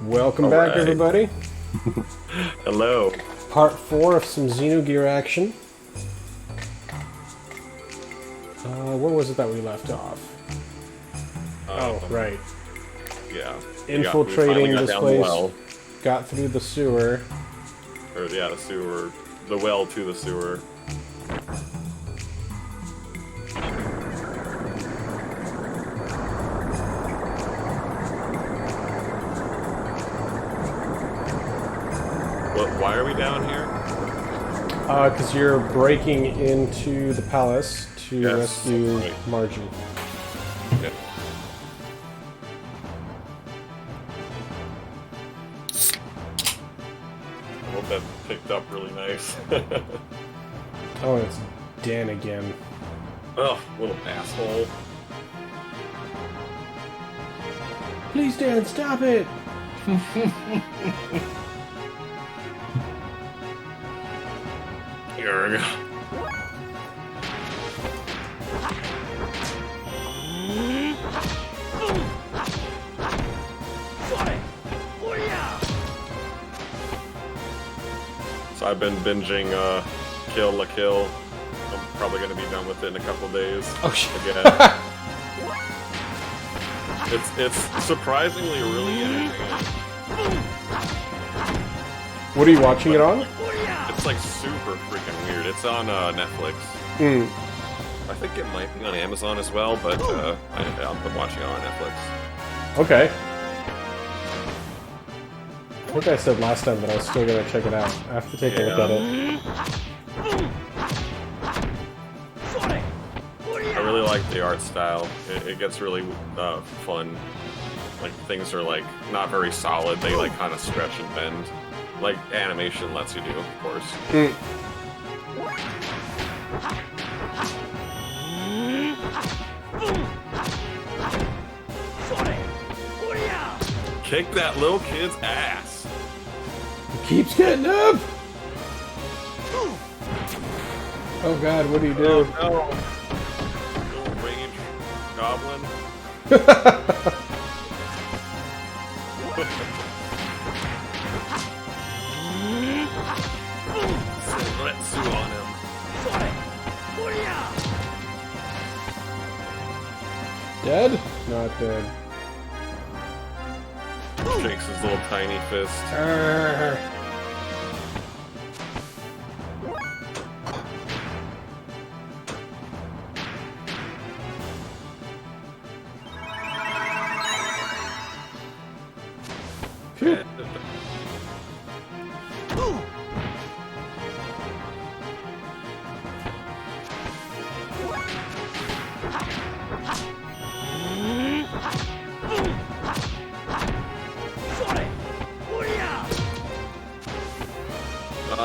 Welcome back, everybody. Hello. Part 4 of some Xenogears action. Where was it that we left off? Right. Yeah. Infiltrating this place. Well. Got through the sewer. Or, yeah, the sewer. The well to the sewer. Why are we down here? Because you're breaking into the palace to rescue Margie. Okay. I hope that picked up really nice. Oh, it's Dan again. Oh, little asshole. Please, Dan, stop it! Here we go. So I've been binging Kill la Kill. I'm probably gonna be done with it in a couple days. Oh shit! Again. It's surprisingly really entertaining. What are you watching it on? It's like super freaking weird. It's on Netflix. I think it might be on Amazon as well, but I've been watching it on Netflix. Okay. I think I said last time that I was still gonna check it out. I have to take a look at it. I really like the art style. It gets really fun. Like, things are like not very solid. They like kind of stretch and bend. Like animation lets you do, of course. Kick that little kid's ass. He keeps getting up! Oh god, what do you do? Oh no. Little range goblin. Retsu on him. Dead? Not dead. Shakes his little tiny fist.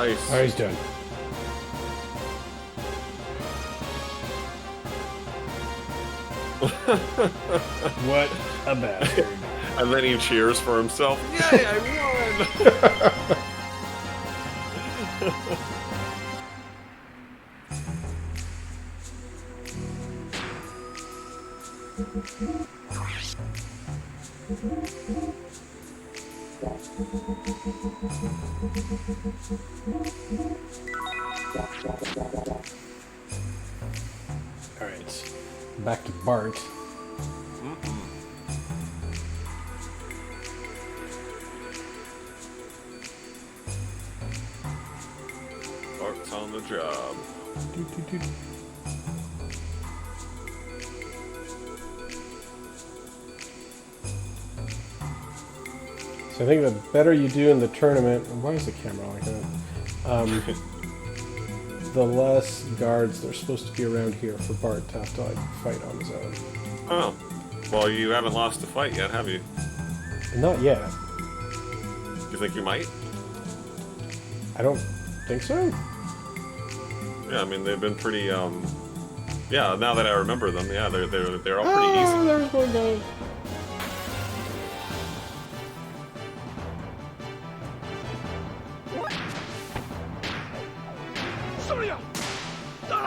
Nice. Oh, he's done. What a bastard. And then he cheers for himself. Yay, I won! Alright. Back to Bart. Bart's on the job. So I think the better you do in the tournament... Why is the camera like that? The less guards that are supposed to be around here for Bart to have to like fight on his own. Oh. Well, you haven't lost a fight yet, have you? Not yet. Do you think you might? I don't think so. Yeah, I mean, they've been pretty, yeah, now that I remember them, yeah, they're all pretty Oh, easy. there's one guy.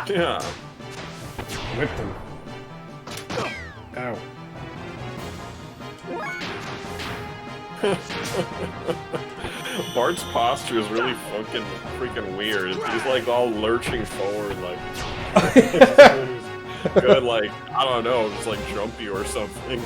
Yeah. Whipped him. Ow. Bart's posture is really fucking freaking weird. He's like all lurching forward, like good, like I don't know, just like jumpy or something.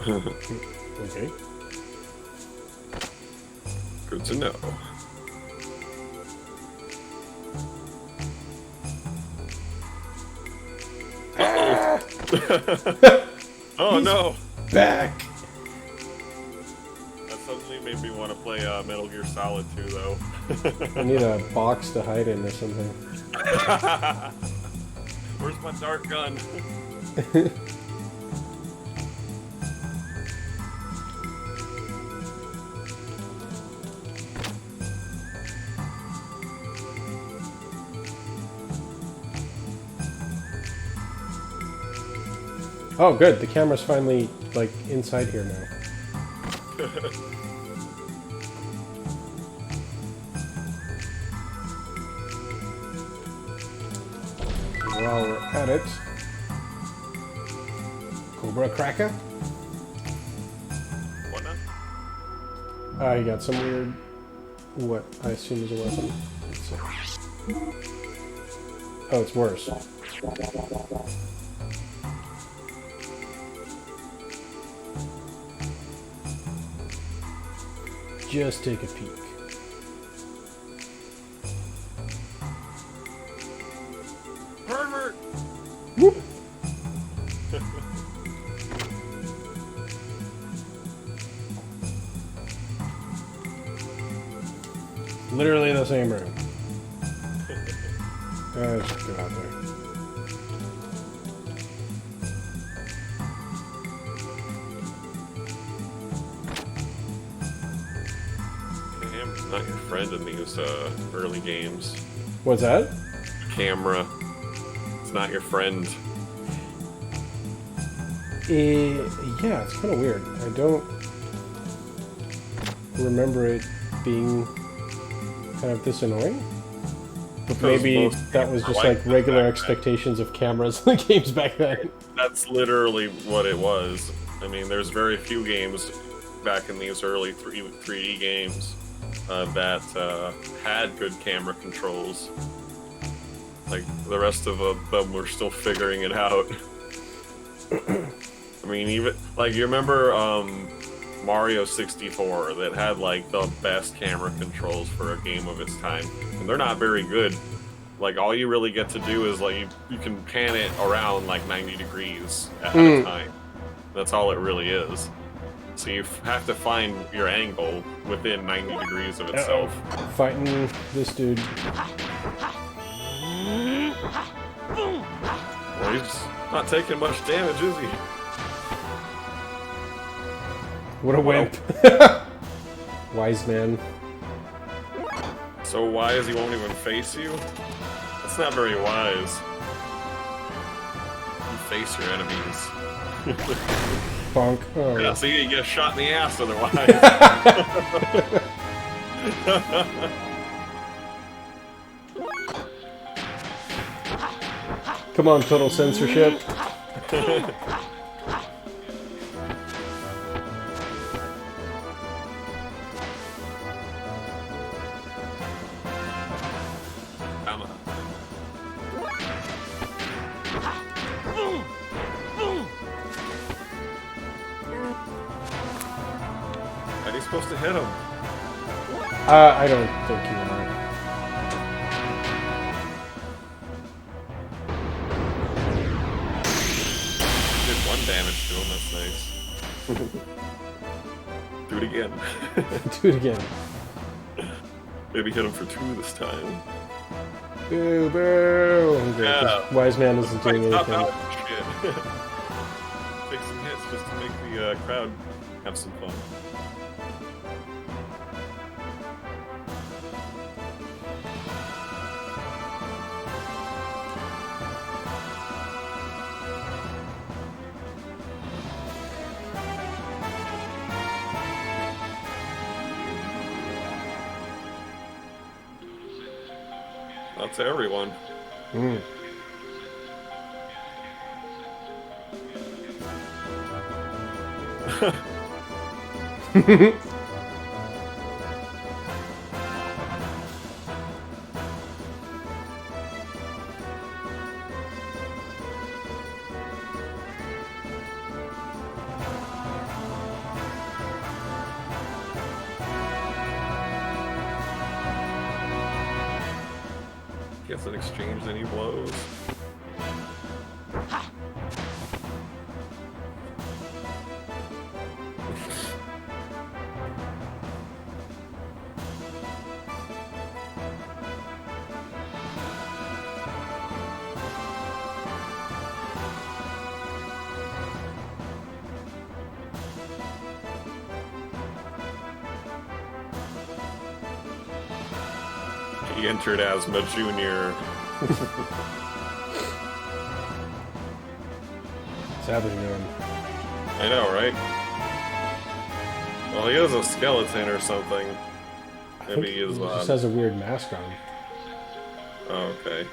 Okay. Good to know. Oh no! Back! That suddenly made me want to play Metal Gear Solid 2, though. I need a box to hide in or something. Where's my dart gun? Oh, good. The camera's finally, like, inside here now. While we're at it, Cobra Cracker? What now? You got some weird, what I assume is a weapon. Let's see. Oh, it's worse. Just take a peek. Pervert! Whoop! Literally the same room. Let's just go out there. Cam's not your friend in these early games. What's that? Camera. It's not your friend. Yeah, it's kind of weird. I don't remember it being kind of this annoying. But maybe that was just like regular expectations of cameras in the games back then. That's literally what it was. I mean, there's very few games back in these early 3D games that had good camera controls. Like, the rest of them were still figuring it out. I mean, even, like, you remember Mario 64 that had, like, the best camera controls for a game of its time? And they're not very good. Like, all you really get to do is, like, you can pan it around, like, 90 degrees at a time. That's all it really is. So you have to find your angle within 90 degrees of itself. Fighting this dude. Well, he's not taking much damage, is he? What a wimp. Wise man. So wise he won't even face you? That's not very wise. You face your enemies. Bonk. Oh. Yeah, see, you get shot in the ass otherwise. Come on, total censorship. Are you supposed to hit him? I don't think you are. Did 1 damage to him, that's nice. Do it again. Do it again. Maybe hit him for 2 this time. Boo, boo. Okay, Yeah. Wise man isn't doing Stop anything. out. Shit. Take some hits just to make the crowd have some fun. Not to everyone. Mm. He hasn't exchanged any blows. He entered as my junior. What's happening to him? I know, right? Well, he is a skeleton or something. Maybe he is. He just has a weird mask on. Oh, okay.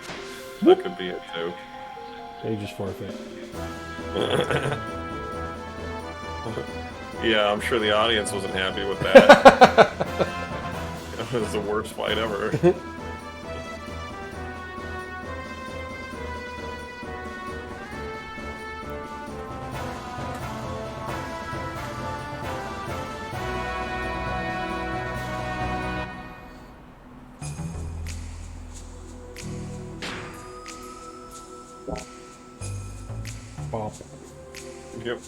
That could be it too. They just forfeit. Yeah, I'm sure the audience wasn't happy with that. It was the worst fight ever. Bop. Yep.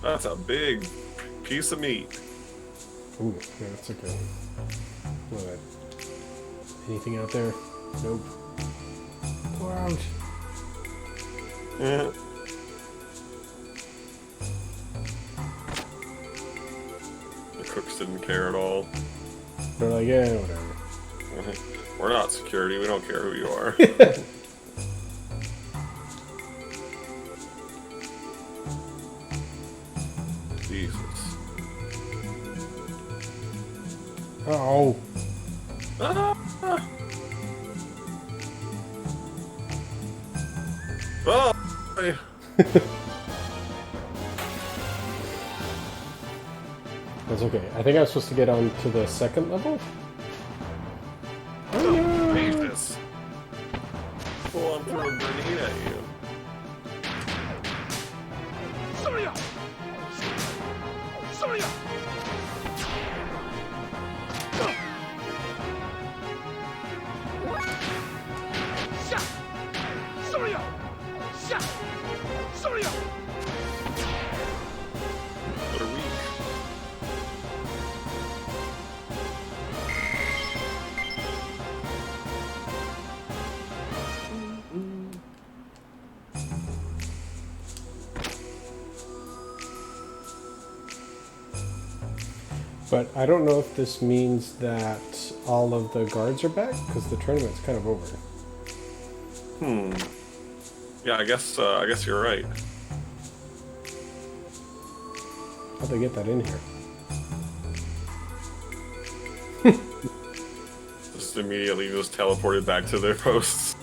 That's a big piece of meat. Ooh, yeah, that's okay. What about anything out there? Nope. Pour out. Yeah. The cooks didn't care at all. They're like, yeah, whatever. We're not security. We don't care who you are. Jesus. Oh. Ah! Oh! That's okay. I think I'm supposed to get on to the second level? Oh, no. Jesus. Full on threw a grenade at you. What are we? But I don't know if this means that all of the guards are back, because the tournament's kind of over. Hmm. Yeah, I guess you're right. How'd they get that in here? Just immediately just teleported back to their posts.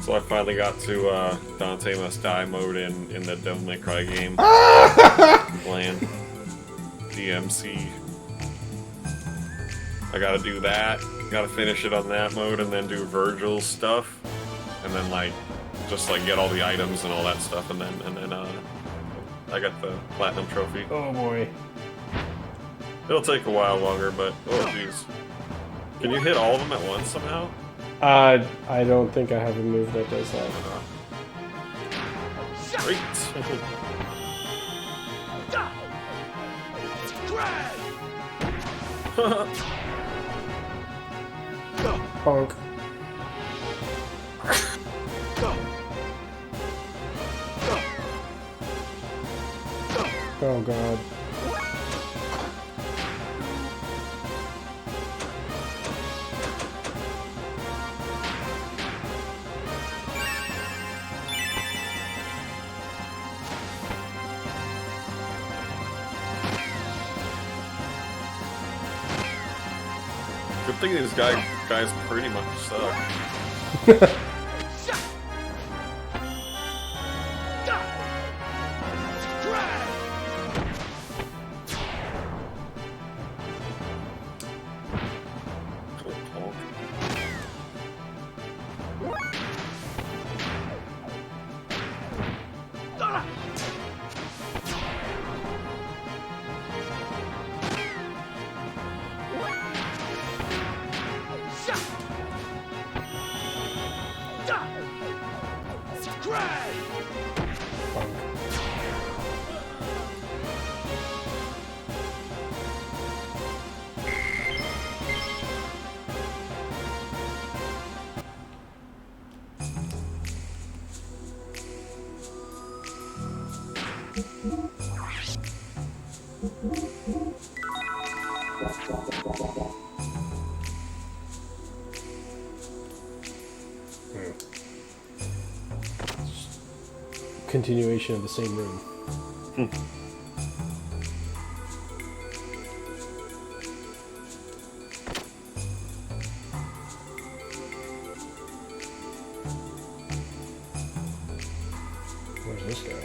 So I finally got to Dante Must Die mode in the Devil May Cry game. Playing DMC. I gotta do that. Gotta finish it on that mode and then do Virgil's stuff. And then like just like get all the items and all that stuff and then I got the platinum trophy. Oh boy. It'll take a while longer, but oh jeez. Can you hit all of them at once somehow? I don't think I have a move that does that. Great. Bonk. Oh god. think these guys pretty much suck. Continuation of the same room. Where's this go?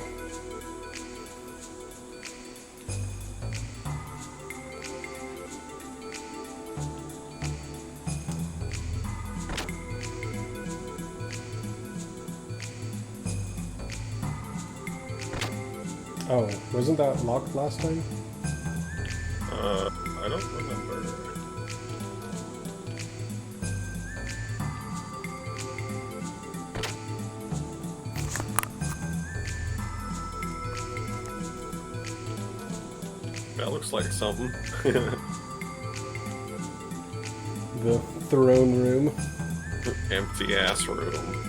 Oh, wasn't that locked last time? I don't remember. That looks like something. The throne room. Empty ass room.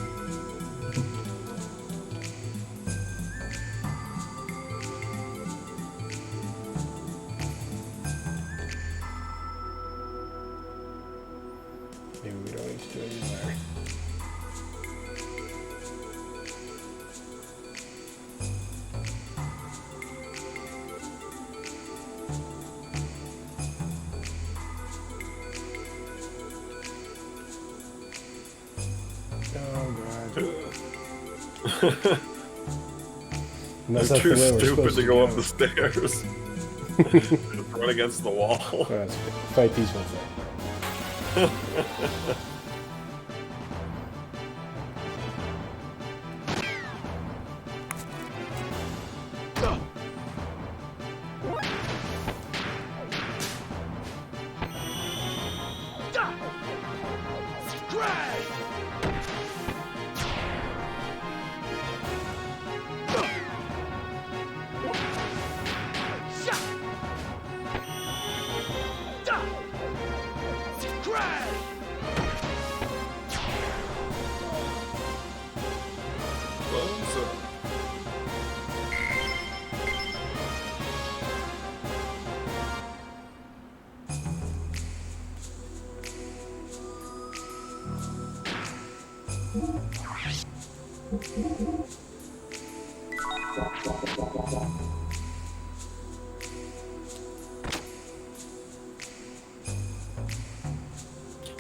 Maybe we don't need to do any there. I'm too stupid to go up the stairs. Just run against the wall. Oh, that's good. Fight these ones then.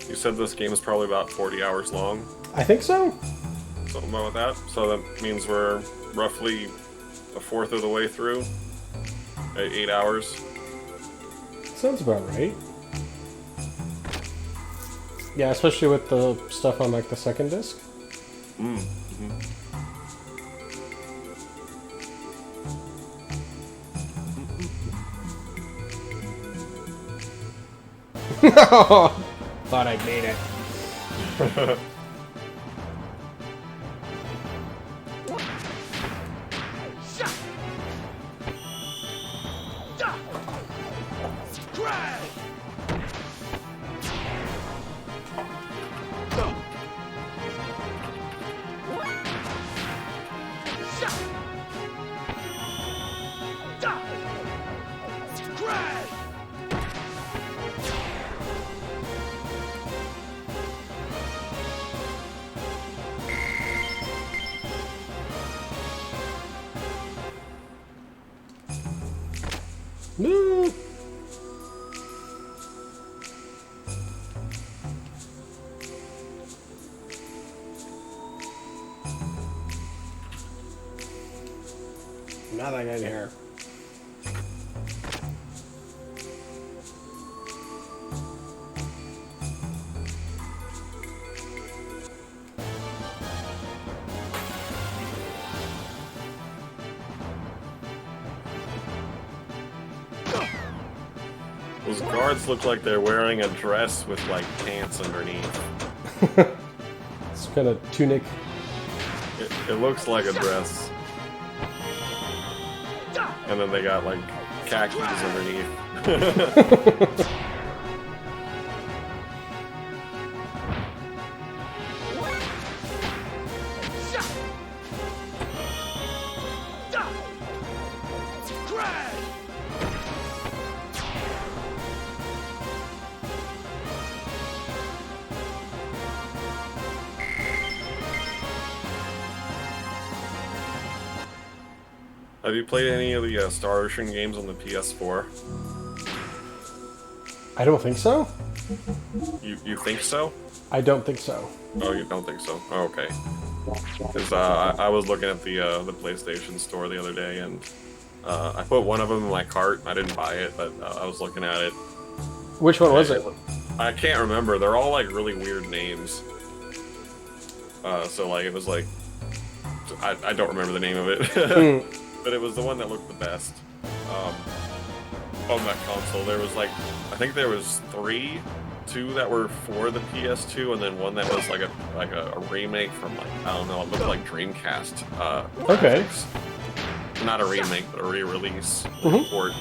You said this game is probably about 40 hours long. I think so. Something about that. So that means we're roughly a fourth of the way through. 8 hours. Sounds about right. Yeah, especially with the stuff on like the second disc. Thought I'd made it. No. nothing in here. Those guards look like they're wearing a dress with like pants underneath. It's kind of tunic. It looks like a dress. And then they got like khakis underneath. Have you played any of the Star Ocean games on the PS4? I don't think so. You think so? I don't think so. Oh, you don't think so? Oh, okay. Because I was looking at the PlayStation Store the other day, and I put one of them in my cart. I didn't buy it, but I was looking at it. Which one was it? I can't remember. They're all like really weird names. So like it was like I don't remember the name of it. But it was the one that looked the best on that console. There was like, I think there was two that were for the PS2, and then one that was like a remake from like, I don't know, it looked like Dreamcast. Okay. Graphics. Not a remake, but a re-release port.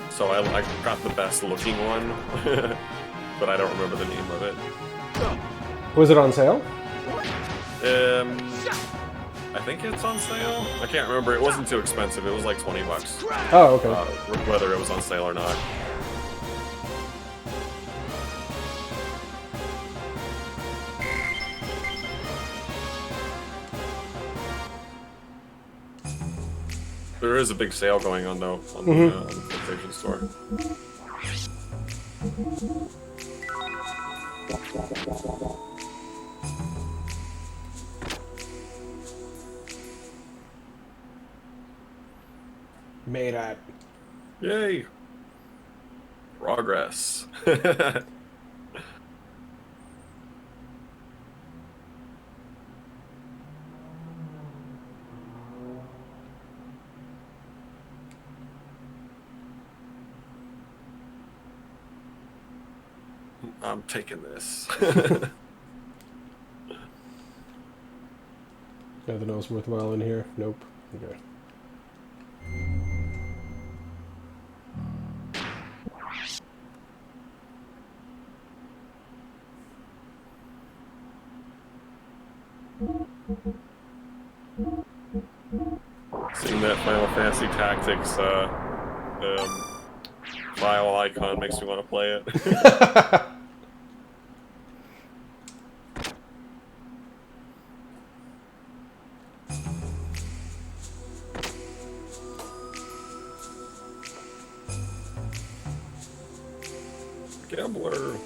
So I got the best looking one, but I don't remember the name of it. Was it on sale? I think it's on sale. I can't remember. It wasn't too expensive. It was like $20. Oh, okay. Whether it was on sale or not. There is a big sale going on though on the PlayStation Store. Made at. Yay! Progress. I'm taking this. Nothing else worthwhile in here? Nope. Okay. Seeing that Final Fantasy Tactics file icon makes me want to play it. Gambler.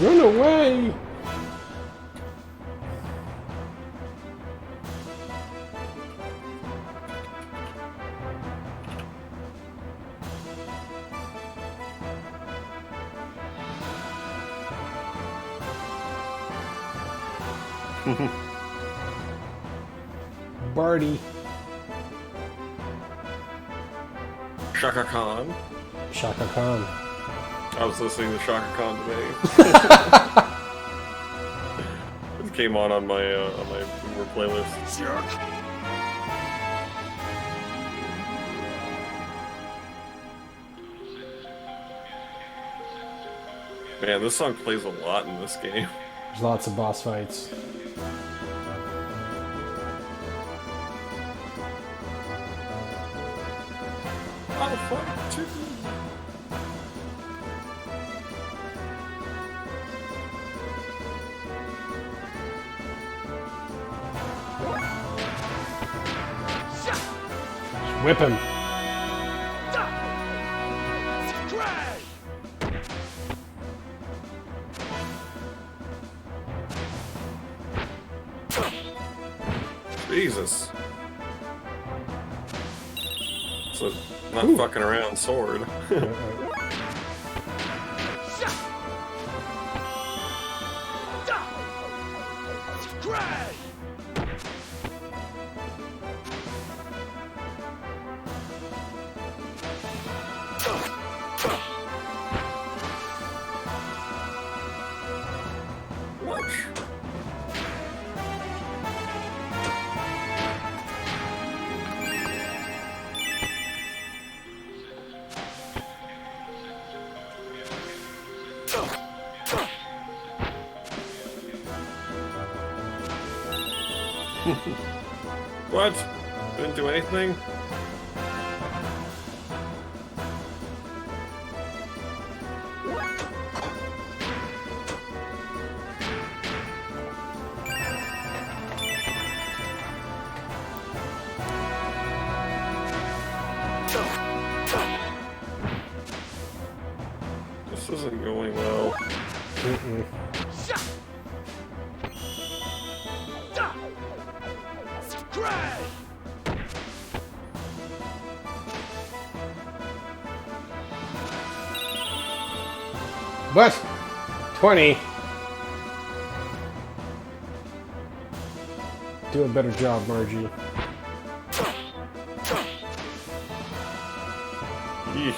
Run away! Barty. Shaka Khan. Shaka Khan. I was listening to Shaka Khan today. It came on my Uber playlist. Jerk. Man, this song plays a lot in this game. There's lots of boss fights. I'll fight too. Whip him. Jesus. It's a not fucking around sword. What? Didn't do anything? This isn't going well. What? 20. Do a better job, Margie. Yeesh.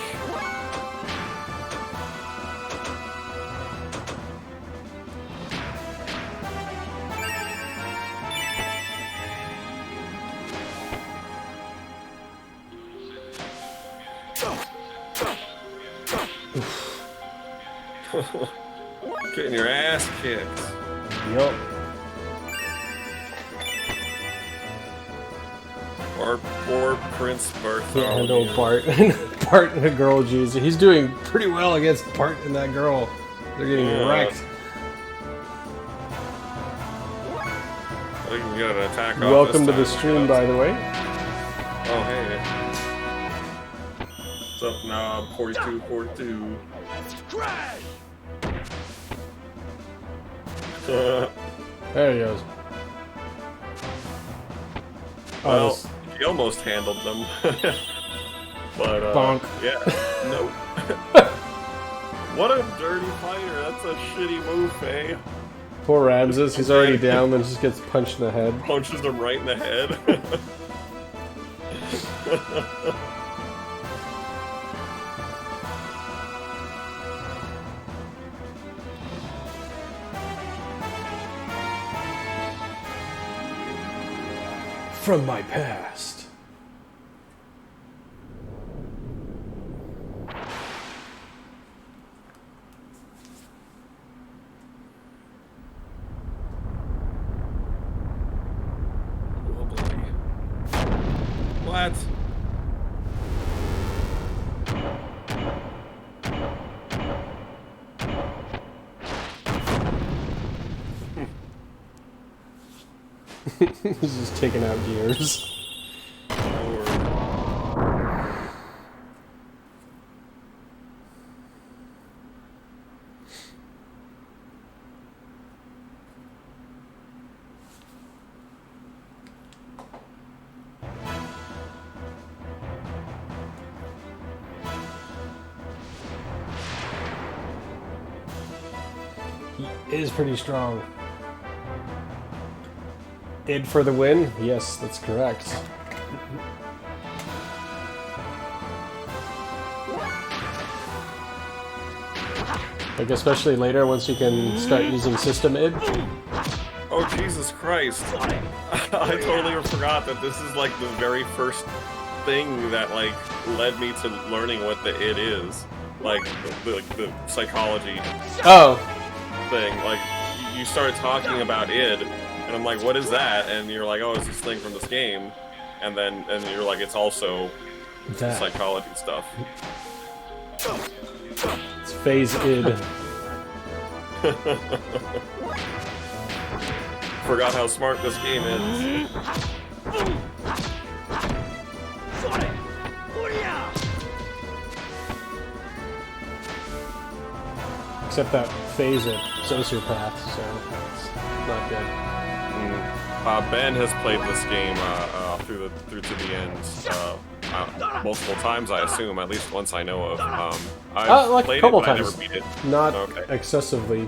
Getting your ass kicked. Yup. Our poor Prince Can't handle Bartholomew. Bart and a girl, jeez. He's doing pretty well against Bart and that girl. They're getting wrecked. We can get an attack off Welcome to this the time. stream, by the way. Oh, hey. What's up now? 42. There he goes. Well, this- he almost handled them. But, Bonk. yeah, nope. What a dirty fighter. That's a shitty move, eh? Poor Ramses, he's already down, then just gets punched in the head. Punches him right in the head. From my past. Oh boy. What? He's just taking out gears. Lord. He is pretty strong. Id for the win? Yes, that's correct. Like, especially later, once you can start using system id. Oh, Jesus Christ. I totally forgot that this is like the very first thing that like led me to learning what the id is. like the psychology Oh. thing. Like you started talking about id, and I'm like, what is that? And you're like, oh, it's this thing from this game, and you're like, it's also That. psychology stuff. It's phase id. Forgot how smart this game is. Except that phase id sociopath, so that's not good. Ben has played this game through to the end multiple times, I assume, at least once I know of. I've like played a couple it, but times. I never beat it. Not Okay. excessively.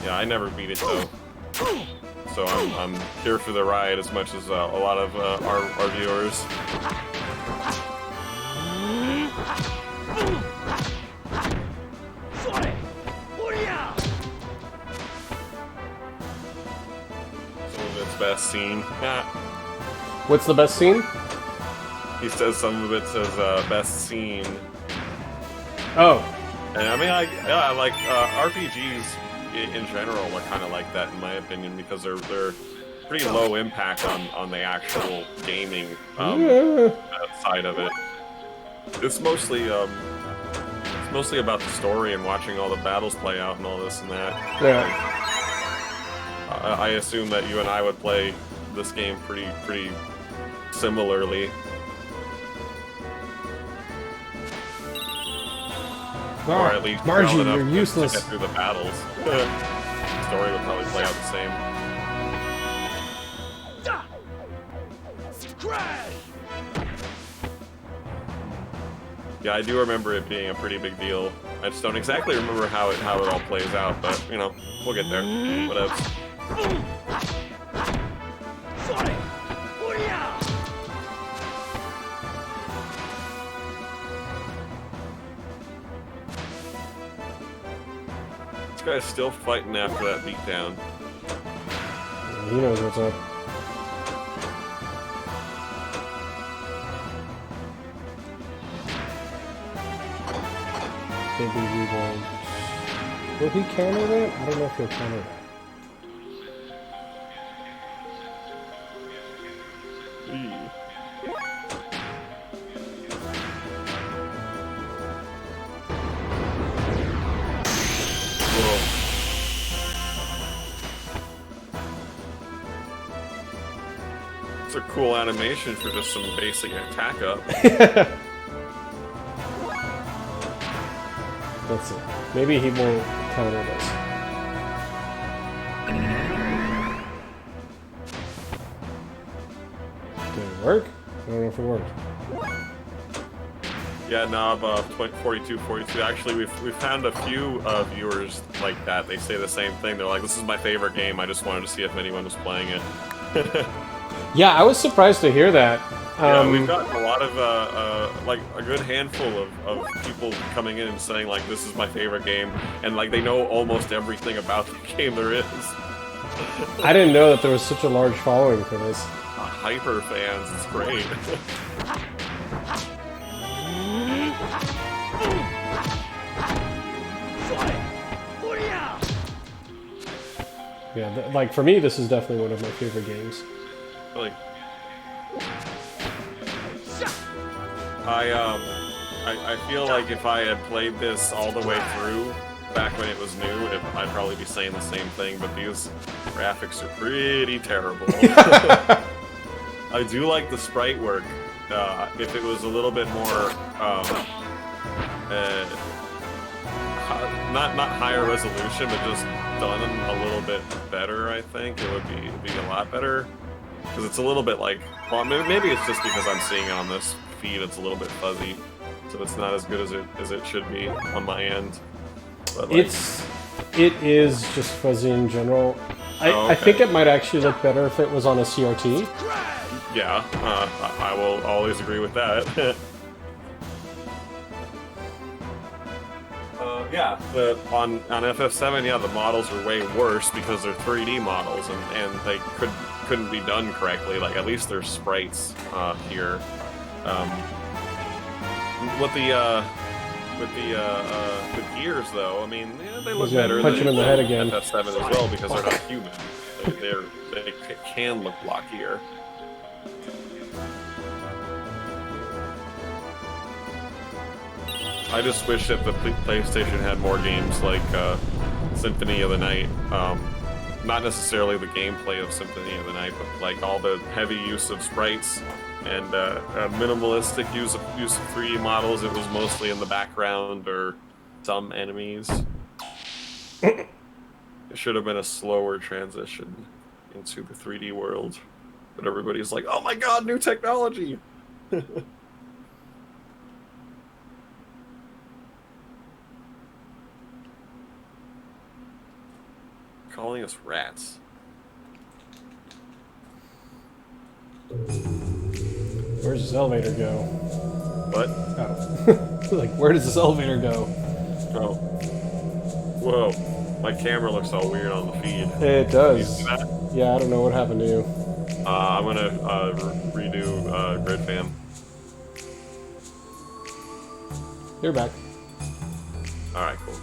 Yeah, I never beat it though. So I'm here for the ride as much as a lot of our viewers. Some of its best scene. What's the best scene? He says some of it says best scene. Oh. And I mean, like RPGs in general are kind of like that in my opinion because they're pretty low impact on the actual gaming side of it. It's mostly about the story and watching all the battles play out and all this and that. Yeah. I assume that you and I would play this game pretty similarly. Or at least Margie, well enough you're useless. to get through the battles. The story would probably play out the same. Yeah, I do remember it being a pretty big deal. I just don't exactly remember how it all plays out, but you know, we'll get there. Whatever. This guy's still fighting after that beatdown. He knows what's up. Maybe we won't. Will he counter that? I don't know if he'll counter that. It's a cool animation for just some basic attack up. Let's see. Maybe he won't counter this. Did it work? I don't know if it worked. Yeah, Knob 4242. Actually, we've found a few viewers like that. They say the same thing. They're like, "This is my favorite game. I just wanted to see if anyone was playing it." Yeah, I was surprised to hear that. Yeah, we've gotten a lot of like a good handful of people coming in and saying like, "This is my favorite game," and like they know almost everything about the game there is. I didn't know that there was such a large following for this. Hyper fans, it's great. Yeah, like for me, this is definitely one of my favorite games. Really. I feel like if I had played this all the way through back when it was new, I'd probably be saying the same thing, but these graphics are pretty terrible. I do like the sprite work. If it was a little bit more, not higher resolution, but just done a little bit better, I think it would be a lot better. Because it's a little bit like, well, maybe it's just because I'm seeing it on this feed. It's a little bit fuzzy, so it's not as good as it should be on my end. But like, it is just fuzzy in general. I think it might actually look better if it was on a CRT. Yeah, I will always agree with that. Yeah, on FF7, yeah, the models are way worse because they're 3D models and they couldn't be done correctly. Like at least there's sprites here. What the gears though. I mean, yeah, they look Yeah, better punch than him in the head again. FF7 as well because they're not human. They can look blockier. I just wish that the PlayStation had more games like Symphony of the Night. Not necessarily the gameplay of Symphony of the Night, but like all the heavy use of sprites and minimalistic use of 3D models. It was mostly in the background or some enemies. It should have been a slower transition into the 3D world. But everybody's like, oh my god, new technology! Calling us rats. Where's this elevator go? What? Oh. Like, where does this elevator go? Oh. Whoa. My camera looks all weird on the feed. It does. You see that? Yeah, I don't know what happened to you. I'm gonna redo Grid Fam. You're back. Alright, cool.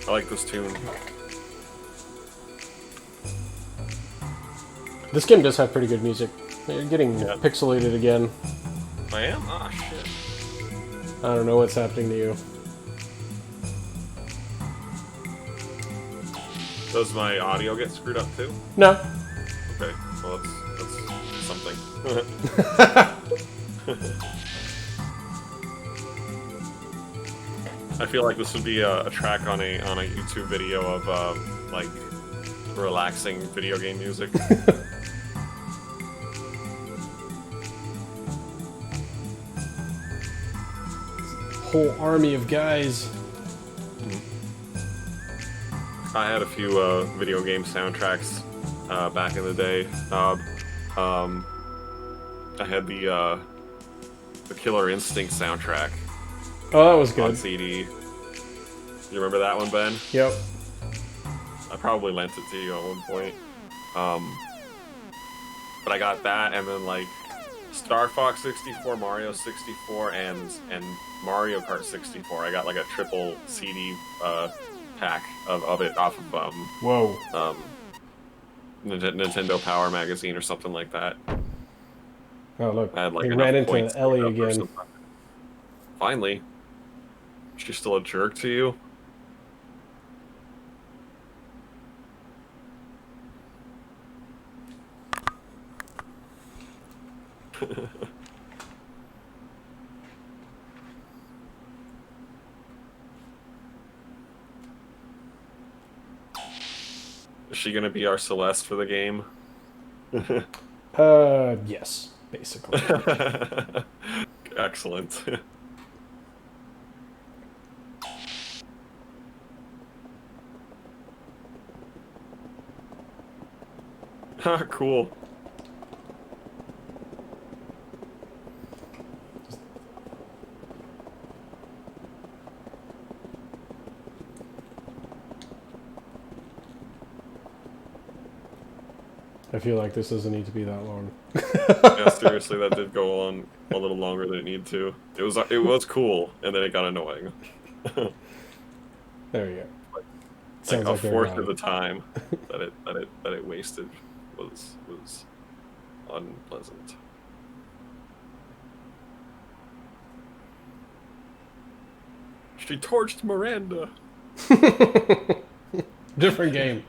I like this tune. This game does have pretty good music. You're getting pixelated again. I am? Ah, shit. I don't know what's happening to you. Does my audio get screwed up too? No. Okay, well that's something. I feel like this would be a track on a YouTube video of like relaxing video game music. Whole army of guys. I had a few video game soundtracks back in the day. I had the Killer Instinct soundtrack. Oh, that was good. On CD. You remember that one, Ben? Yep. I probably lent it to you at one point. But I got that, and then like Star Fox 64, Mario 64, and Mario Kart 64. I got like a triple CD pack of it off of whoa. Nintendo Power Magazine or something like that. Oh look, I had, like, he ran into points Ellie or again. something. Finally. She's still a jerk to you? Is she gonna be our Celeste for the game? Yes, basically. Excellent. Cool. I feel like this doesn't need to be that long. Yeah, seriously, that did go on a little longer than it needed to. It was cool, and then it got annoying. There you go. Like a fourth of the time that it wasted was unpleasant. She torched Miranda. Different game.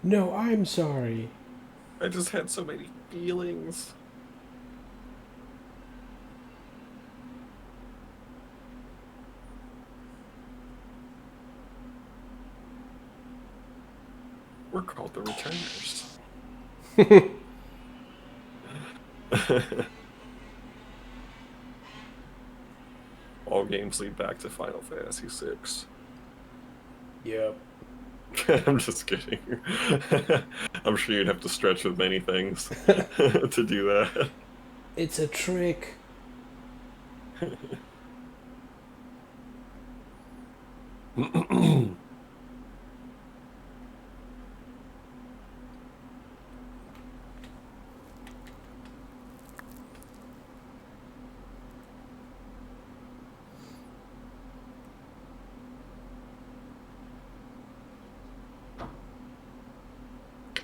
No, I'm sorry. I just had so many feelings. We're called the Returners. All games lead back to Final Fantasy VI. Yep. I'm just kidding. I'm sure you'd have to stretch with many things to do that. It's a trick.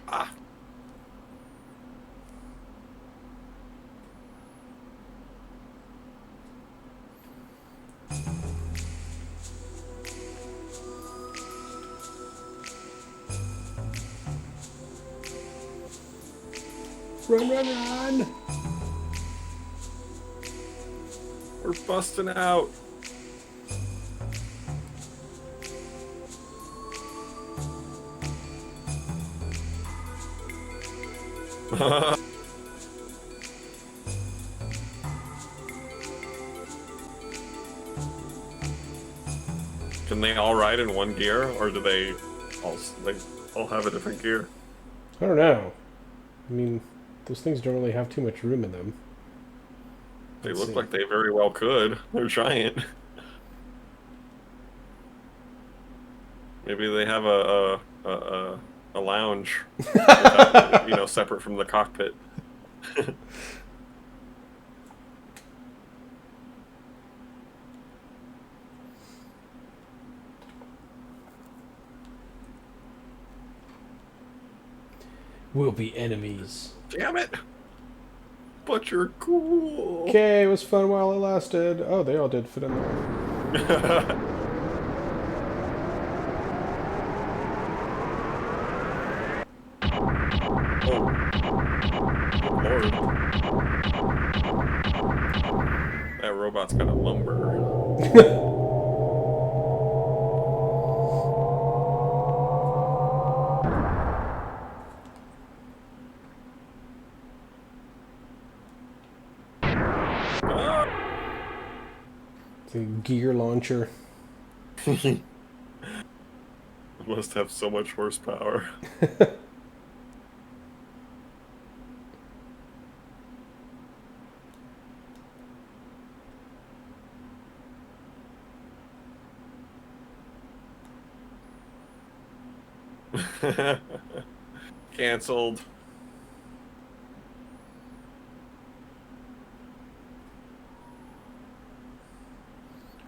Ah. Run, run, run! We're busting out. Can they all ride in one gear, or do they all have a different gear? I don't know. I mean, those things don't really have too much room in them. They Let's look see. like they very well could. They're giant. Maybe they have a lounge, without, separate from the cockpit. We'll be enemies. Damn it! But you're cool. Okay, it was fun while it lasted. Oh, they all did fit in there. Oh. Lord. That robot's got a lumber. It's a gear launcher. It must have so much horsepower. Cancelled.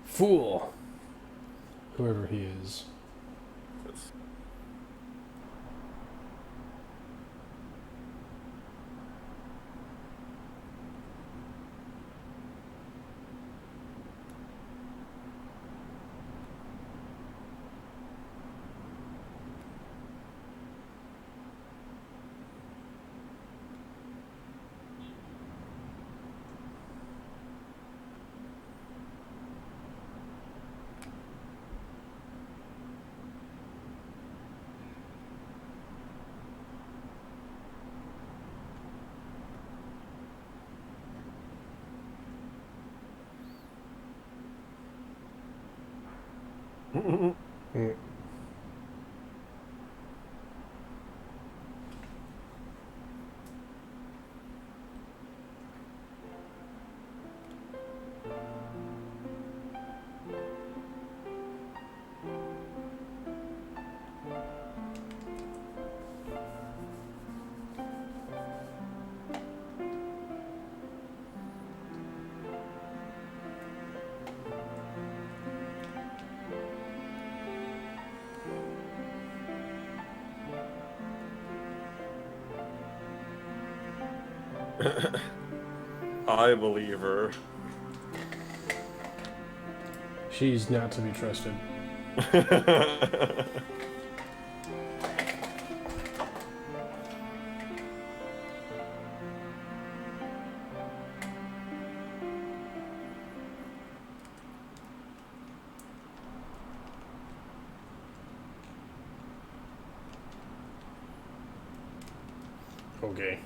Fool. Whoever he is. Yes. Mm. I believe her. She's not to be trusted. Okay.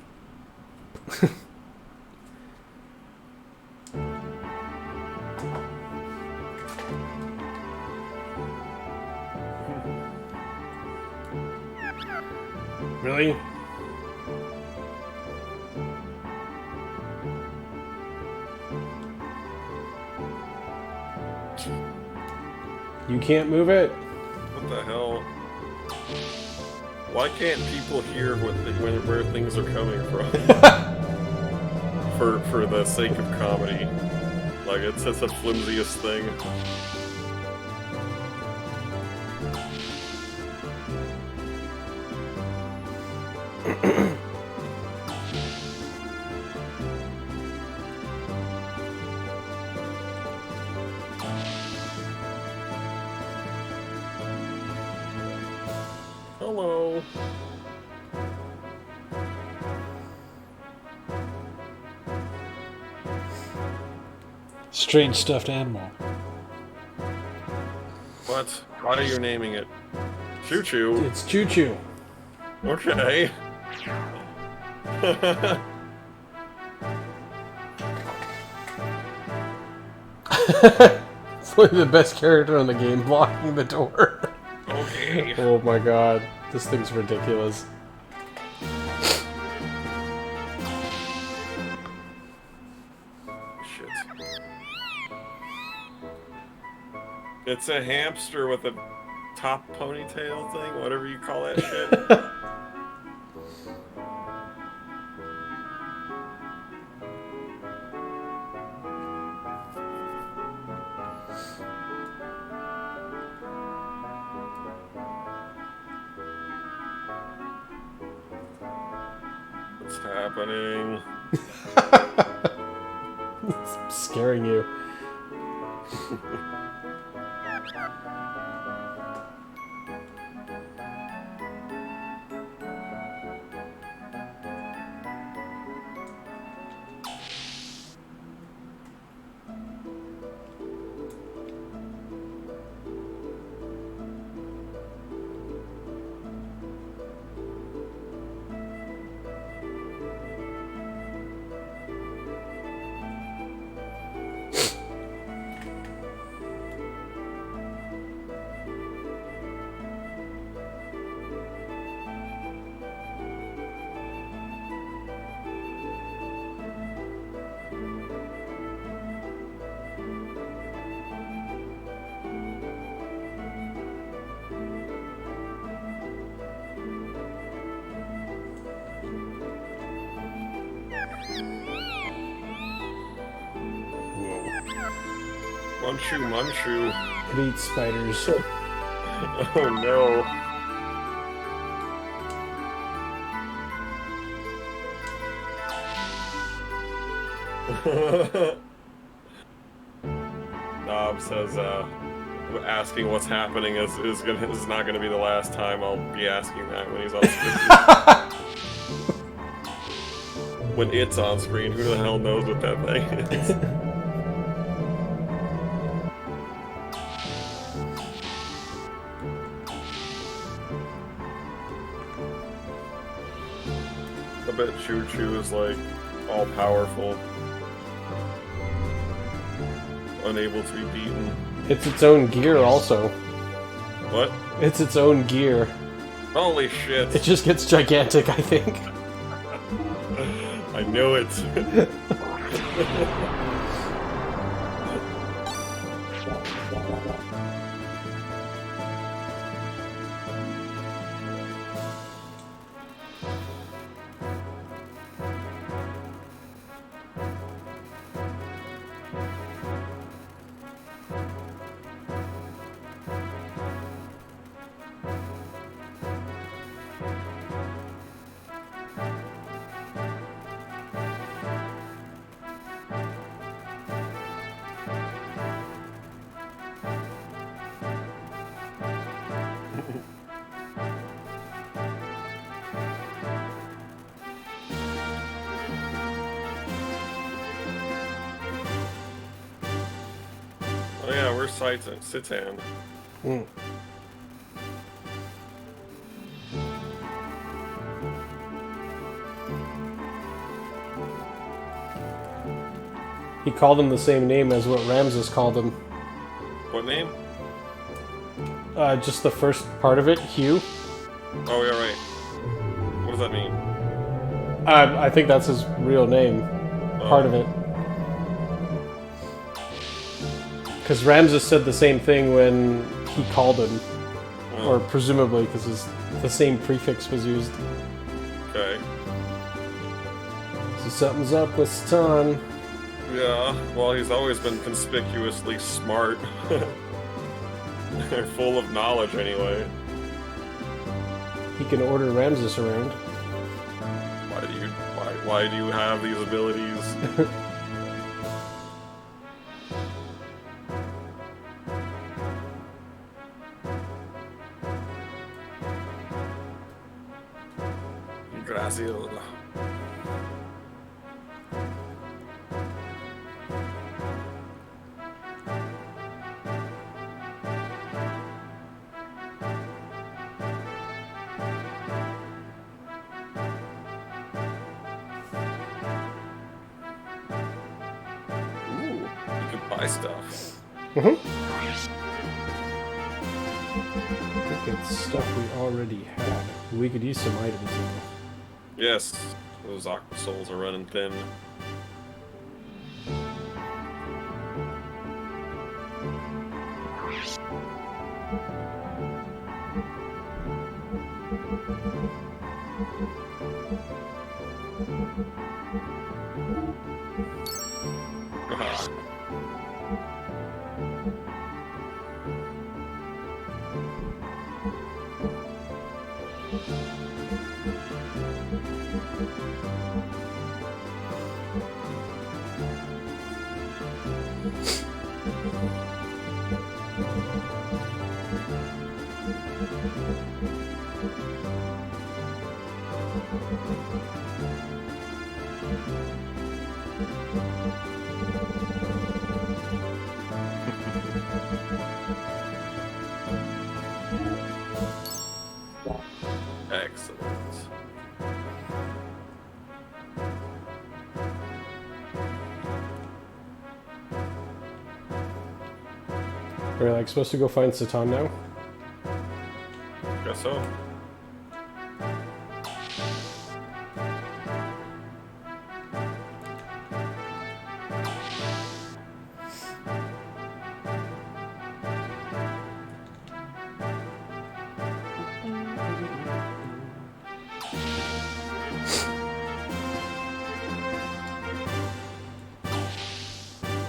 Really? You can't move it? What the hell? Why can't people hear where things are coming from? for the sake of comedy. Like, it's the flimsiest thing. Hello. Strange stuffed animal. What? Why are you naming it? Choo Choo? It's Choo Choo. Okay. It's like the best character in the game blocking the door. Okay. Oh my god. This thing's ridiculous. Shit. It's a hamster with a top ponytail thing, whatever you call that shit. What's happening? It's scaring you. Munchu, Munchu. It eats spiders. Oh no. Knob says, asking what's happening is not gonna be the last time I'll be asking that when he's on screen. When it's on screen, who the hell knows what that thing is? I bet Choo Choo is like all powerful, unable to be beaten. It's its own gear also. What? It's its own gear. Holy shit! It just gets gigantic, I think. I knew it. Oh yeah, where's Citan? Mm. He called him the same name as what Ramses called him. What name? Just the first part of it, Hugh. Oh, yeah, right. What does that mean? I think that's his real name. Part of it. Because Ramses said the same thing when he called him. Or presumably, because the same prefix was used. Okay. So something's up with Satan. Yeah, well, he's always been conspicuously smart. They're full of knowledge, anyway. He can order Ramses around. Why do you have these abilities? Gracias. Buy stuff. I think it's stuff we already had. We could use some items though. Yes, those aqua souls are running thin. Excellent. Are we like supposed to go find Satan now? Guess so.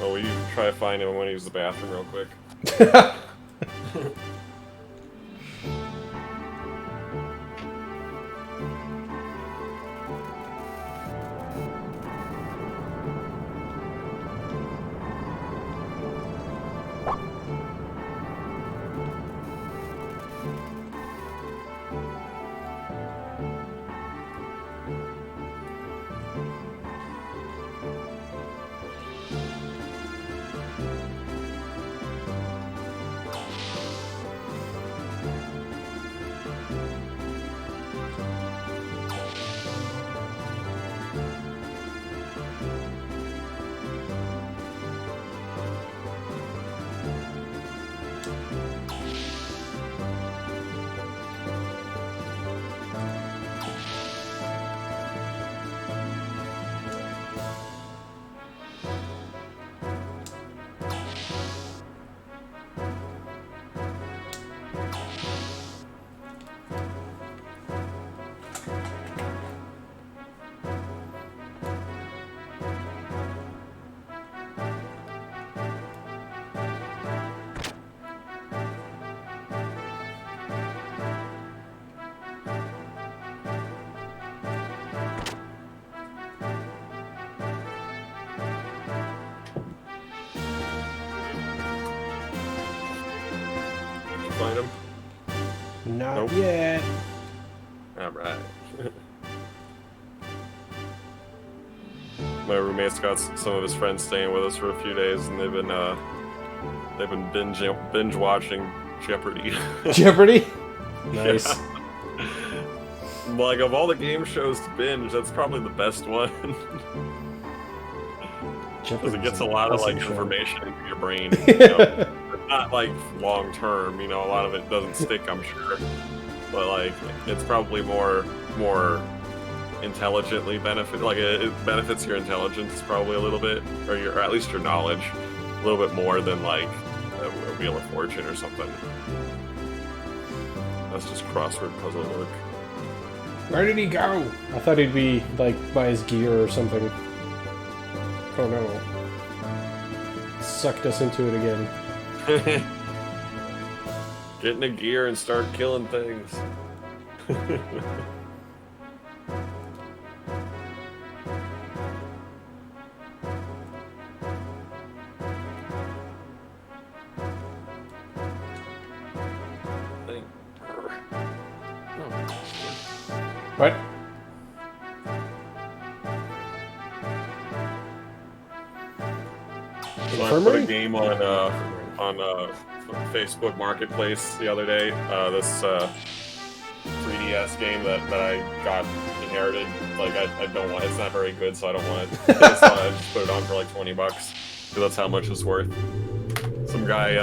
Oh, will you try to find him when he uses the bathroom real quick? Find him? Not Nope. yet. Alright. My roommate's got some of his friends staying with us for a few days, and they've been binge watching Jeopardy. Jeopardy? Nice. Yeah. Like, of all the game shows to binge, that's probably the best one. Because it gets a lot of like information into your brain. Not like long term, a lot of it doesn't stick, I'm sure. But like, it's probably more intelligently it benefits your intelligence probably a little bit, or at least your knowledge a little bit more than like a Wheel of Fortune or something. That's just crossword puzzle work. Where did he go? I thought he'd be like by his gear or something. Oh no. Sucked us into it again. Get in a gear and start killing things. What? So I put a game on Facebook Marketplace the other day. This 3DS game that I got inherited. Like I don't want. It's not very good, so I don't want it. I just put it on for like $20 because that's how much it's worth. Some guy.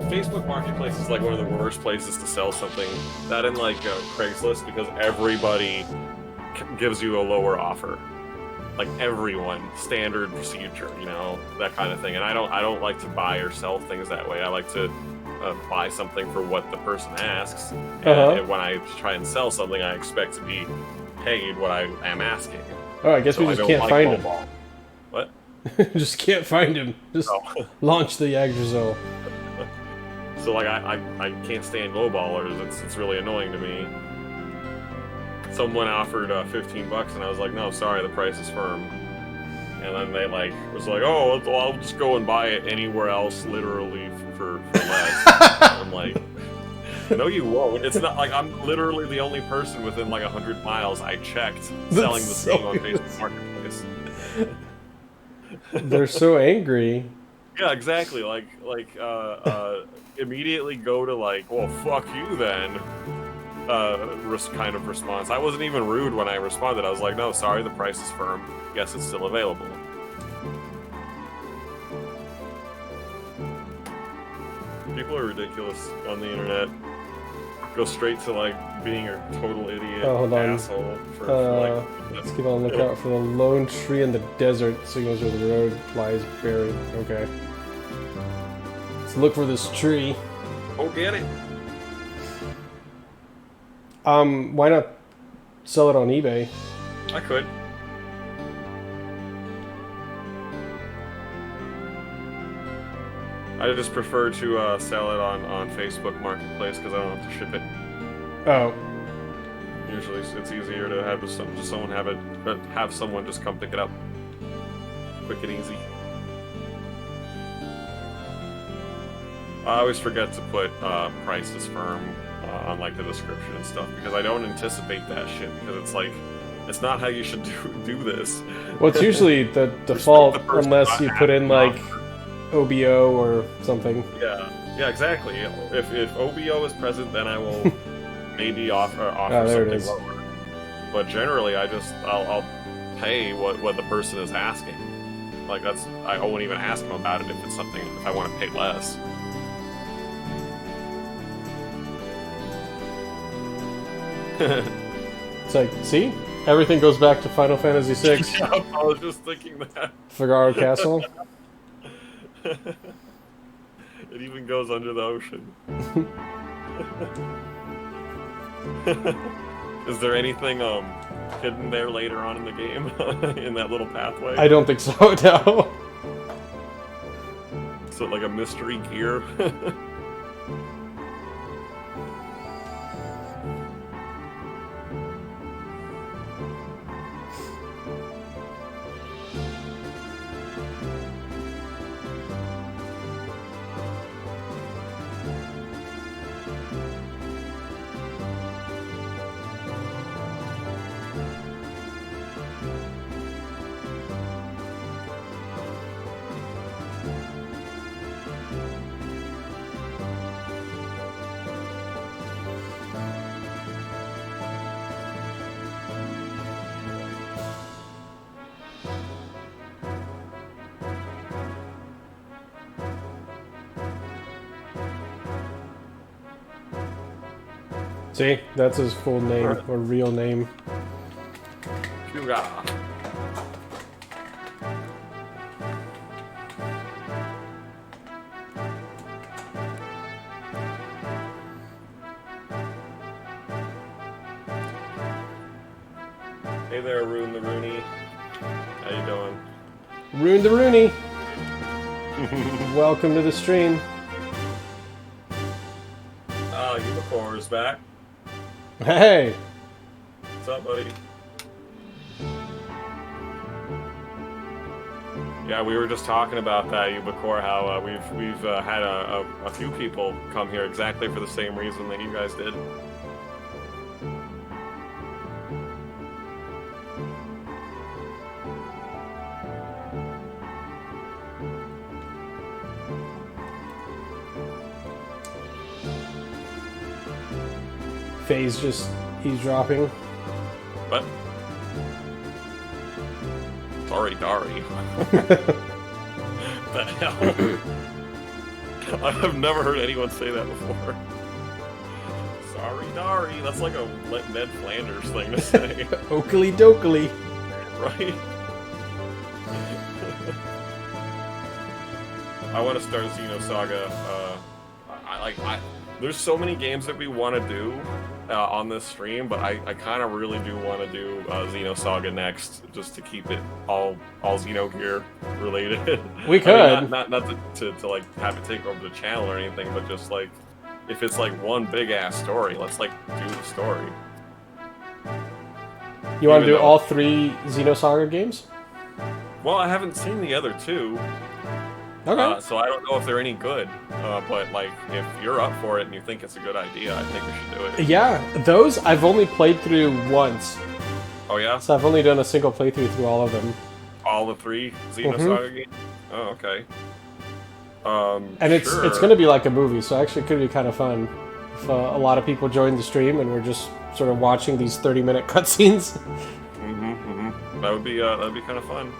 Facebook Marketplace is like one of the worst places to sell something. That and like Craigslist, because everybody gives you a lower offer. Like everyone, standard procedure, that kind of thing. And I don't like to buy or sell things that way. I like to buy something for what the person asks. And when I try and sell something, I expect to be paid what I am asking. Oh, I guess we just can't find him. What? Just can't find him. Just launch the Yggdrasil. So like I can't stand lowballers. It's really annoying to me. Someone offered $15 and I was like, no, sorry, the price is firm. And then they was like, oh, well, I'll just go and buy it anywhere else, literally for less. I'm like, no, you won't. It's not like I'm literally the only person within like 100 miles I checked selling this thing on Facebook Marketplace. They're so angry. Yeah, exactly. Immediately go to like, well, fuck you then. Kind of response. I wasn't even rude when I responded. I was like, no, sorry, the price is firm. Yes, it's still available. People are ridiculous on the internet. Go straight to like being a total idiot asshole. Let's keep on the lookout for the lone tree in the desert. Signals where the road lies buried. Okay. Let's look for this tree. Oh, get it. Why not sell it on eBay? I could. I just prefer to sell it on Facebook Marketplace because I don't have to ship it. Oh. Usually it's easier to have someone have it, but have someone just come pick it up. Quick and easy. I always forget to put prices firm on like the description and stuff because I don't anticipate that shit because it's like it's not how you should do this. Well, it's usually the default unless you put in like OBO or something. Yeah, exactly. If OBO is present, then I will maybe offer something lower. But generally, I'll pay what the person is asking. Like I won't even ask them about it if it's something if I want to pay less. It's like, see? Everything goes back to Final Fantasy VI. Yeah, I was just thinking that. Figaro Castle. It even goes under the ocean. Is there anything hidden there later on in the game? In that little pathway? I don't think so, no. So like a mystery gear? See, that's his full name or real name. Hyuga. Hey there, Rune the Rooney. How you doing? Rune the Rooney. Welcome to the stream. Unicorn's back. Hey. What's up, buddy? Yeah, we were just talking about that, Ubicore, how we've had a few people come here exactly for the same reason that you guys did. Faye's just eavesdropping. But sorry, Dari. The hell? I've never heard anyone say that before. Sorry, Dari. That's like a Ned Flanders thing to say. Oakley dokley. Right? I want to start Xenosaga. There's so many games that we want to do on this stream, but I kind of really do want to do Xenosaga next, just to keep it all Xenogear related. We could. I mean, not to like have it take over the channel or anything, but just like if it's like one big ass story, let's like do the story. You want to do all 3 Xenosaga games? Well, I haven't seen the other 2. Okay. So I don't know if they're any good, but like if you're up for it and you think it's a good idea, I think we should do it. Yeah, those I've only played through once. Oh yeah? So I've only done a single playthrough through all of them. All the 3 Xenosaga games? Oh, okay. And it's going to be like a movie, so actually it could be kind of fun if a lot of people join the stream and we're just sort of watching these 30-minute cutscenes. That'd be kind of fun.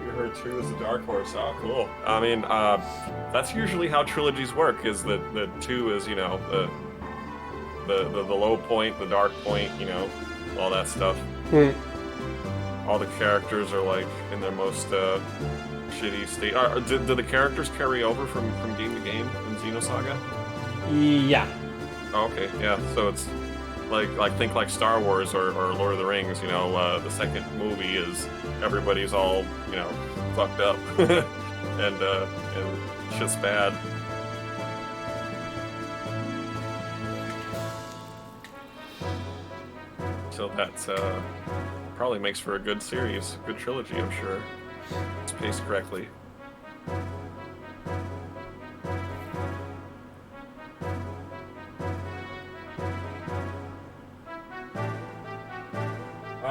You heard 2 is a dark horse. Oh, cool. I mean, that's usually how trilogies work. Is that the 2 is, you know, the low point, the dark point, you know, all that stuff. All the characters are like in their most shitty state. Do the characters carry over from game to game in Xenosaga? Yeah. Oh, okay, yeah. So it's like think like Star Wars or Lord of the Rings. You know, the second movie is everybody's all, you know, fucked up and shit's bad. So that's probably makes for a good series, good trilogy, I'm sure. It's paced correctly.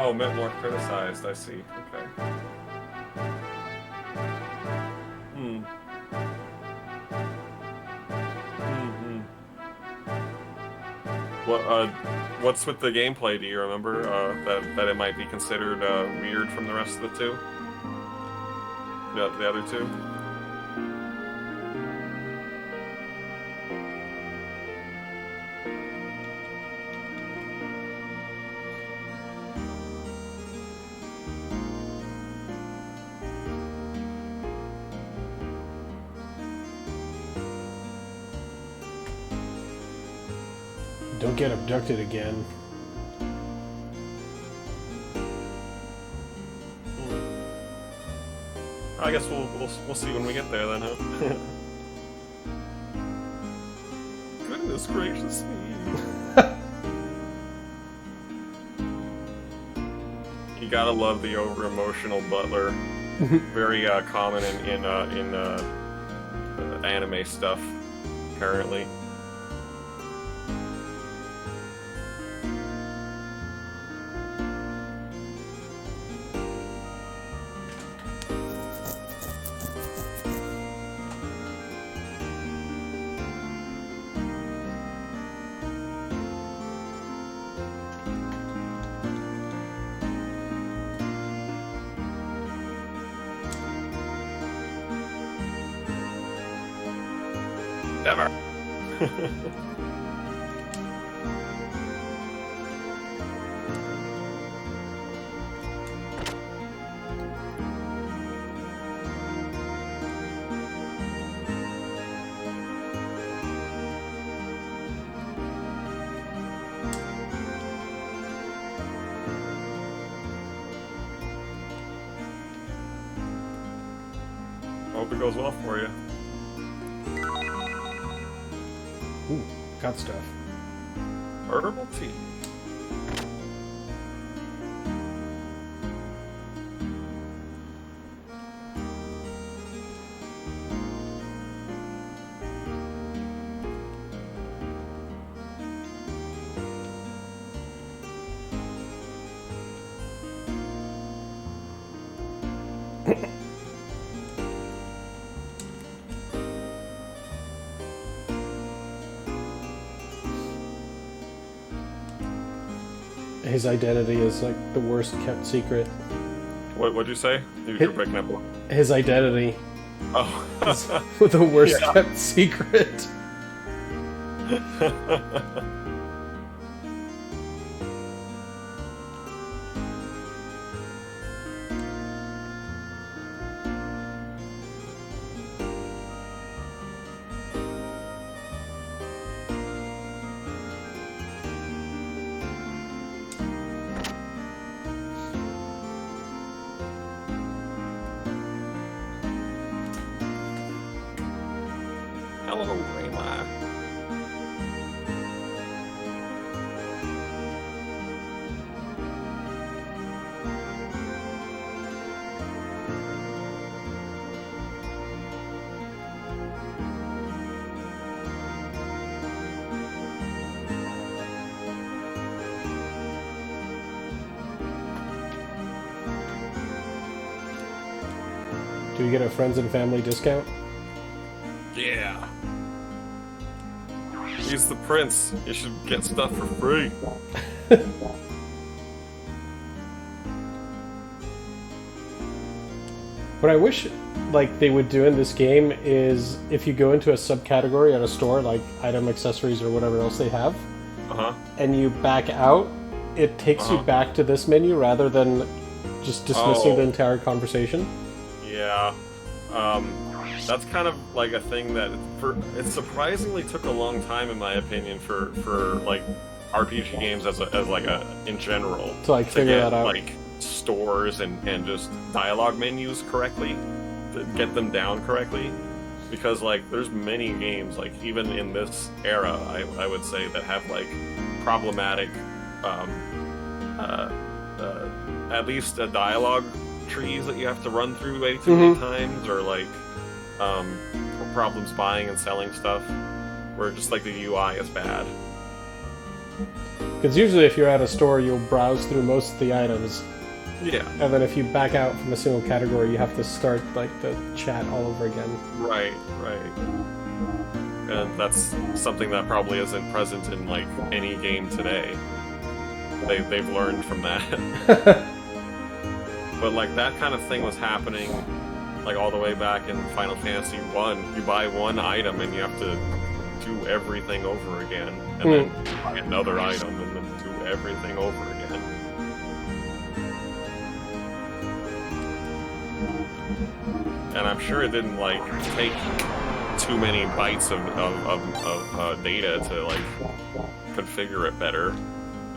Oh, meant more criticized, I see. Okay. What's with the gameplay? Do you remember that it might be considered weird from the rest of the 2? The other 2? Don't get abducted again. I guess we'll see when we get there then, huh? Goodness gracious me! You gotta love the over emotional butler. Very common in anime stuff, apparently. Never. Hope it goes well for you. Ooh, got stuff. Herbal tea. His identity is like the worst kept secret. What'd you say? You're breaking up. His identity Oh. is the worst kept secret. Hello, Rayma. Do we get a friends and family discount? Yeah. He's the prince. You should get stuff for free. What I wish like they would do in this game is if you go into a subcategory at a store, like item, accessories, or whatever else they have, and you back out, it takes you back to this menu rather than just dismissing the entire conversation. Yeah. That's kind of like a thing that it surprisingly took a long time, in my opinion, for like RPG games in general To like figure get that out. like stores and just dialogue menus correctly, to get them down correctly, because like there's many games, like even in this era, I would say, that have like problematic at least dialogue trees that you have to run through way too many times, or like problems buying and selling stuff where just like the UI is bad. Because usually if you're at a store, you'll browse through most of the items. Yeah. And then if you back out from a single category, you have to start like the chat all over again. Right. And that's something that probably isn't present in like any game today. They've learned from that. But like that kind of thing was happening like all the way back in Final Fantasy 1. You buy one item and you have to do everything over again, and then buy another item and then do everything over again. And I'm sure it didn't like take too many bytes of data to like configure it better.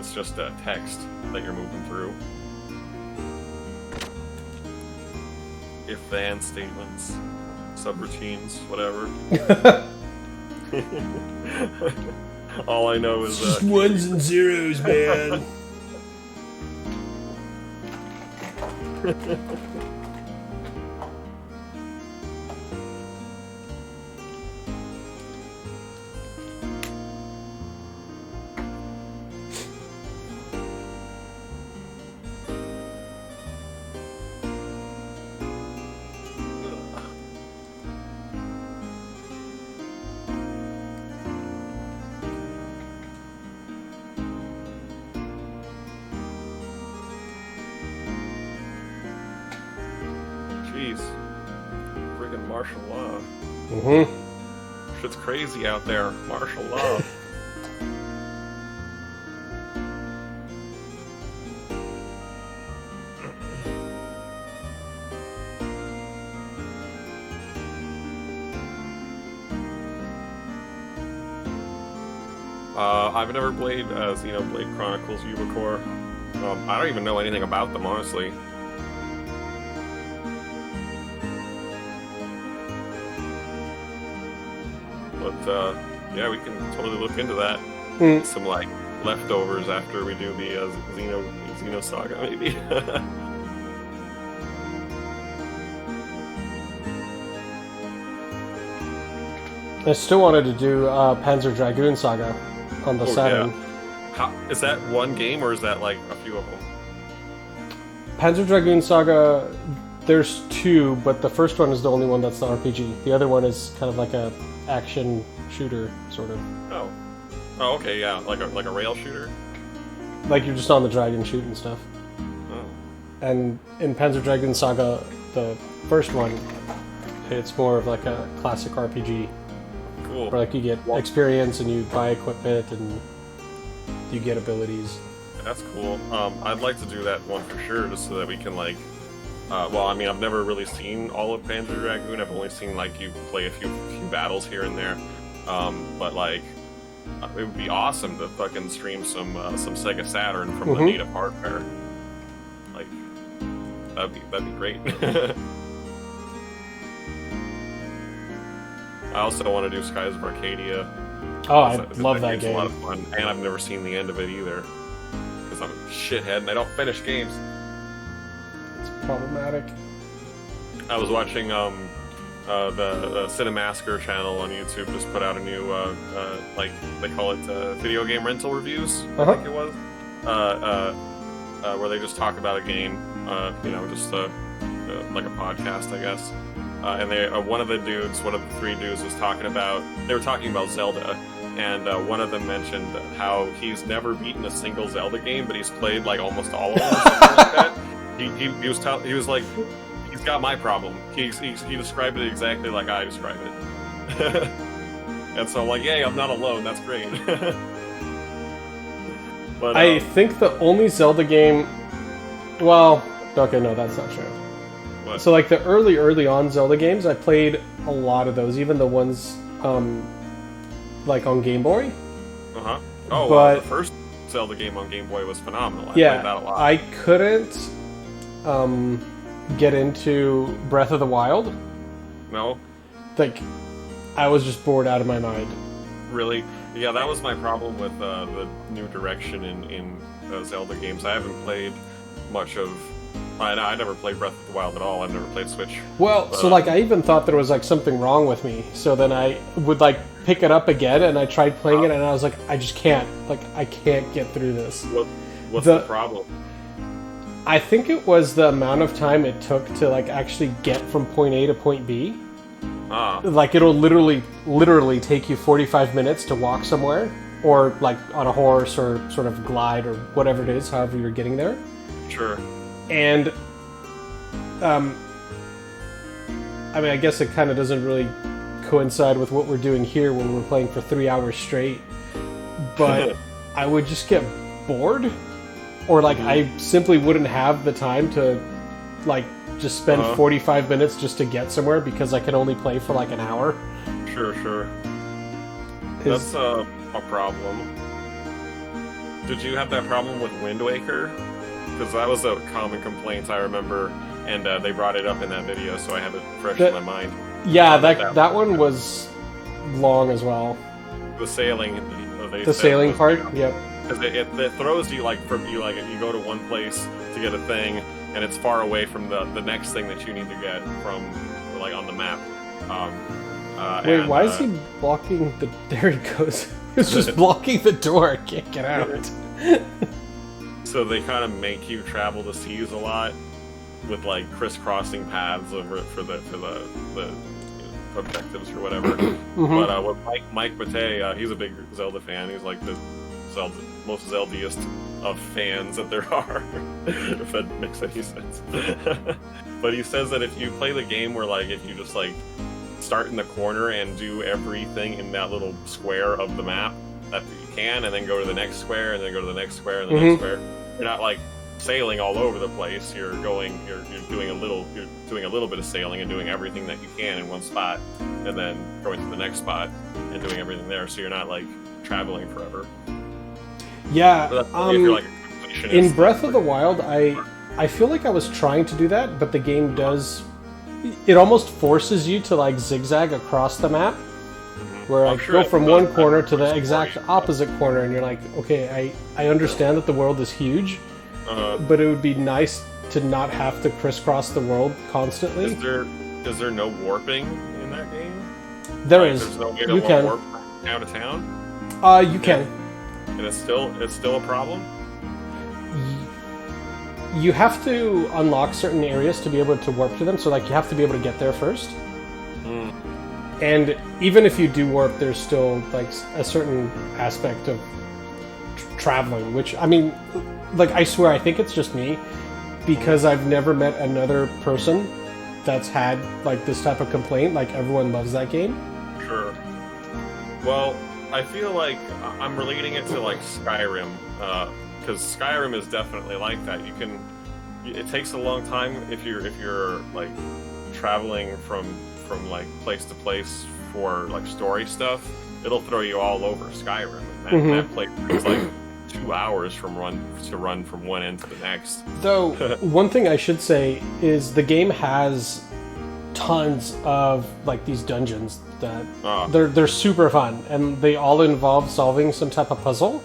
It's just a text that you're moving through. If-then statements, subroutines, whatever. All I know is just ones and zeros, man. Jeez. Friggin' martial law. Shit's crazy out there. Martial law. I've never played Xenoblade Chronicles U before. I don't even know anything about them, honestly. But yeah, we can totally look into that. Some like leftovers after we do the Xeno Saga, maybe. I still wanted to do Panzer Dragoon Saga on the Saturn. Yeah. Is that one game or is that like a few of them? Panzer Dragoon Saga, there's two, but the first one is the only one that's the RPG. The other one is kind of like a action shooter, sort of. Oh, okay, yeah, like a rail shooter. Like you're just on the dragon shooting stuff. Oh. And in Panzer Dragoon Saga, the first one, it's more of like a classic RPG. Cool. Where like you get experience and you buy equipment and you get abilities. That's cool. I'd like to do that one for sure, just so that we can like. Well, I mean, I've never really seen all of Panzer Dragoon. I've only seen like you play a few battles here and there. But like, it would be awesome to fucking stream some Sega Saturn from the native hardware. Like, that'd be great. I also want to do Skies of Arcadia. Oh, I love that game. It's a lot of fun, and I've never seen the end of it either. Because I'm a shithead and I don't finish games. It's problematic. I was watching the Cinemasker channel on YouTube just put out a new like they call it video game rental reviews. I think it was where they just talk about a game, just like a podcast, I guess. And they one of the three dudes was talking about. They were talking about Zelda, and one of them mentioned how he's never beaten a single Zelda game, but he's played like almost all of them, or something like that. He was like, he's got my problem. He described it exactly like I described it. And so I'm like, yay, I'm not alone. That's great. But I think the only Zelda game. Well, okay, no, that's not true. What? So like the early on Zelda games, I played a lot of those, even the ones like on Game Boy. Oh, but the first Zelda game on Game Boy was phenomenal. I yeah, played that a lot. I couldn't get into Breath of the Wild. No? Like, I was just bored out of my mind. Really? Yeah, that was my problem with the new direction in Zelda games. I haven't played much of... I never played Breath of the Wild at all. I've never played Switch. Well, so like I even thought there was like something wrong with me. So then I would like pick it up again and I tried playing it and I was like, I just can't. Like, I can't get through this. What's the problem? I think it was the amount of time it took to like actually get from point A to point B. Like it'll literally take you 45 minutes to walk somewhere, or like on a horse or sort of glide or whatever it is, however you're getting there. Sure. And I mean, I guess it kind of doesn't really coincide with what we're doing here when we're playing for 3 hours straight, but I would just get bored, or like I simply wouldn't have the time to like just spend 45 minutes just to get somewhere because I can only play for like an hour. Sure. That's a problem. Did you have that problem with Wind Waker? Because that was a common complaint I remember, and they brought it up in that video, so I have it fresh in my mind. Yeah, that one was long as well. The sailing, the sailing part, yep. Because it throws you like if you go to one place to get a thing, and it's far away from the next thing that you need to get from like on the map. Wait, why is he blocking the? There he goes. He's just blocking the door. I can't get out. So they kind of make you travel the seas a lot with like crisscrossing paths over for the objectives or whatever. But with Mike Bate, he's a big Zelda fan. He's like the most Zeldiest of fans that there are, if that makes any sense. But he says that if you play the game where like if you just like start in the corner and do everything in that little square of the map that you can, and then go to the next square, and then go to the next square, and the next square. You're not like sailing all over the place. You're doing a little bit of sailing and doing everything that you can in one spot, and then going to the next spot and doing everything there. So you're not like traveling forever. Yeah. So if you're like a completionist, in Breath of the Wild, I feel like I was trying to do that, but the game does. It almost forces you to like zigzag across the map, where I go from one corner to the exact opposite corner, and you're like, okay, I understand that the world is huge, but it would be nice to not have to crisscross the world constantly. Is there no warping in that game? There is. There's no way to warp from town to town? You can. And it's still a problem? You have to unlock certain areas to be able to warp to them, so like you have to be able to get there first. And even if you do warp, there's still like a certain aspect of traveling, which, I mean, like, I swear, I think it's just me, because I've never met another person that's had like this type of complaint. Like, everyone loves that game. Sure. Well, I feel like I'm relating it to like Skyrim, because Skyrim is definitely like that. It takes a long time if you're like traveling from like place to place for like story stuff. It'll throw you all over Skyrim, and that place is like 2 hours to run from one end to the next. Though one thing I should say is the game has tons of like these dungeons that they're super fun, and they all involve solving some type of puzzle.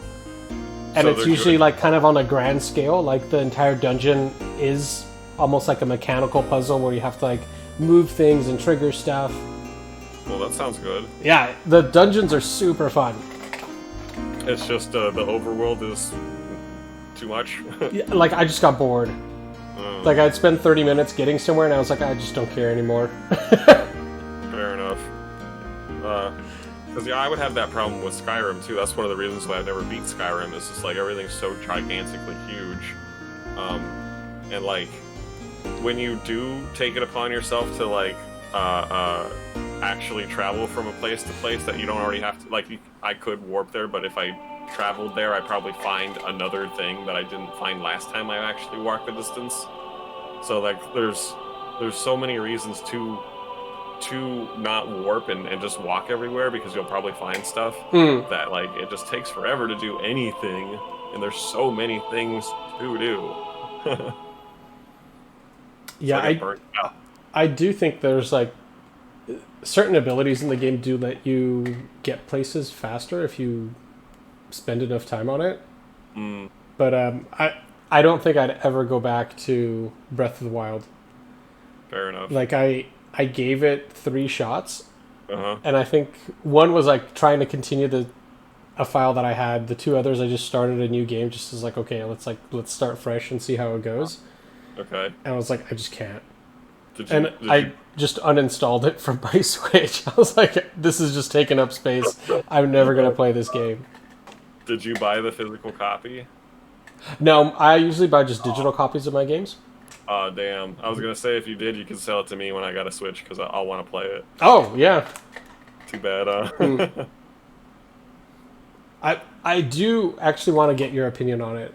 And so it's usually like kind of on a grand scale. Like the entire dungeon is almost like a mechanical puzzle where you have to like move things and trigger stuff. Well, that sounds good. Yeah, the dungeons are super fun. It's just the overworld is too much. Yeah, like, I just got bored. Like, I'd spend 30 minutes getting somewhere, and I was like, I just don't care anymore. Fair enough. Because yeah, I would have that problem with Skyrim too. That's one of the reasons why I've never beat Skyrim. Is just like everything's so gigantically huge, and like when you do take it upon yourself to like actually travel from a place to place that you don't already have to, like, I could warp there, but if I traveled there, I'd probably find another thing that I didn't find last time I actually walked the distance. So like there's so many reasons to not warp and just walk everywhere, because you'll probably find stuff that like it just takes forever to do anything, and there's so many things to do. Yeah, I do think there's like certain abilities in the game do let you get places faster if you spend enough time on it. But I don't think I'd ever go back to Breath of the Wild. Fair enough. Like, I gave it 3 shots, and I think one was like trying to continue a file that I had. The 2 others, I just started a new game, just as like, okay, let's start fresh and see how it goes. Okay. And I was like, I just can't. I just uninstalled it from my Switch. I was like, this is just taking up space. I'm never going to play this game. Did you buy the physical copy? No, I usually buy just digital copies of my games. Oh, damn. I was going to say, if you did, you could sell it to me when I got a Switch, because I'll want to play it. Oh, yeah. Too bad, I do actually want to get your opinion on it.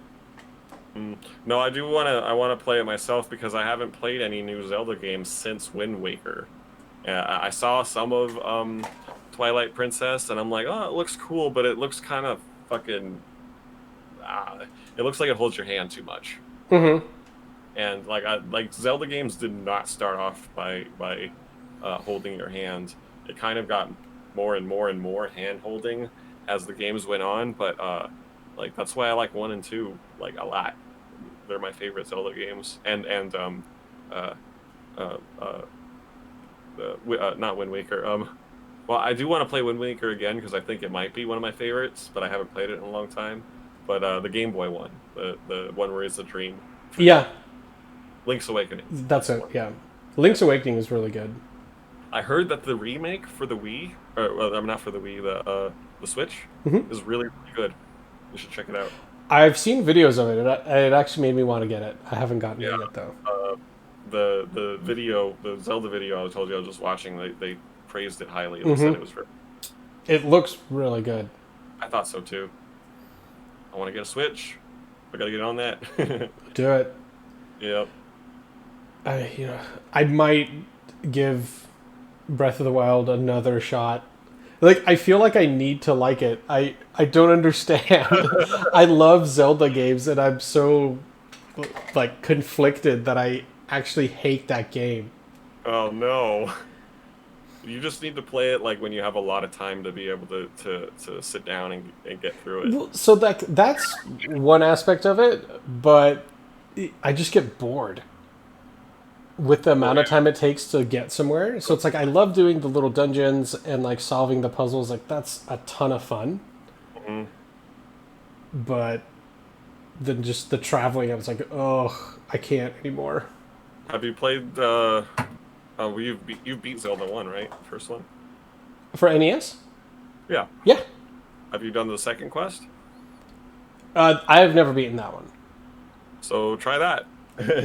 No, I want to play it myself, because I haven't played any new Zelda games since Wind Waker. I saw some of Twilight Princess, and I'm like, oh, it looks cool, but it looks kind of fucking... it looks like it holds your hand too much. And like Zelda games did not start off by holding your hand. It kind of got more and more and more hand holding as the games went on, but like that's why I like 1 and 2 like a lot. They're my favorite Zelda games. And not Wind Waker. Well, I do want to play Wind Waker again, because I think it might be one of my favorites, but I haven't played it in a long time. But the Game Boy one, the one where it's a dream. Yeah. Link's Awakening. That's it, yeah. Link's Awakening is really good. I heard that the remake for the Wii, or not for the Wii, the Switch, is really, really good. You should check it out. I've seen videos of it. It actually made me want to get it. I haven't gotten it yet, though. The video, the Zelda video I told you I was just watching, they praised it highly. They Mm-hmm. said it was very... It looks really good. I thought so too. I want to get a Switch. I gotta get on that. Do it. Yep. I might give Breath of the Wild another shot. Like, I feel like I need to like it. I don't understand. I love Zelda games, and I'm so, like, conflicted that I actually hate that game. Oh no. You just need to play it like when you have a lot of time to be able to sit down and get through it. Well, so that's one aspect of it, but I just get bored with the amount of time it takes to get somewhere. So it's like I love doing the little dungeons and like solving the puzzles. Like that's a ton of fun. Mm-hmm. But then just the traveling, I was like, oh, I can't anymore. Have you played? You beat Zelda 1, right? First one. For NES? Yeah. Yeah. Have you done the second quest? I have never beaten that one. So try that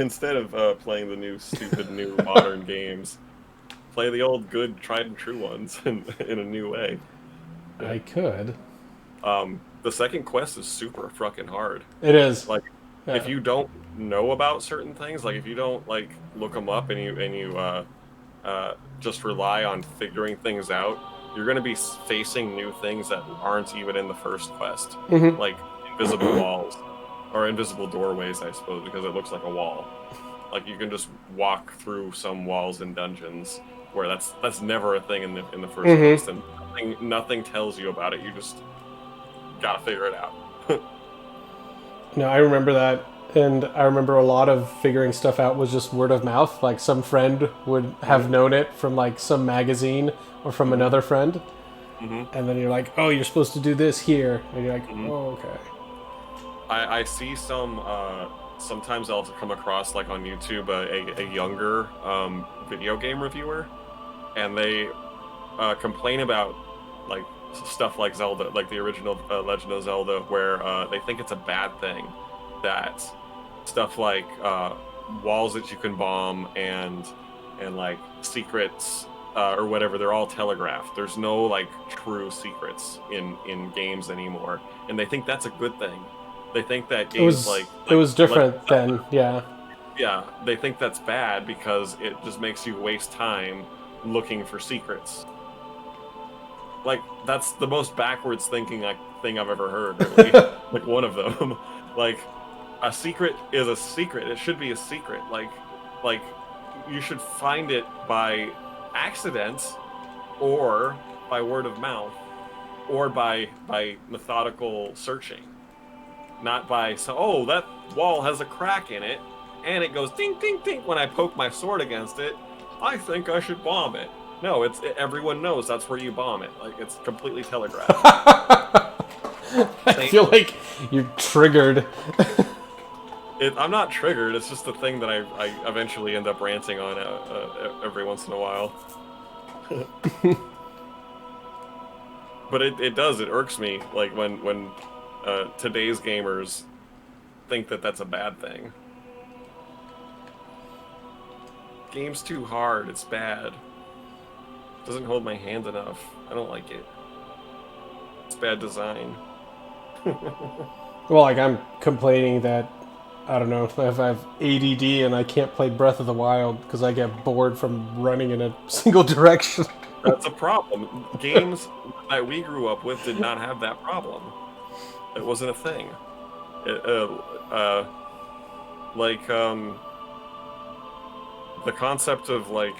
instead of playing the new stupid new modern games. Play the old good tried and true ones in a new way. I could. The second quest is super fucking hard. It is. Like, yeah. If you don't know about certain things, like if you don't like look them up and you just rely on figuring things out, you're going to be facing new things that aren't even in the first quest, Mm-hmm. like invisible walls or invisible doorways, I suppose, because it looks like a wall. Like you can just walk through some walls in dungeons where that's never a thing in the first Mm-hmm. quest, and nothing tells you about it. You just gotta figure it out. No, I remember that. And I remember a lot of figuring stuff out was just word of mouth. Like some friend would have known it from like some magazine or from another friend. Mm-hmm. And then you're like, oh, you're supposed to do this here. And you're like, oh, okay. I see some, sometimes I'll come across like on YouTube a younger video game reviewer, and they complain about like stuff like Zelda, like the original Legend of Zelda, where they think it's a bad thing that stuff like walls that you can bomb and like secrets or whatever, they're all telegraphed. There's no like true secrets in games anymore, and they think that's a good thing. They think that games it was different then, yeah. Yeah, they think that's bad because it just makes you waste time looking for secrets. Like, that's the most backwards thinking thing I've ever heard, really. Like, one of them. Like, a secret is a secret. It should be a secret. Like, you should find it by accident, or by word of mouth, or by methodical searching. Not by, oh, that wall has a crack in it, and it goes ding, ding, ding when I poke my sword against it. I think I should bomb it. No, everyone knows that's where you bomb it. Like, it's completely telegraphed. I feel like you're triggered. I'm not triggered. It's just the thing that I eventually end up ranting on every once in a while. But it does. It irks me. Like when today's gamers think that that's a bad thing. Game's too hard. It's bad. Doesn't hold my hand enough. I don't like it. It's bad design. Well, like I'm complaining that, I don't know, if I have ADD and I can't play Breath of the Wild because I get bored from running in a single direction. That's a problem. Games that we grew up with did not have that problem. It wasn't a thing. The concept of like,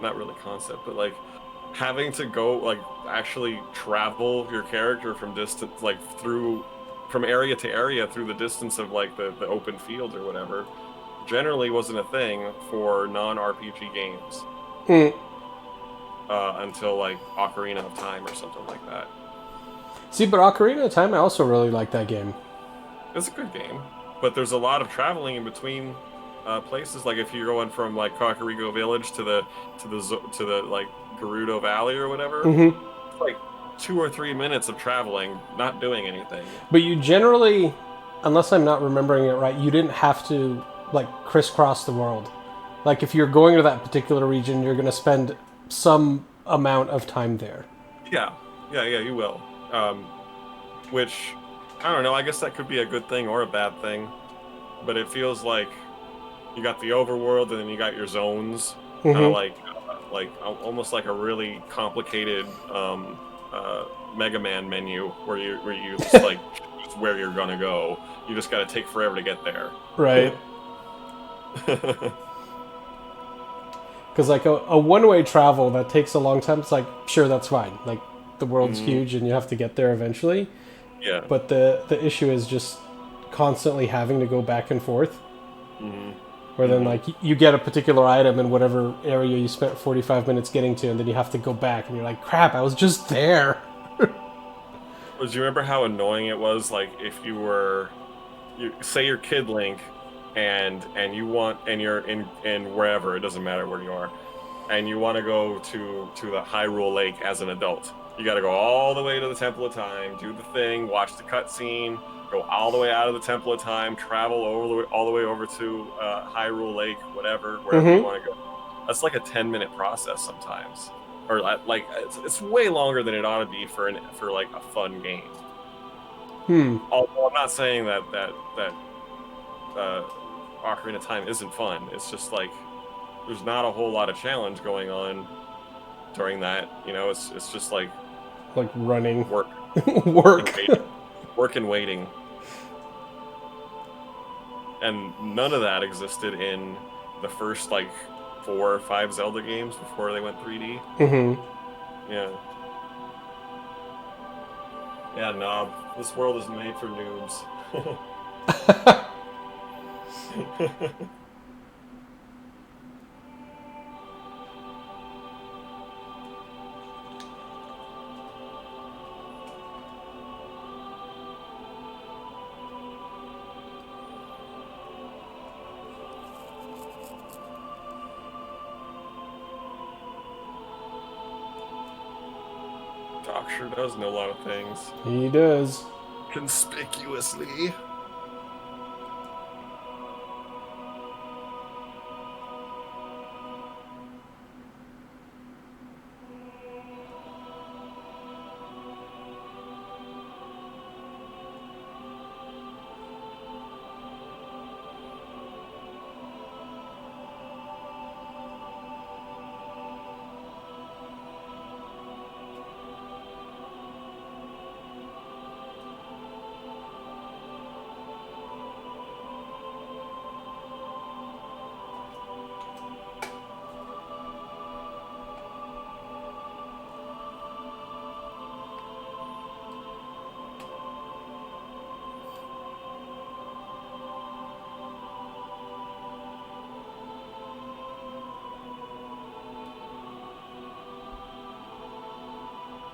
not really concept, but like having to go like actually travel your character from distance, like from area to area through the distance of like the open fields or whatever, generally wasn't a thing for non-RPG games. Until like Ocarina of Time or something like that. See, but Ocarina of Time, I also really like that game. It's a good game, but there's a lot of traveling in between places. Like if you're going from like Kakariko Village to the like Gerudo Valley or whatever, it's like 2 or 3 minutes of traveling, not doing anything. But you generally, unless I'm not remembering it right, you didn't have to like crisscross the world. Like if you're going to that particular region, you're going to spend some amount of time there. Yeah, you will. Which, I don't know, I guess that could be a good thing or a bad thing, but it feels like you got the overworld and then you got your zones, kind of Mm-hmm. like almost like a really complicated Mega Man menu where you just like choose where you're gonna go. You just got to take forever to get there. Right. Because like a one-way travel that takes a long time, it's like sure that's fine. Like the world's Mhm. huge and you have to get there eventually. Yeah. But the issue is just constantly having to go back and forth. hmm Where then like you get a particular item in whatever area you spent 45 minutes getting to, and then you have to go back, and you're like, crap, I was just there. Do you remember how annoying it was? Like if you say you're Kid Link, and you want and you're in wherever, it doesn't matter where you are, and you want to go to the Hyrule Lake as an adult. You got to go all the way to the Temple of Time, do the thing, watch the cutscene, go all the way out of the Temple of Time, travel all the way over to Hyrule Lake, wherever you Mm-hmm. want to go. That's like a 10-minute process sometimes, or like it's way longer than it ought to be for like a fun game. Although I'm not saying that uh, Ocarina of Time isn't fun. It's just like there's not a whole lot of challenge going on during that. It's just like Like running. work and Work. waiting, work and waiting, and none of that existed in the first like 4 or 5 Zelda games before they went 3D. Mm-hmm. Yeah, yeah, no, this world is made for noobs. Doc sure does know a lot of things. He does. Conspicuously.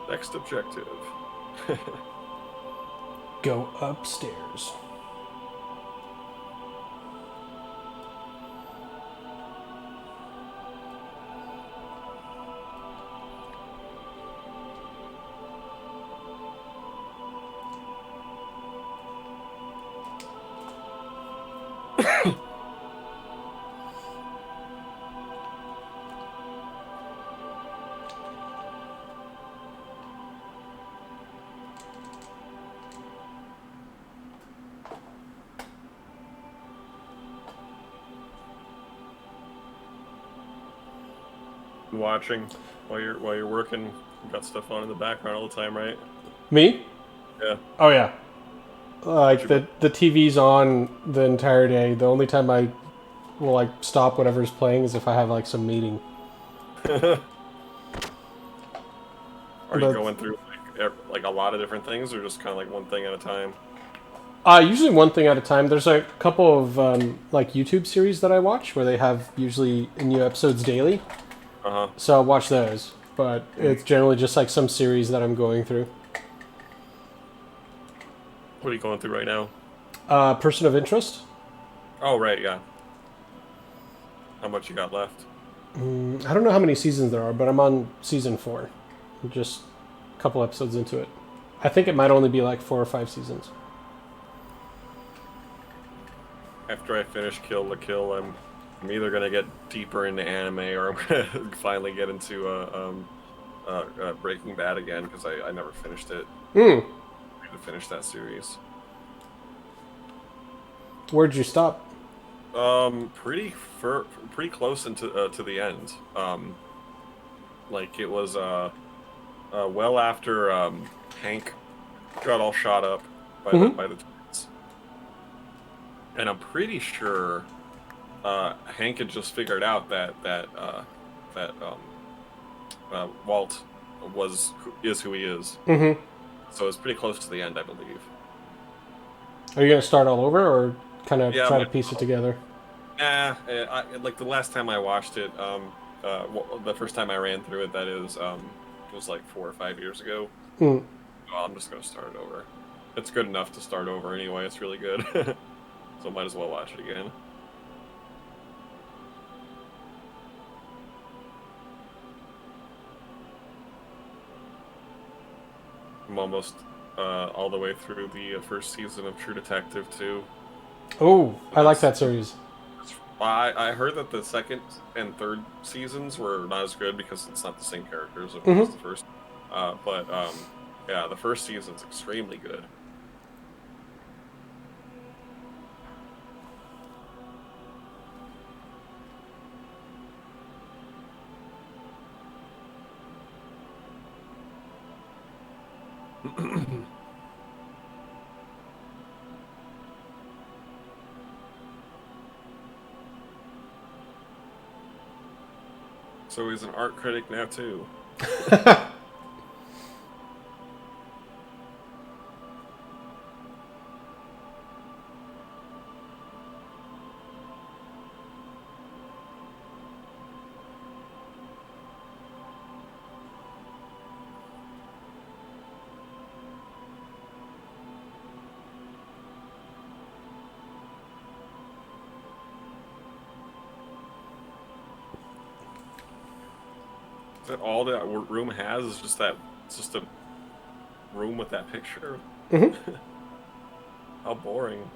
Next objective. Go upstairs. Watching while you're working, you got stuff on in the background all the time, right? Me? Yeah. Oh yeah. Like What you the TV's on the entire day. The only time I will like stop whatever's playing is if I have like some meeting. Are you But going through like a lot of different things, or just kind of like one thing at a time? usually one thing at a time. There's a couple of like YouTube series that I watch where they have usually new episodes daily. Uh huh. So I'll watch those. But it's generally just like some series that I'm going through. What are you going through right now? Person of interest. Oh, right, yeah. How much you got left? I don't know how many seasons there are, but I'm on season 4. I'm just a couple episodes into it. I think it might only be like 4 or 5 seasons. After I finish Kill la Kill, I'm either gonna get deeper into anime, or I'm gonna finally get into Breaking Bad again because I never finished it. Hmm. I need to finish that series. Where'd you stop? Pretty close into to the end. Like it was well after Hank got all shot up Mm-hmm. by the twins, and I'm pretty sure Hank had just figured out that Walt is who he is. Mm-hmm. So it's pretty close to the end, I believe. Are you gonna start all over, or kind of Yeah, try to piece it together? like the last time I watched it, the first time I ran through it, that is, was like 4 or 5 years ago. Mm. Well, I'm just gonna start it over. It's good enough to start over anyway. It's really good, so might as well watch it again. I'm almost all the way through the first season of True Detective too. Oh, I like that series. I heard that the second and third seasons were not as good because it's not the same characters as Mm-hmm. the first. But yeah, the first season's extremely good. So he's an art critic now too. Is that all that room has? Is just that? It's just a room with that picture. Mm-hmm. How boring.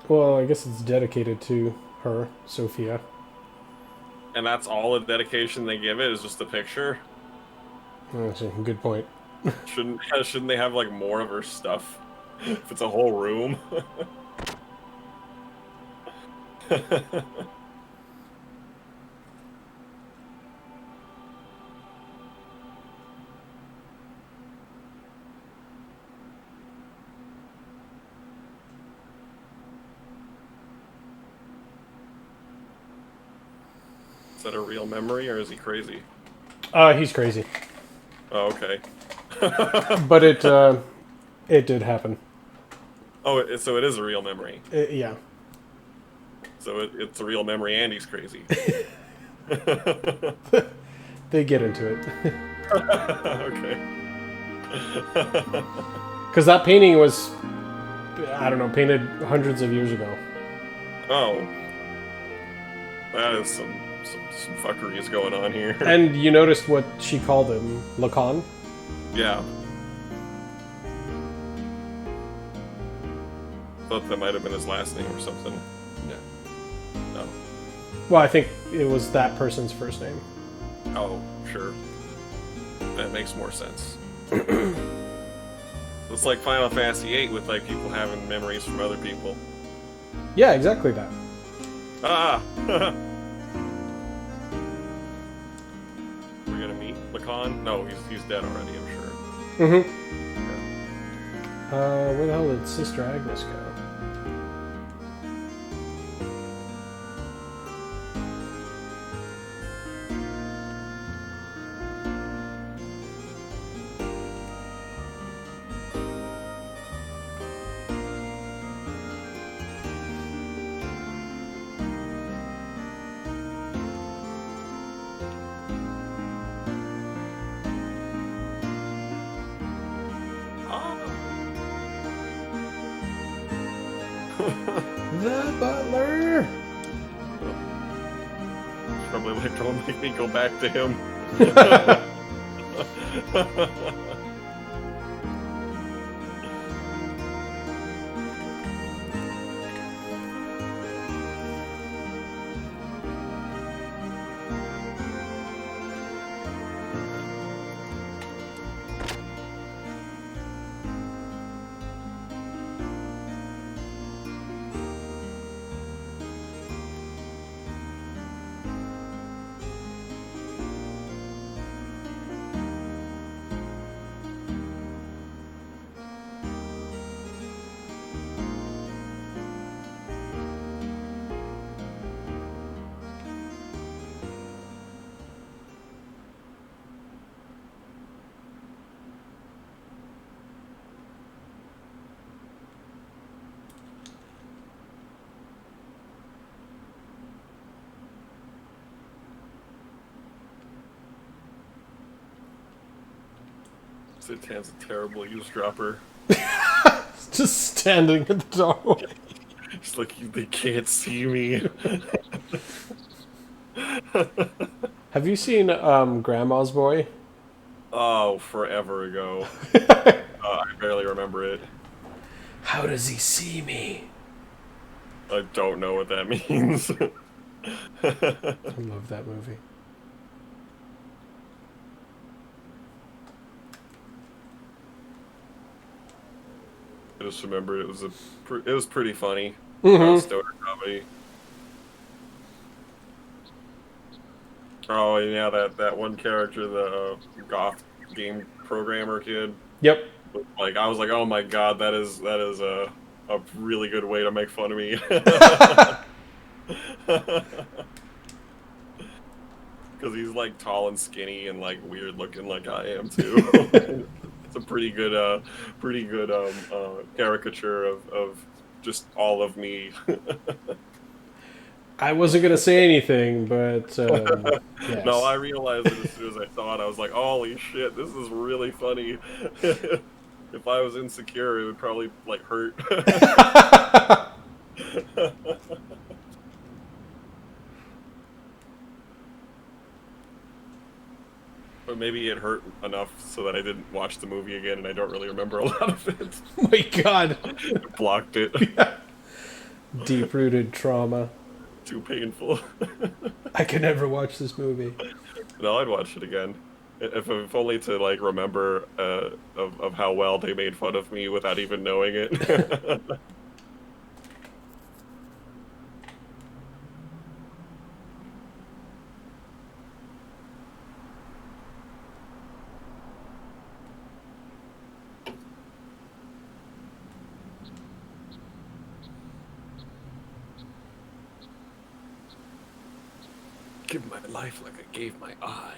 Well, I guess it's dedicated to her, Sophia. And that's all the dedication they give it is just a picture. That's a good point. Shouldn't they have like more of her stuff? If it's a whole room. Is that a real memory or is he crazy? He's crazy, Oh, okay. but it did happen. Oh, so it is a real memory. Yeah. So it's a real memory and he's crazy. They get into it. Okay. Because that painting was, I don't know, painted hundreds of years ago. Oh. That is some fuckeries going on here. And you noticed what she called him, Lacan? Yeah. Thought that might have been his last name or something. Yeah. No. Well, I think it was that person's first name. Oh, sure. That makes more sense. It's like Final Fantasy VIII with like people having memories from other people. Yeah, exactly that. Ah! We're gonna meet Lacan? No, he's dead already, I'm sure. Mm-hmm. Where the hell did Sister Agnes go? The butler! Probably like, don't make me go back to him. Zitan's a terrible eavesdropper. Just standing at the doorway. It's like they can't see me. Have you seen Grandma's Boy? Oh, forever ago. I barely remember it. How does he see me? I don't know what that means. I love that movie. I just remember it was pretty funny. Mm-hmm. Stoner comedy. Oh yeah, that one character, the goth game programmer kid. Yep. Like I was like, oh my god, that is a really good way to make fun of me. Because he's like tall and skinny and like weird looking, like I am too. It's a pretty good caricature of just all of me. I wasn't gonna say anything, but No, I yes. realized it as soon as I saw it. I was like, holy shit, this is really funny. If I was insecure, it would probably like hurt. Or maybe it hurt enough so that I didn't watch the movie again and I don't really remember a lot of it. Oh my God. Blocked it. Deep-rooted trauma. Too painful. I can never watch this movie. No, I'd watch it again. If only to like remember of how well they made fun of me without even knowing it. Give my life like I gave my eye.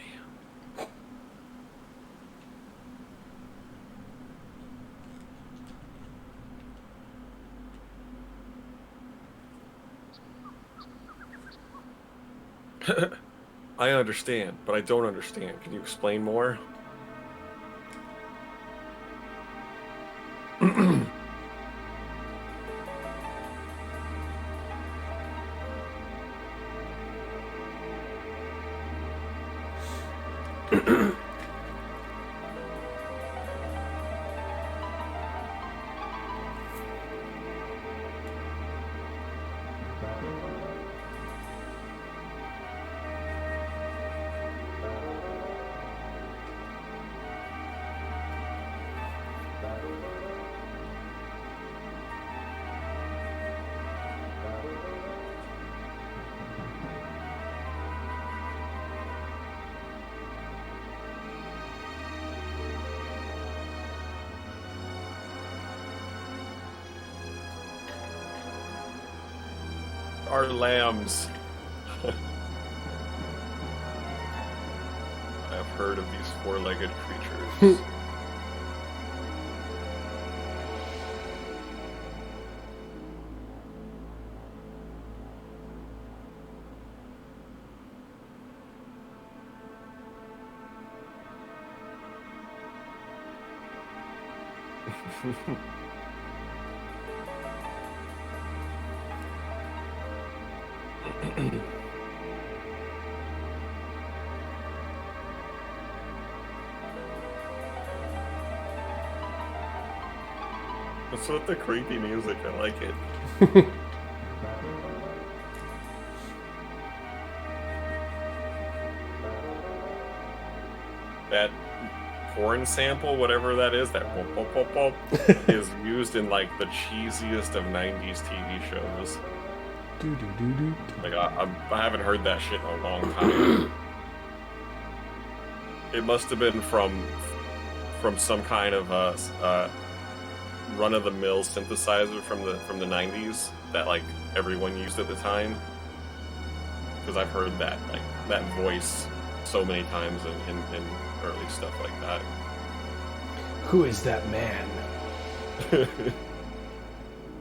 I understand, but I don't understand. Can you explain more? Our lambs. I have heard of these four-legged creatures. What's with the creepy music? I like it. That horn sample, whatever that is, that pop pop pop pop, is used in like the cheesiest of '90s TV shows. Like I haven't heard that shit in a long time. It must have been from some kind of run-of-the-mill synthesizer from the '90s that like everyone used at the time. Because I've heard that voice so many times in early stuff like that. Who is that man?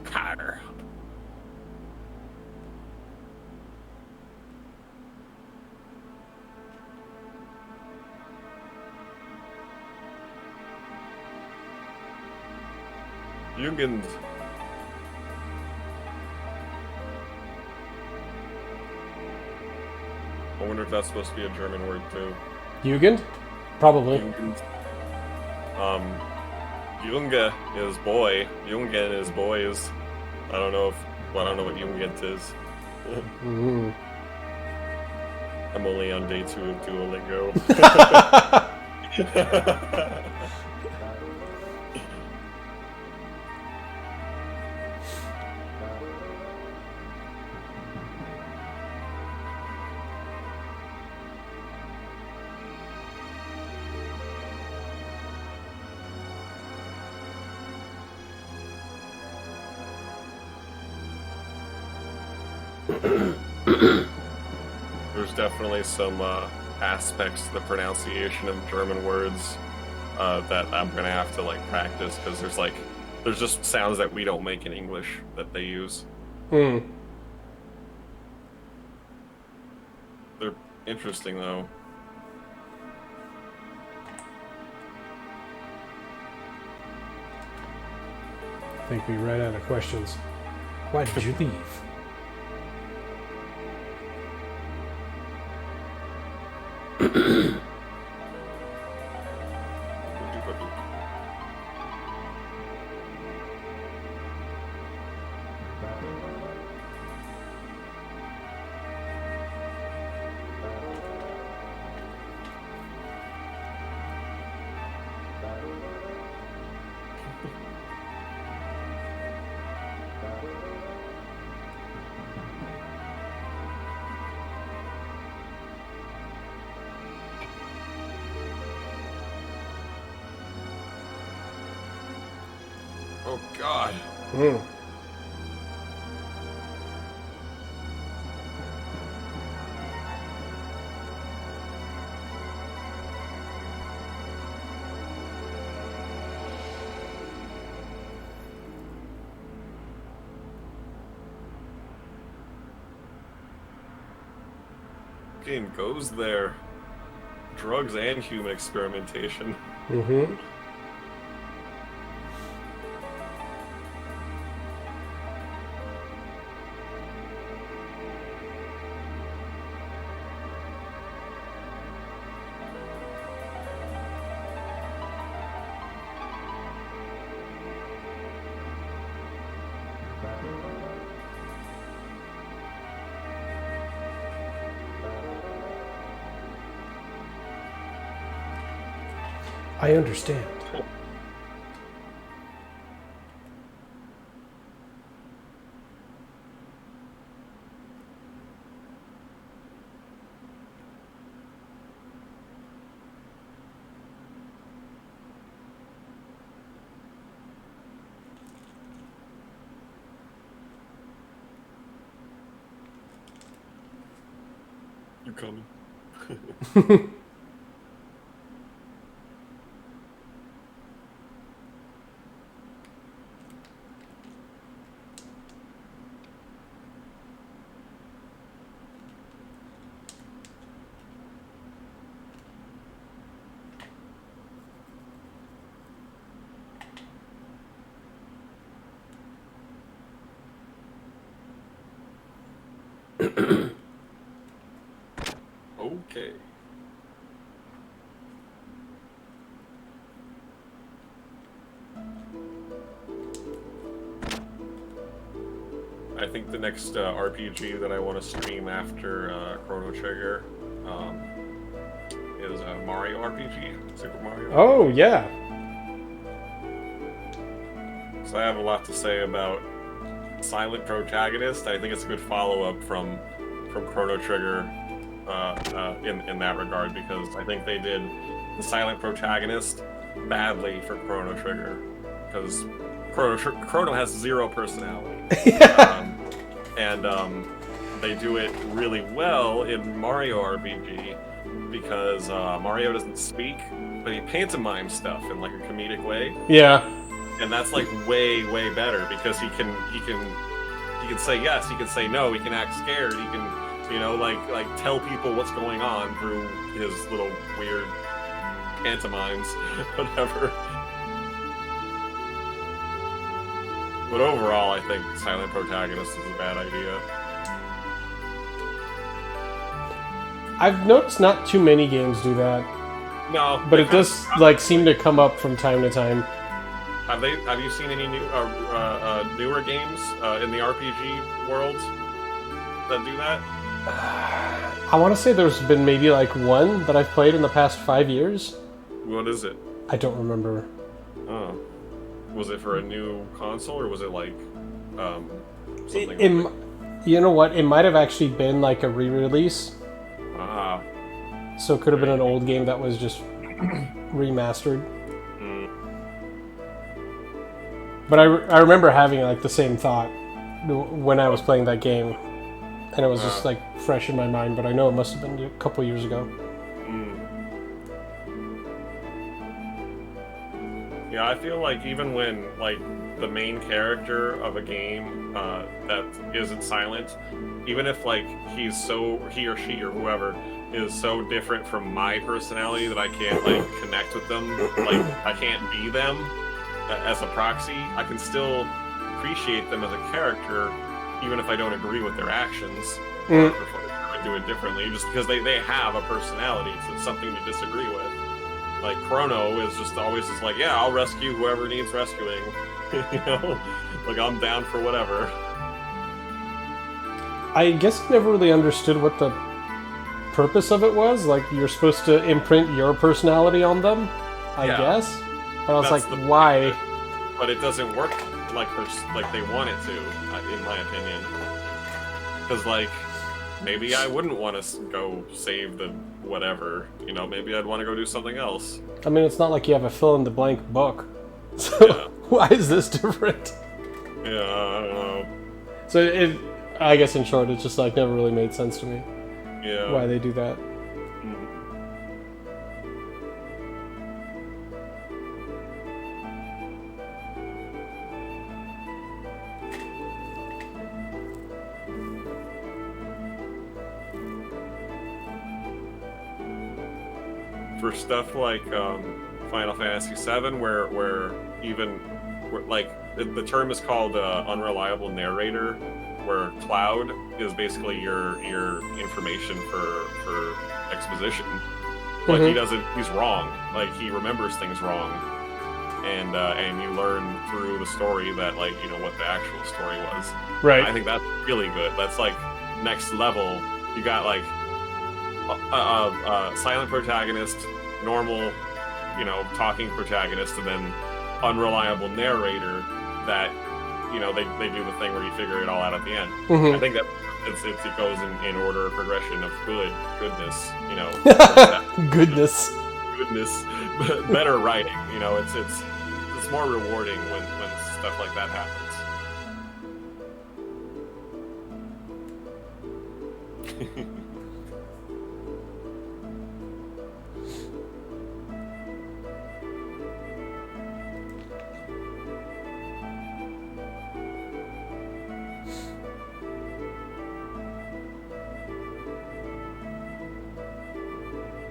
Carter. Jugend. I wonder if that's supposed to be a German word too. Jugend? Probably. Jugend. Junge is boy. Jungen is boys. I don't know what Jugend is. Mm. I'm only on day 2 of Duolingo. There's definitely some aspects to the pronunciation of German words that I'm gonna have to like practice because there's just sounds that we don't make in English that they use. Hmm. They're interesting though. I think we ran out of questions. Why did you leave? Oh God. Hmm. Game goes there. Drugs and human experimentation. Mm-hmm. I understand. You coming? Okay. I think the next RPG that I want to stream after Chrono Trigger is Mario RPG, Super Mario. Oh, yeah. So I have a lot to say about Silent Protagonist. I think it's a good follow-up from Chrono Trigger in that regard, because I think they did the Silent Protagonist badly for Chrono Trigger, because Chrono has zero personality. And they do it really well in Mario RPG because Mario doesn't speak, but he pantomimes stuff in like a comedic way. Yeah. And that's like way better because he can say yes, he can say no, he can act scared, he can like tell people what's going on through his little weird pantomimes, whatever. But overall, I think silent protagonist is a bad idea. I've noticed not too many games do that, No, but it does like seem to come up from time to time. Have you seen any newer games in the RPG world that do that? I want to say there's been maybe like one that I've played in the past 5 years. What is it? I don't remember. Oh, was it for a new console or was it like something? You know what? It might have actually been like a re-release. Ah. So it could have been an old game that was just remastered. Mm. But I remember having like the same thought when I was playing that game, and it was just like fresh in my mind. But I know it must have been a couple years ago. Mm. Yeah, I feel like even when like the main character of a game that isn't silent, even if like he or she or whoever is so different from my personality that I can't like connect with them, like I can't be them as a proxy, I can still appreciate them as a character, even if I don't agree with their actions or do it differently, just because they have a personality. So it's something to disagree with. Like Chrono is just always just like, yeah, I'll rescue whoever needs rescuing. You know, like I'm down for whatever. I guess I never really understood what the purpose of it was. Like you're supposed to imprint your personality on them, I guess. But I was like, why? But it doesn't work like they want it to, in my opinion. Because like, maybe I wouldn't want to go save the whatever. You know, maybe I'd want to go do something else. I mean, it's not like you have a fill-in-the-blank book. So why is this different? Yeah, I don't know. So I guess in short, it just like never really made sense to me. Yeah. Why they do that. For stuff like Final Fantasy VII, where like the term is called unreliable narrator, where Cloud is basically your information for exposition. Like he's wrong. Like he remembers things wrong, and you learn through the story that like you know what the actual story was. Right. I think that's really good. That's like next level. You got like silent protagonist, normal, you know, talking protagonist, and then unreliable narrator that, you know, they do the thing where you figure it all out at the end. I think that it goes in order of progression of goodness, you know. Goodness. Better writing, you know, it's more rewarding when stuff like that happens.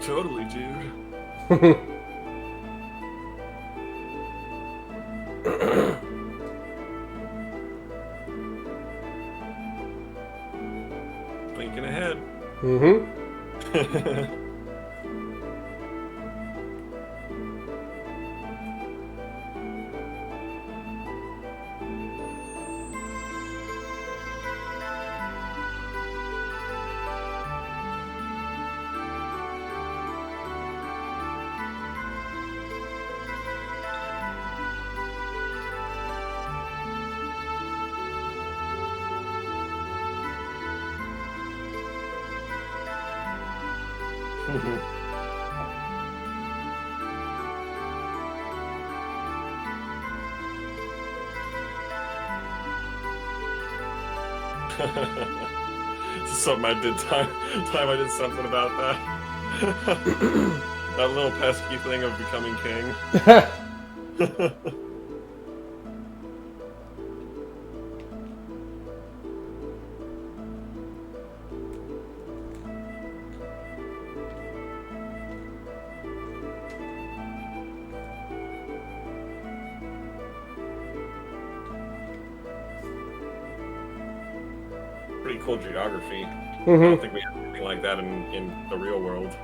Totally, dude. Thinking ahead. Something I did time I did something about that. That little pesky thing of becoming king. pretty cool geography. I Mm-hmm. don't think we have anything like that in the real world.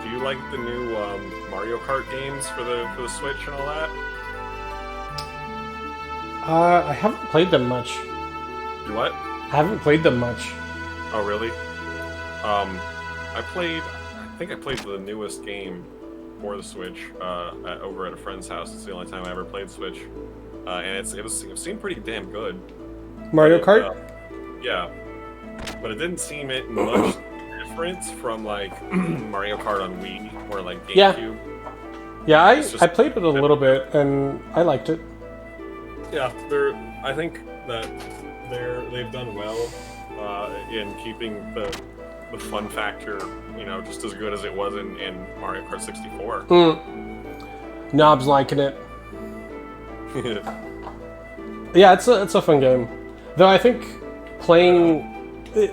Do you like the new Mario Kart games for the Switch and all that? I haven't played them much. You what? I haven't played them much. Oh, really? I think I played the newest game for the Switch over at a friend's house. It's the only time I ever played Switch, and it seemed pretty damn good. Mario Kart? Yeah, but it didn't seem it much different from like Mario Kart on Wii or like GameCube. Yeah, It's I played it a little bit and I liked it. Yeah, I think that they've done well in keeping the fun factor, just as good as it was in Mario Kart 64. Knob's liking it. Yeah, it's a fun game. Though I think playing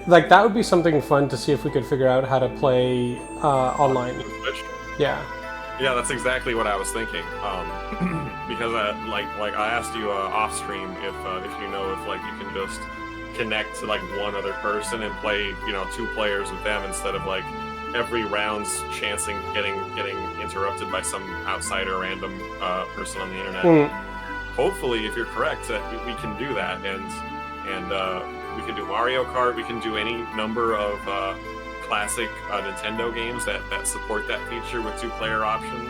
like that would be something fun to see if we could figure out how to play online. Yeah. Yeah, that's exactly what I was thinking. Because like I asked you off stream if you know if like you can just connect to like one other person and play 2 players with them instead of like every round's chancing getting interrupted by some outsider random person on the internet. Hopefully, if you're correct, that we can do that, and we can do Mario Kart. We can do any number of classic Nintendo games that support that feature with 2-player option.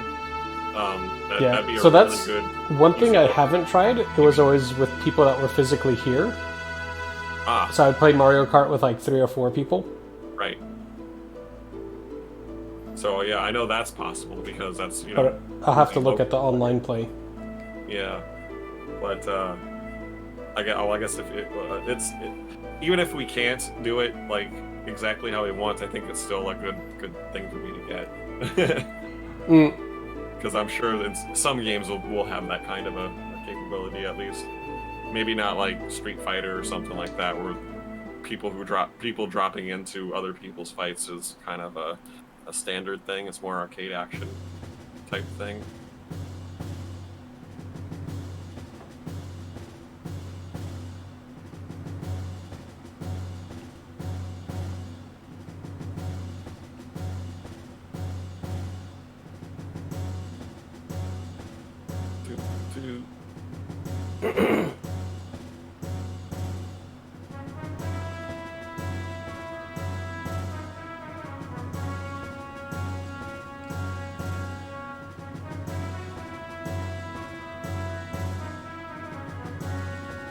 That'd be a so really that's good. One thing I haven't tried. It was always with people that were physically here. So I would play Mario Kart with like 3 or 4 people. Right. So yeah, I know that's possible because that's But I'll have to look at the online play. Yeah, but I guess if even if we can't do it like exactly how we want, I think it's still a good thing for me to get. Because I'm sure that some games will have that kind of a capability at least. Maybe not like Street Fighter or something like that, where people dropping into other people's fights is kind of a standard thing. It's more arcade action type thing.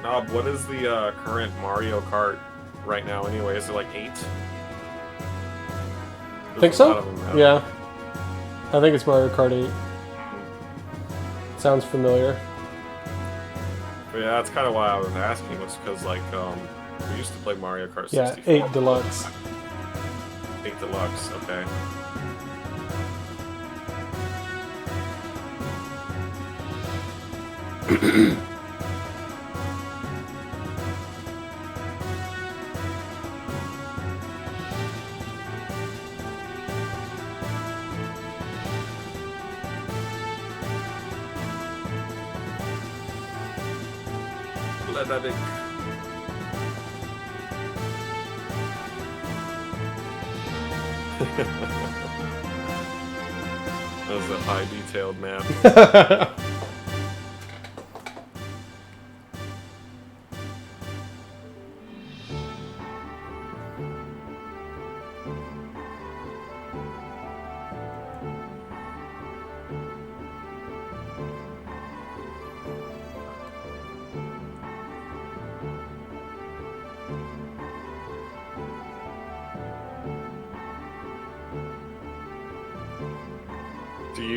Knob, what is the current Mario Kart right now anyway? Is it like 8? Think so? Yeah. I think it's Mario Kart 8. Sounds familiar. But yeah, that's kind of why I was asking, was because like we used to play Mario Kart 64. Yeah, 8 Deluxe. 8 Deluxe, okay. That was a high detailed map.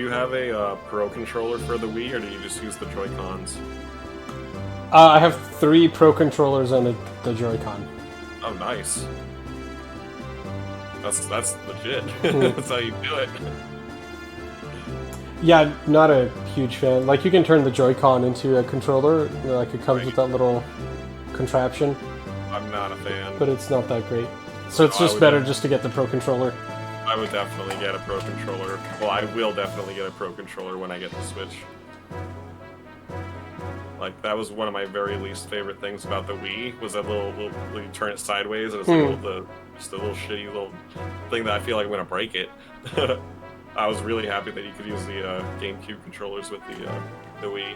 you have a Pro controller for the Wii, or do you just use the Joy-Cons? I have 3 Pro controllers and the Joy-Con. Oh, nice. That's legit. That's how you do it. Yeah, not a huge fan. Like, you can turn the Joy-Con into a controller. Like, it comes with that little contraption. I'm not a fan. But it's not that great. So it's just better just to get the Pro controller. I would definitely get a Pro controller. Well, I will definitely get a Pro controller when I get the Switch. Like, that was one of my very least favorite things about the Wii, was that little you turn it sideways, and it's like just a little shitty little thing that I feel like I'm gonna break it. I was really happy that you could use the GameCube controllers with the Wii.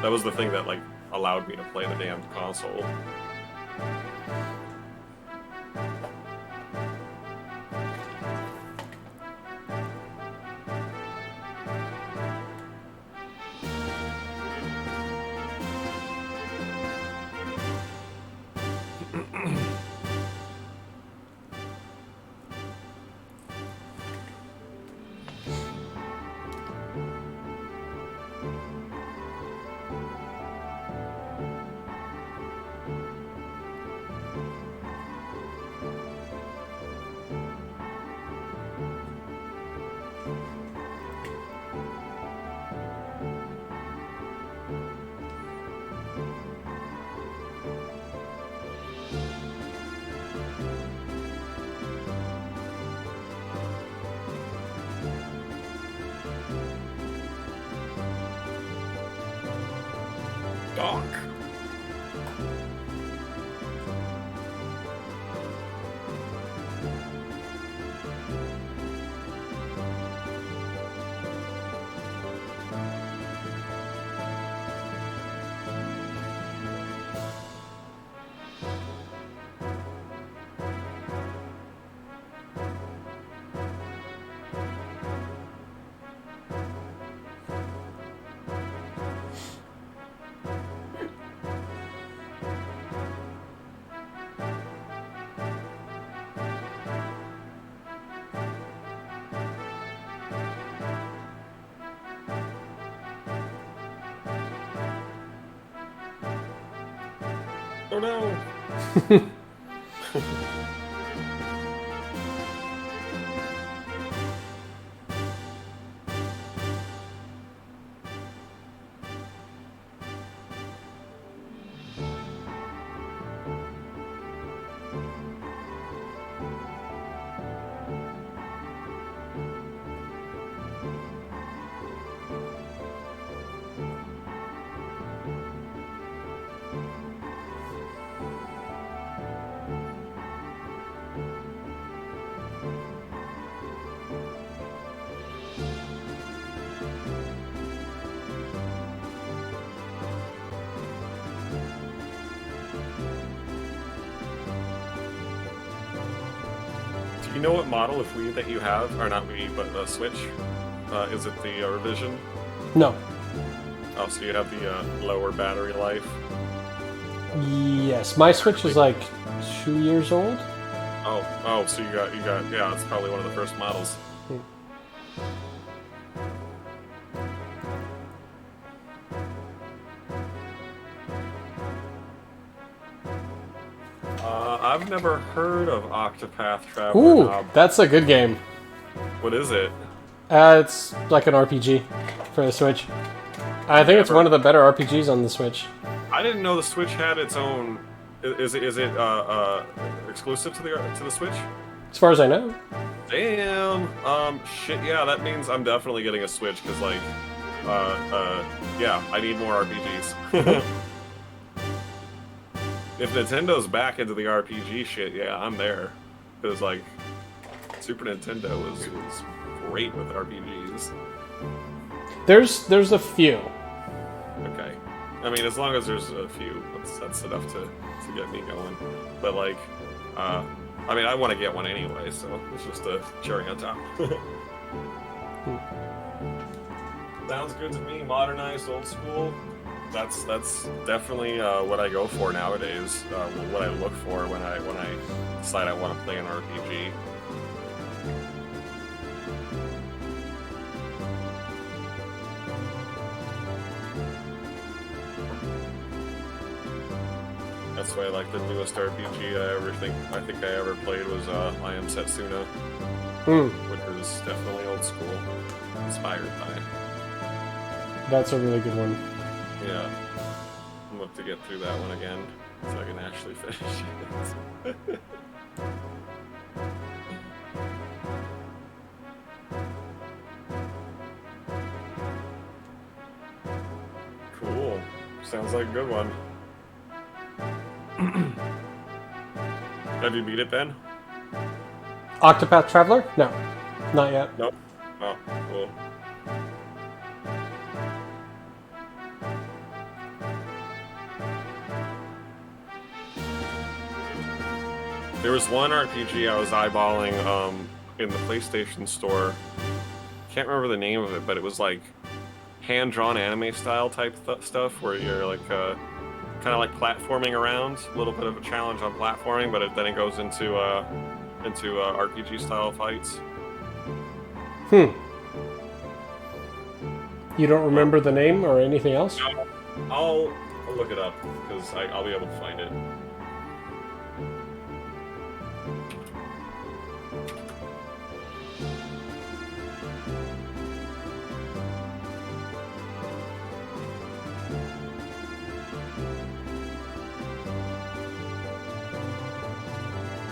That was the thing that, like, allowed me to play the damn console. Doc. Oh no! Do you know what model of Wii that you have? Or not Wii, but the Switch? Is it the revision? No. Oh, so you have the lower battery life? Yes, my Switch is like 2 years old. Oh, so you got, yeah, it's probably one of the first models. I've never heard of Octopath Traveler. Ooh, that's a good game. What is it? It's like an RPG for the Switch. I think it's one of the better RPGs on the Switch. I didn't know the Switch had its own. Is it exclusive to the Switch? As far as I know. Damn. Shit. Yeah, that means I'm definitely getting a Switch because, like, yeah, I need more RPGs. If Nintendo's back into the RPG shit, yeah, I'm there. Because, like, Super Nintendo was great with RPGs. There's a few. Okay. I mean, as long as there's a few, that's enough to get me going. But, like, I mean, I want to get one anyway, so it's just a cherry on top. Sounds good to me. Modernized, old school. That's definitely what I go for nowadays. What I look for when I decide I want to play an RPG. That's why like the newest RPG I think I ever played was I Am Setsuna, which is definitely old school, inspired by. That's a really good one. Yeah, I'm up to get through that one again so I can actually finish it. Cool. Sounds like a good one. Have you beat it, Ben? Octopath Traveler? No, not yet. Nope. Oh, cool. There was one RPG I was eyeballing in the PlayStation Store. Can't remember the name of it, but it was like hand-drawn anime style type stuff where you're like kind of like platforming around, a little bit of a challenge on platforming, but then it goes into RPG style fights. You don't remember the name or anything else? No, I'll look it up because I'll be able to find it.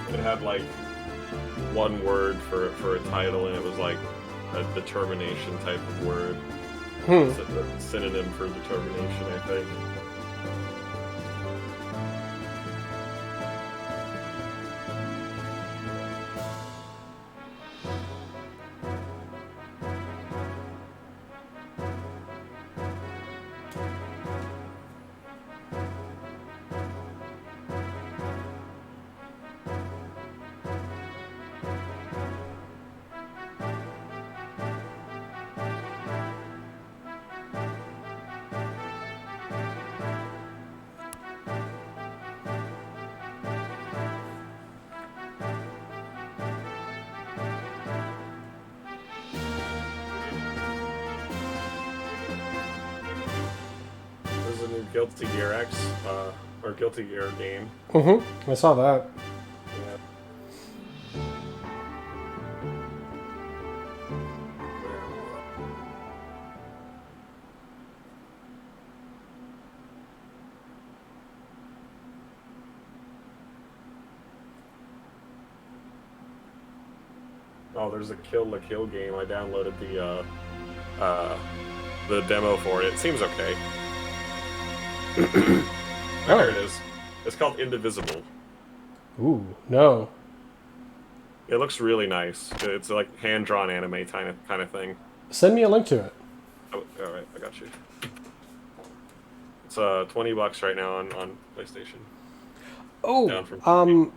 It had like one word for a title, and it was like a determination type of word. It's a synonym for determination, I think. There's a new Guilty Gear X or Guilty Gear game. I saw that. Yeah. Oh, there's a Kill la Kill game. I downloaded the demo for it. It seems okay. There it is. It's called Indivisible. Ooh, no. It looks really nice. It's like hand-drawn anime kind of thing. Send me a link to it. Oh, all right, I got you. It's $20 right now on PlayStation. Oh,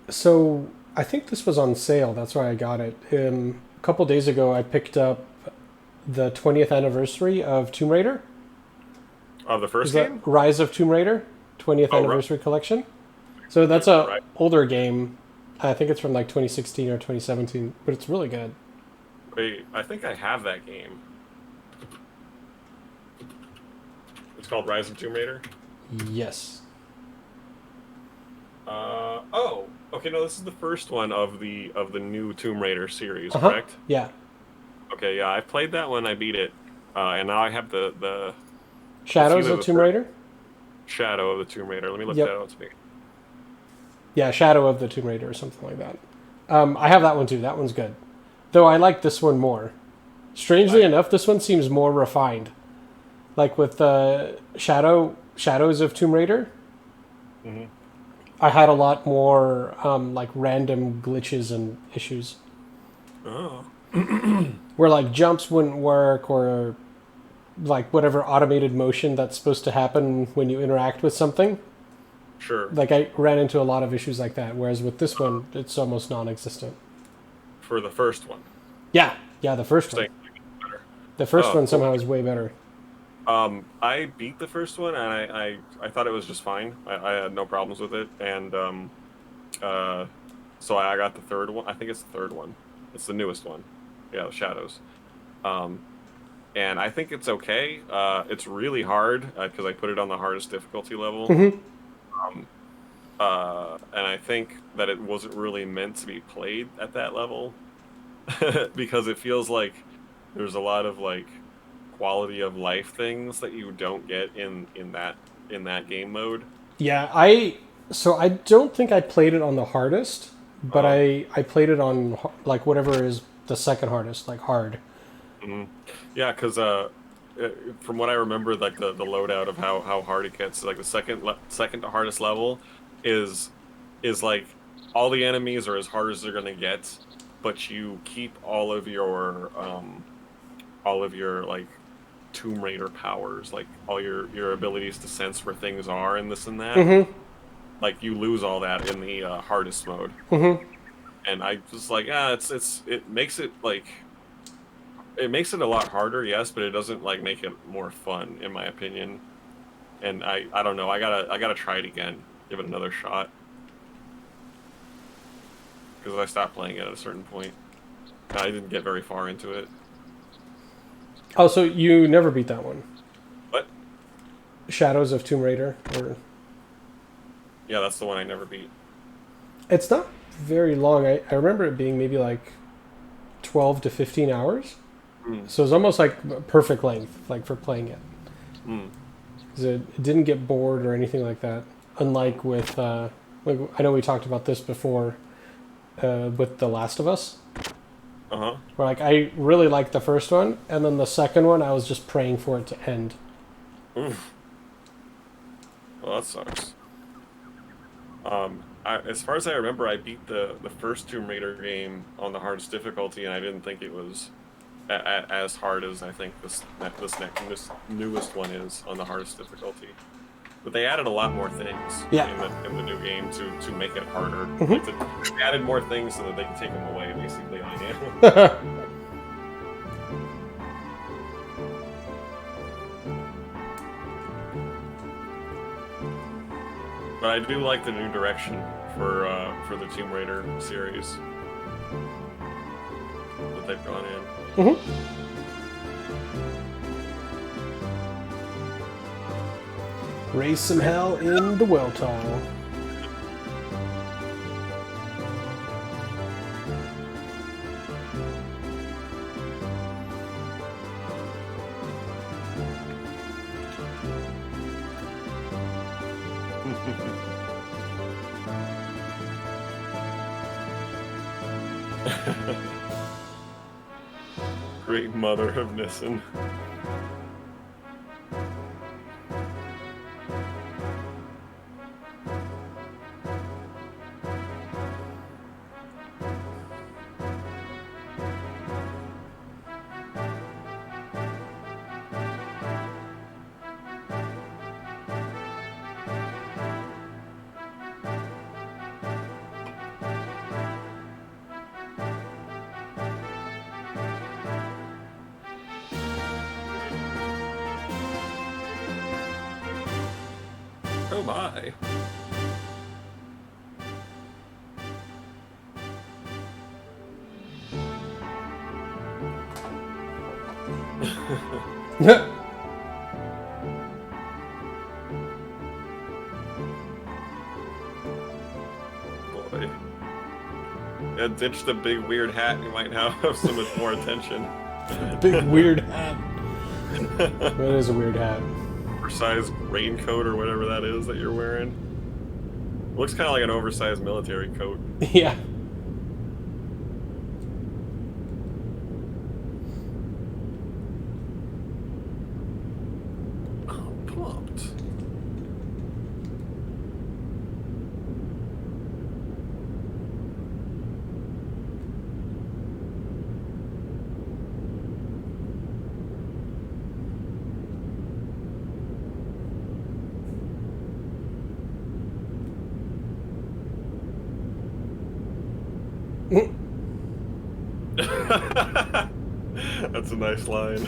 so I think this was on sale. That's why I got it. A couple days ago, I picked up the 20th anniversary of Tomb Raider. Of the first Is game? that Rise of Tomb Raider 20th anniversary collection? So that's a older game. I think it's from like 2016 or 2017, but it's really good. Wait, I think I have that game. It's called Rise of Tomb Raider? Yes. Oh, okay, no, this is the first one of the new Tomb Raider series, correct? Yeah. Okay, yeah, I played that one, I beat it. And now I have the Shadows of Tomb Raider? Shadow of the Tomb Raider. Let me look that up to me. Yeah, Shadow of the Tomb Raider or something like that. I have that one too. That one's good. Though I like this one more. Strangely enough, this one seems more refined. Like with Shadows of Tomb Raider, I had a lot more like random glitches and issues. Oh. Where like jumps wouldn't work, or like whatever automated motion that's supposed to happen when you interact with something. Sure. Like I ran into a lot of issues like that, whereas with this one, it's almost non-existent. For the first one? Yeah, the first one. The first one somehow is way better. I beat the first one, and I thought it was just fine. I had no problems with it, and so I got the third one. I think it's the third one. It's the newest one. Yeah, Shadows. And I think it's okay. It's really hard because I put it on the hardest difficulty level. And I think that it wasn't really meant to be played at that level because it feels like there's a lot of like quality of life things that you don't get in that game mode. Yeah, I don't think I played it on the hardest, but Uh, I played it on like whatever is the second hardest, like hard. mhm. Yeah, because from what I remember, like the loadout of how hard it gets, like the second to hardest level is like all the enemies are as hard as they're gonna get, but you keep all of your like Tomb Raider powers, like all your abilities to sense where things are and this and that. Like you lose all that in the hardest mode, and I was like, it makes it a lot harder, yes, but it doesn't like make it more fun, in my opinion. And I don't know, I gotta try it again, give it another shot, because I stopped playing it at a certain point. I didn't get very far into it, Oh, so you never beat that one? but Shadows of Tomb Raider, or yeah, that's the one I never beat. it's not very long. I remember it being maybe like 12 to 15 hours. Mm, So it's almost like perfect length, like for playing it. mm, 'Cause it didn't get bored or anything like that. Unlike with, like I know we talked about this before, with The Last of Us. uh-huh. Where like I really liked the first one, and then the second one I was just praying for it to end. Oof. Well, that sucks. As far as I remember, I beat the first Tomb Raider game on the hardest difficulty, and I didn't think it was as hard as I think this newest one is on the hardest difficulty. But they added a lot more things Yeah. in the new game to make it harder. Like they added more things so that they can take them away, basically, on you. But I do like the new direction for the Tomb Raider series that they've gone in. Raise some hell in the Weltall. Great mother of Nissen. Oh my. Boy. Yeah, ditch the big weird hat, you might now have so much more attention. Big weird hat. That is a weird hat. Oversized raincoat or whatever that is that you're wearing. Looks kind of like an oversized military coat. Yeah. Oh, pumped. That's a nice line.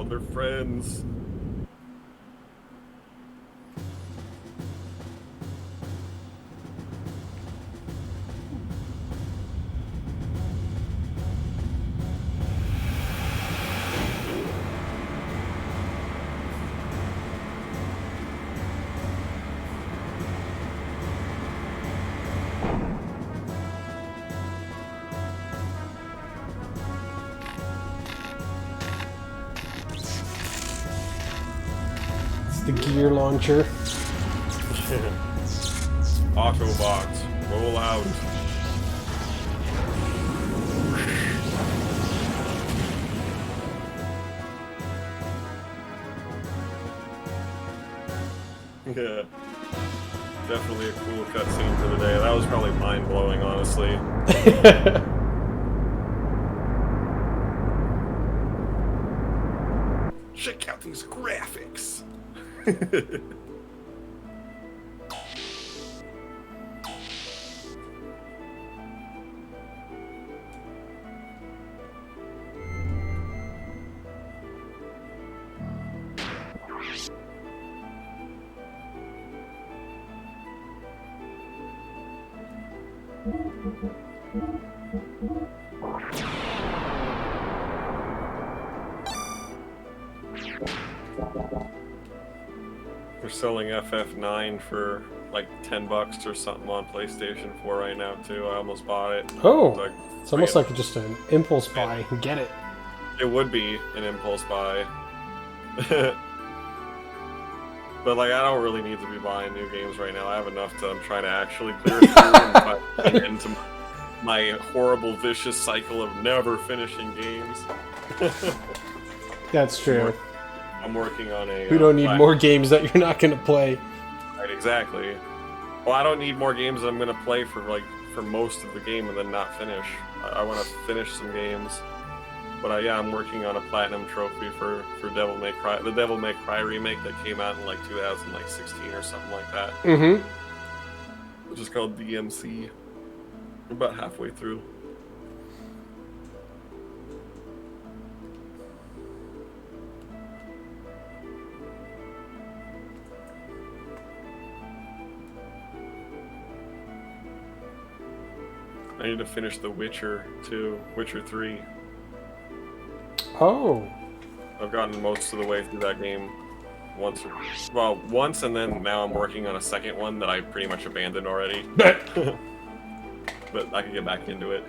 they're friends. The gear launcher. Autobots, roll out. Yeah. Definitely a cool cutscene for the day. That was probably mind-blowing, honestly. Check out these graphics! They're selling FF9 for like $10 or something on PlayStation 4 right now too. I almost bought it. Oh, it's almost like just an impulse buy. Get it. It would be an impulse buy. But like, I don't really need to be buying new games right now. I have enough to. I'm trying to actually clear through and find into my horrible, vicious cycle of never finishing games. That's true. I'm working on a. We don't need more games that you're not going to play. Right, exactly. Well, I don't need more games that I'm going to play for most of the game and then not finish. I want to finish some games. But yeah, I'm working on a platinum trophy for Devil May Cry, the Devil May Cry remake that came out in like 2016 or something like that. Mm-hmm. Which is called DMC. We're about halfway through. I need to finish The Witcher 2, Witcher 3. Oh. I've gotten most of the way through that game once, and then now I'm working on a second one that I pretty much abandoned already. But I can get back into it.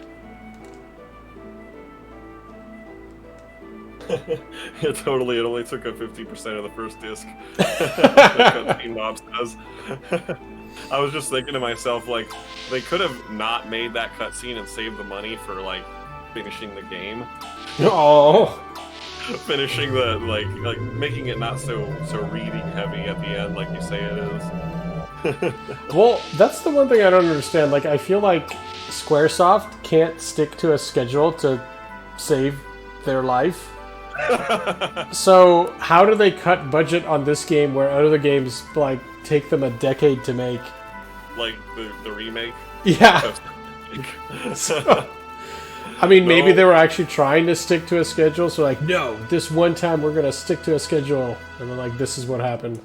Yeah, totally. It only took up 50% of the first disc. Cutscene Bob says. I was just thinking to myself, like, they could have not made that cutscene and saved the money for like finishing the game. Oh. Finishing the like making it not so reading heavy at the end, like you say it is. Well, that's the one thing I don't understand. Like, I feel like Squaresoft can't stick to a schedule to save their life. So how do they cut budget on this game where other games like take them a decade to make? Like the remake? Yeah. So, I mean, maybe they were actually trying to stick to a schedule, so like, no, this one time we're gonna stick to a schedule, and then like, this is what happened.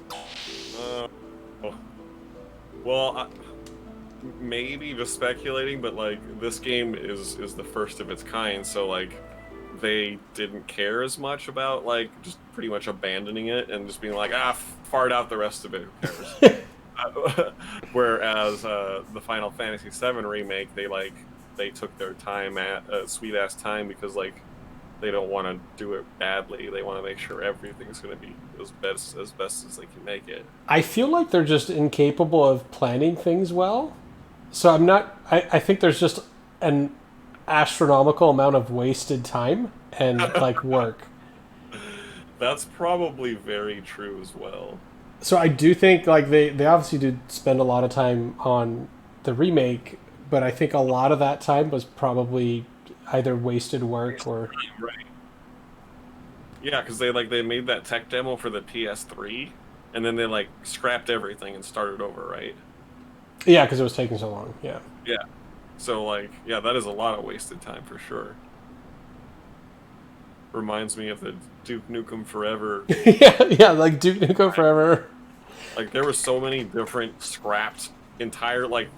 Well, maybe just speculating, but like, this game is the first of its kind, so like, they didn't care as much about like just pretty much abandoning it and just being like, fart out the rest of it, who cares? Whereas the Final Fantasy VII remake, they took their time sweet ass time, because like they don't want to do it badly. They want to make sure everything's going to be as best as they can make it. I feel like they're just incapable of planning things well. So I think there's just an astronomical amount of wasted time and like work. That's probably very true as well. So I do think like they obviously did spend a lot of time on the remake, but I think a lot of that time was probably either wasted work or right. Yeah, because they made that tech demo for the PS3, and then they like scrapped everything and started over, right? Yeah, because it was taking so long. Yeah. Yeah. So like, yeah, that is a lot of wasted time for sure. reminds me of the Duke Nukem Forever. Yeah, like Duke Nukem Forever. Like there were so many different scrapped entire like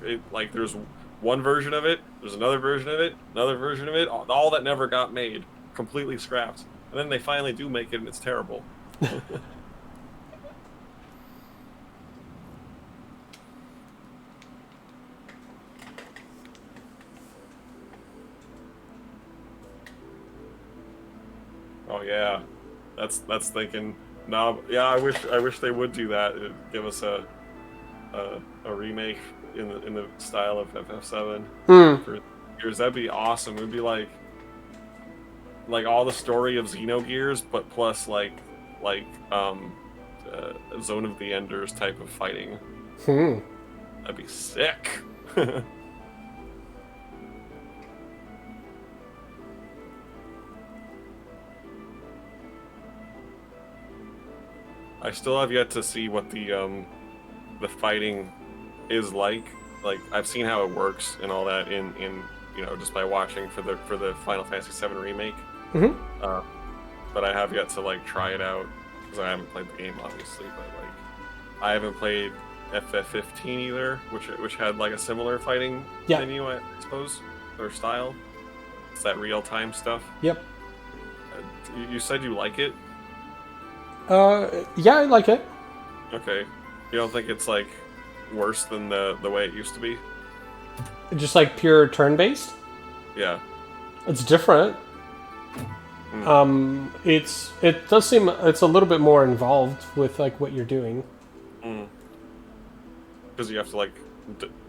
there's one version of it, there's another version of it, another version of it, all that never got made, completely scrapped. And then they finally do make it and it's terrible. Oh yeah. That's thinking no, yeah, I wish they would do that. It'd give us a remake in the style of FF7 for years. That'd be awesome. It'd be like all the story of Xenogears, but plus Zone of the Enders type of fighting. That'd be sick. I still have yet to see what the fighting is like. Like I've seen how it works and all that in just by watching for the Final Fantasy VII remake. But I have yet to like try it out because I haven't played the game obviously. But like I haven't played FF15 either, which had like a similar fighting menu, I suppose, or style. It's that real time stuff. Yep. You said you like it. Yeah, I like it. Okay. You don't think it's like worse than the way it used to be? Just like pure turn-based? Yeah. It's different. It does seem it's a little bit more involved with like what you're doing. Because you have to like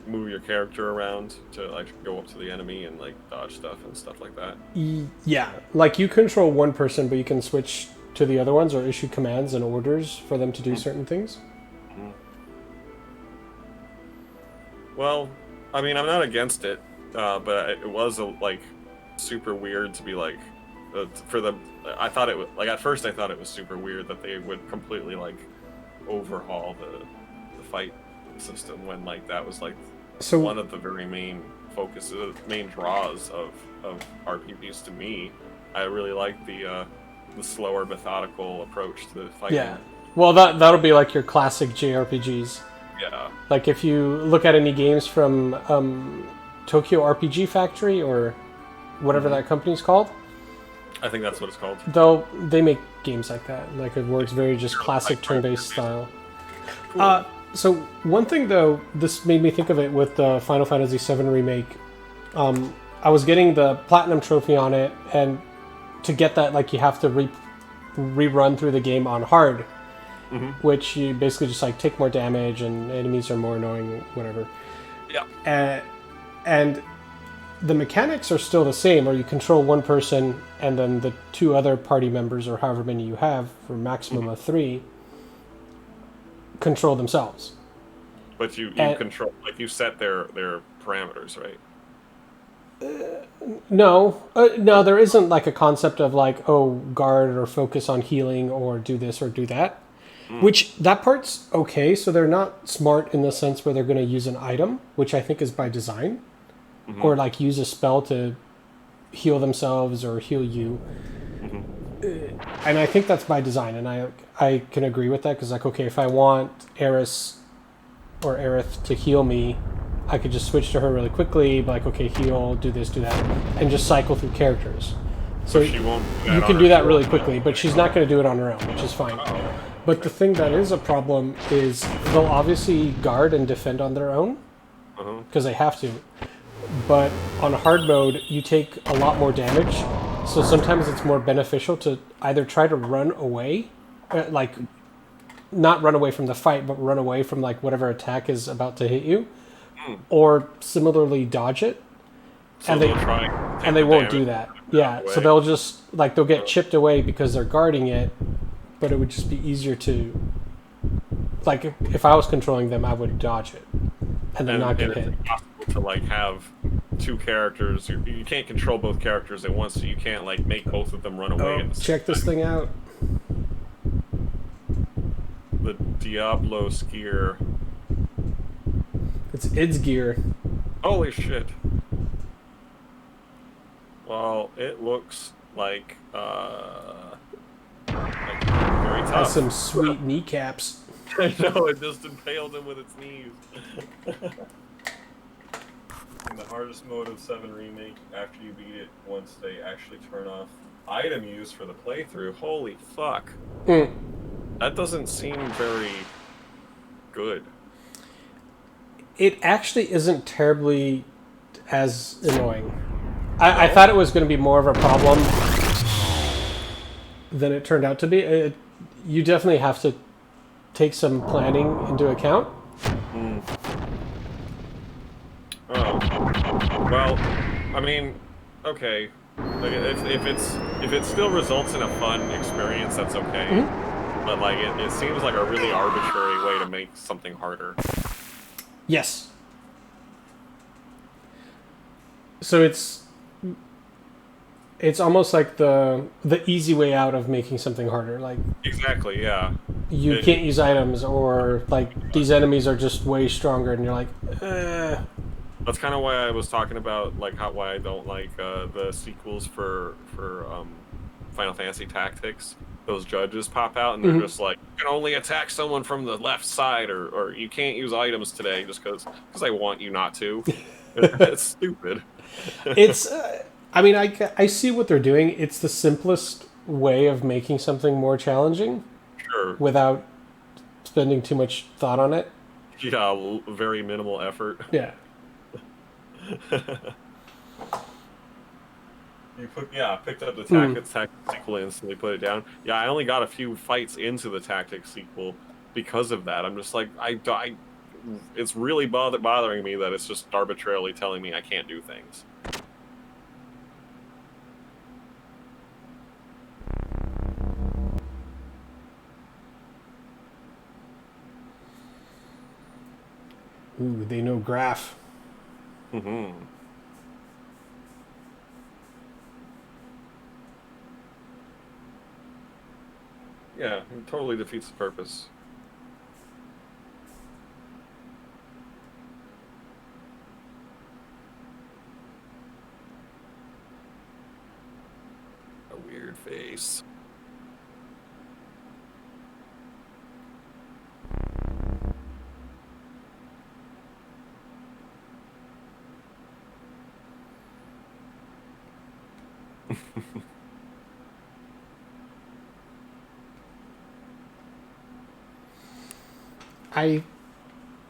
move your character around to like go up to the enemy and like dodge stuff and stuff like that. Yeah, like you control one person, but you can switch to the other ones or issue commands and orders for them to do certain things. Well, I mean, I'm not against it, but it was like super weird to be like I thought it was like at first I thought it was super weird that they would completely like overhaul the fight system when like that was like one of the very main focuses, main draws of RPGs to me. I really like the slower, methodical approach to fighting. Yeah. Well, that'll be like your classic JRPGs. Yeah. Like if you look at any games from Tokyo RPG Factory or whatever that company's called. I think that's what it's called. They make games like that. Like it works very just classic turn-based style. Cool. So one thing though, this made me think of it with the Final Fantasy VII remake. I was getting the Platinum trophy on it, and to get that, like you have to rerun through the game on hard, which you basically just like take more damage and enemies are more annoying, whatever. Yeah. And the mechanics are still the same, where you control one person and then the two other party members, or however many you have, for a maximum of 3, control themselves. But you control, like you set their parameters, right? No, there isn't like a concept of like, guard or focus on healing or do this or do that. Which, that part's okay, so they're not smart in the sense where they're going to use an item, which I think is by design. Or like use a spell to heal themselves or heal you. And I think that's by design, and I can agree with that, because like, okay, if I want Eris or Aerith to heal me, I could just switch to her really quickly, be like, okay, heal, do this, do that, and just cycle through characters. So she won't. You can do that really quickly, but she's not going to do it on her own, which is fine. But the thing that is a problem is they'll obviously guard and defend on their own, because they have to. But on hard mode, you take a lot more damage, so sometimes it's more beneficial to either try to run away, like not run away from the fight, but run away from like whatever attack is about to hit you, or similarly dodge it. So and they won't do that. Yeah, so they'll just like they'll get chipped away because they're guarding it, but it would just be easier to, like, if I was controlling them, I would dodge it and then not get hit. It's impossible to like have two characters. You can't control both characters at once, so you can't like make both of them run away. Check this thing out. The Diablo skier. It's its gear. Holy shit. Well, it looks like very Has tough. some sweet kneecaps. I know, it just impaled him with its knees. In the hardest mode of 7 Remake, after you beat it, once they actually turn off item use for the playthrough, holy fuck. Mm. That doesn't seem very good. It actually isn't terribly as annoying. I thought it was going to be more of a problem than it turned out to be. You definitely have to take some planning into account. Mm. Oh. Well, I mean, okay. Like if it still results in a fun experience, that's okay. Mm-hmm. But like it seems like a really arbitrary way to make something harder. Yes. So it's almost like the easy way out of making something harder. Like Exactly, yeah. you can't use items, or like these enemies are just way stronger, and you're like, That's kind of why I was talking about like why I don't like the sequels for Final Fantasy Tactics. Those judges pop out and they're just like, you can only attack someone from the left side, or you can't use items today just because I want you not to. It's stupid. it's. I mean, I see what they're doing. It's the simplest way of making something more challenging Sure. without spending too much thought on it. Yeah, very minimal effort. Yeah. Picked up the Tactics sequel and instantly put it down. Yeah, I only got a few fights into the Tactics sequel because of that. I'm just like, it's really bothering me that it's just arbitrarily telling me I can't do things. Ooh, they know graph. Mm-hmm. Yeah, it totally defeats the purpose. A weird face.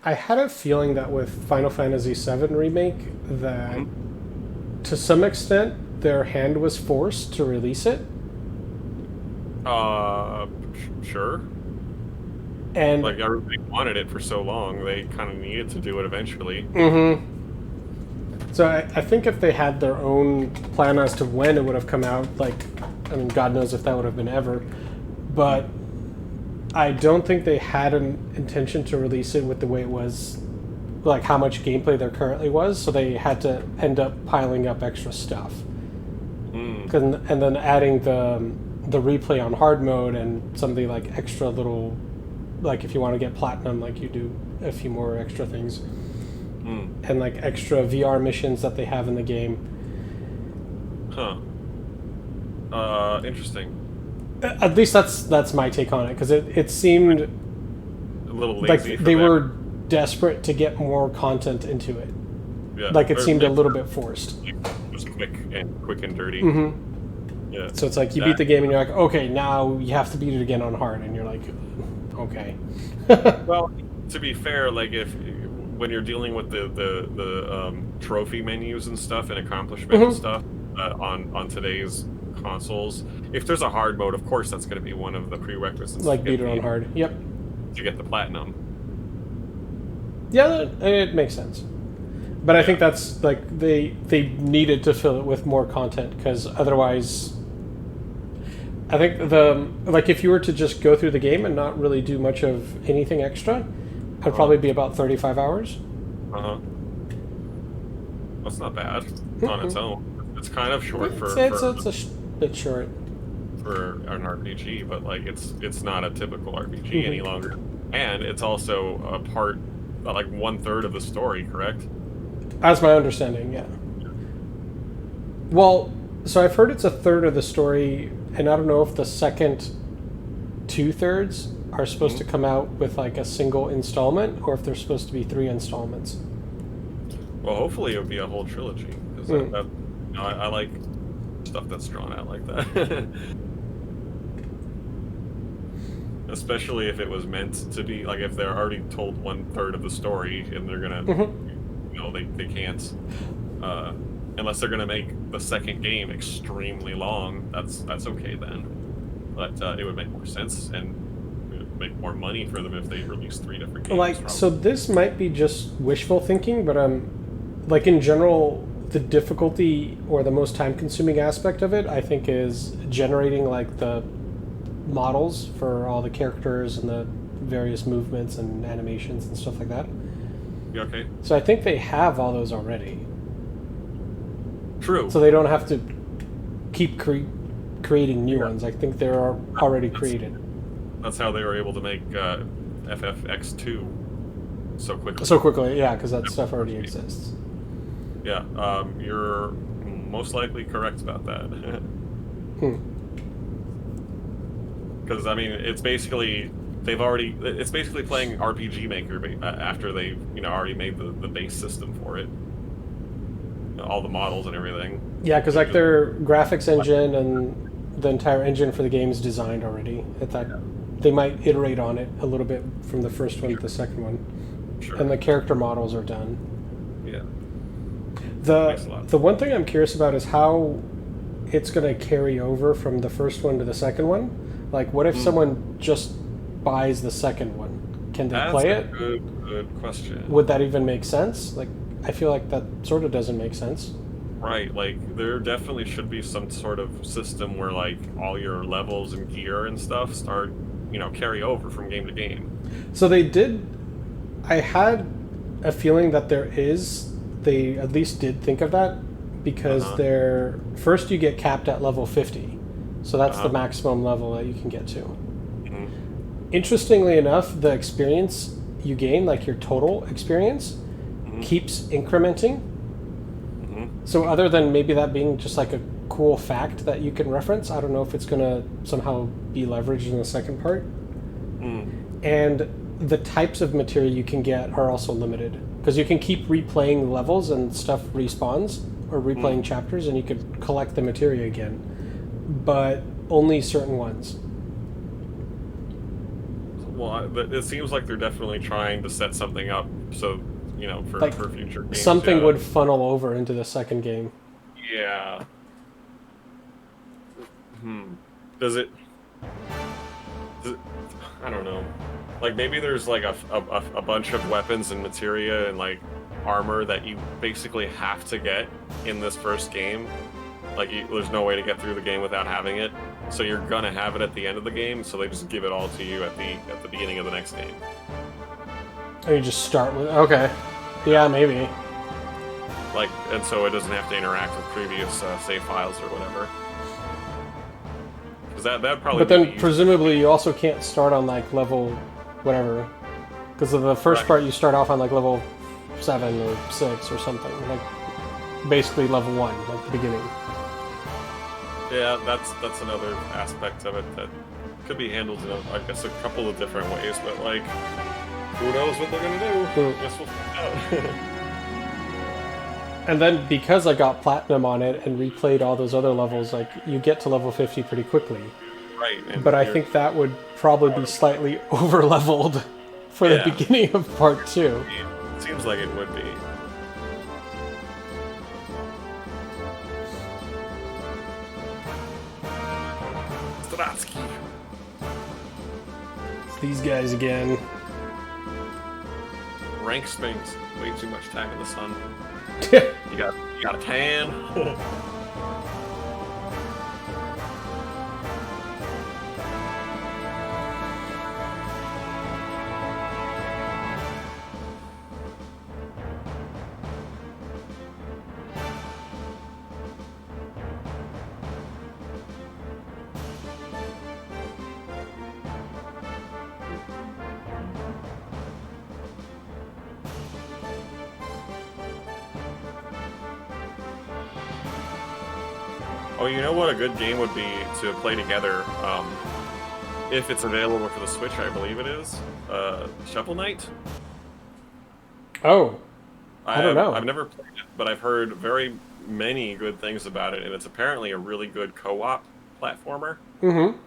I had a feeling that with Final Fantasy VII Remake that to some extent their hand was forced to release it. Sure. And like everybody wanted it for so long, they kind of needed to do it eventually. So I think if they had their own plan as to when it would have come out, like, I mean, God knows if that would have been ever, but I don't think they had an intention to release it with the way it was, like how much gameplay there currently was, so they had to end up piling up extra stuff. And then adding the replay on hard mode and some of the like extra little, like if you want to get platinum, like you do a few more extra things. And like extra VR missions that they have in the game. Interesting. At least that's my take on it, because it seemed A little lazy. like they were desperate to get more content into it. Yeah. Like it seemed a little bit forced. It was quick and dirty. Yeah. So it's like you beat the game and you're like, okay, now you have to beat it again on hard, and you're like, okay. Well, to be fair, like when you're dealing with the trophy menus and stuff and accomplishment and stuff on today's consoles, if there's a hard mode, of course that's going to be one of the prerequisites. Like beat it on hard. Yep. To get the platinum. Yeah, it makes sense. But I think that's like they needed to fill it with more content, because otherwise, I think if you were to just go through the game and not really do much of anything extra, it'd probably be about 35 hours. That's not bad on its own. It's kind of short It's a bit short for an RPG, but like it's not a typical RPG any longer, and it's also a part, like 1/3 of the story, correct? As my understanding, yeah. Well, So I've heard it's a third of the story, and I don't know if the second 2/3 are supposed to come out with like a single installment, or if they're supposed to be 3 installments. Well, hopefully it would be a whole trilogy because I like stuff that's drawn out like that. Especially if it was meant to be, like if they're already told 1/3 of the story and they're gonna, they can't, unless they're gonna make the second game extremely long. That's okay then, but it would make more sense and it would make more money for them if they release 3 different games. Like, so this might be just wishful thinking, but like in general, the difficulty or the most time-consuming aspect of it, I think, is generating like the models for all the characters and the various movements and animations and stuff like that. Yeah, okay. So I think they have all those already. True. So they don't have to keep creating new ones. I think they're already created. That's how they were able to make FFX2 so quickly. So quickly, yeah, because that stuff already exists. Yeah, you're most likely correct about that. Because I mean, it's basically playing RPG Maker after they already made the base system for it, all the models and everything. Yeah, because like their graphics engine and the entire engine for the game is designed already. In fact, they might iterate on it a little bit from the first one to the second one, and the character models are done. Yeah. The one thing I'm curious about is how it's going to carry over from the first one to the second one. Like, what if someone just buys the second one? Can they play it? That's a good question. Would that even make sense? Like, I feel like that sort of doesn't make sense. Right, like, there definitely should be some sort of system where, like, all your levels and gear and stuff start, carry over from game to game. So they did... I had a feeling that they at least did think of that, because first you get capped at level 50. So that's the maximum level that you can get to. Interestingly enough, the experience you gain, like your total experience, keeps incrementing. So other than maybe that being just like a cool fact that you can reference, I don't know if it's going to somehow be leveraged in the second part. And the types of material you can get are also limited, because you can keep replaying levels and stuff respawns, or replaying chapters, and you could collect the materia again, but only certain ones. Well, it seems like they're definitely trying to set something up so, for future games. Something would funnel over into the second game. Yeah. Does it... I don't know. Like, maybe there's like a bunch of weapons and materia and like armor that you basically have to get in this first game. Like, there's no way to get through the game without having it. So you're gonna have it at the end of the game. So they just give it all to you at the beginning of the next game. Or you just start with yeah, maybe. Like, and so it doesn't have to interact with previous save files or whatever. Because that probably. But then presumably you also can't start on like level whatever, because of the first part you start off on like level 7 or 6 or something, like basically level 1, like the beginning. Yeah, that's another aspect of it that could be handled in I guess a couple of different ways, but like, who knows what they're gonna do? I guess we'll find out. And then because I got platinum on it and replayed all those other levels, like you get to level 50 pretty quickly. Right. But I think that would probably be slightly over-leveled for the beginning of part 2. It seems like it would be. Stratsky. It's these guys again. Rank spends way too much time in the sun. You got a tan. Oh, you know what a good game would be to play together, if it's available for the Switch, I believe it is. Shovel Knight. Oh, I don't know. I've never played it, but I've heard very many good things about it, and it's apparently a really good co-op platformer. Mm-hmm.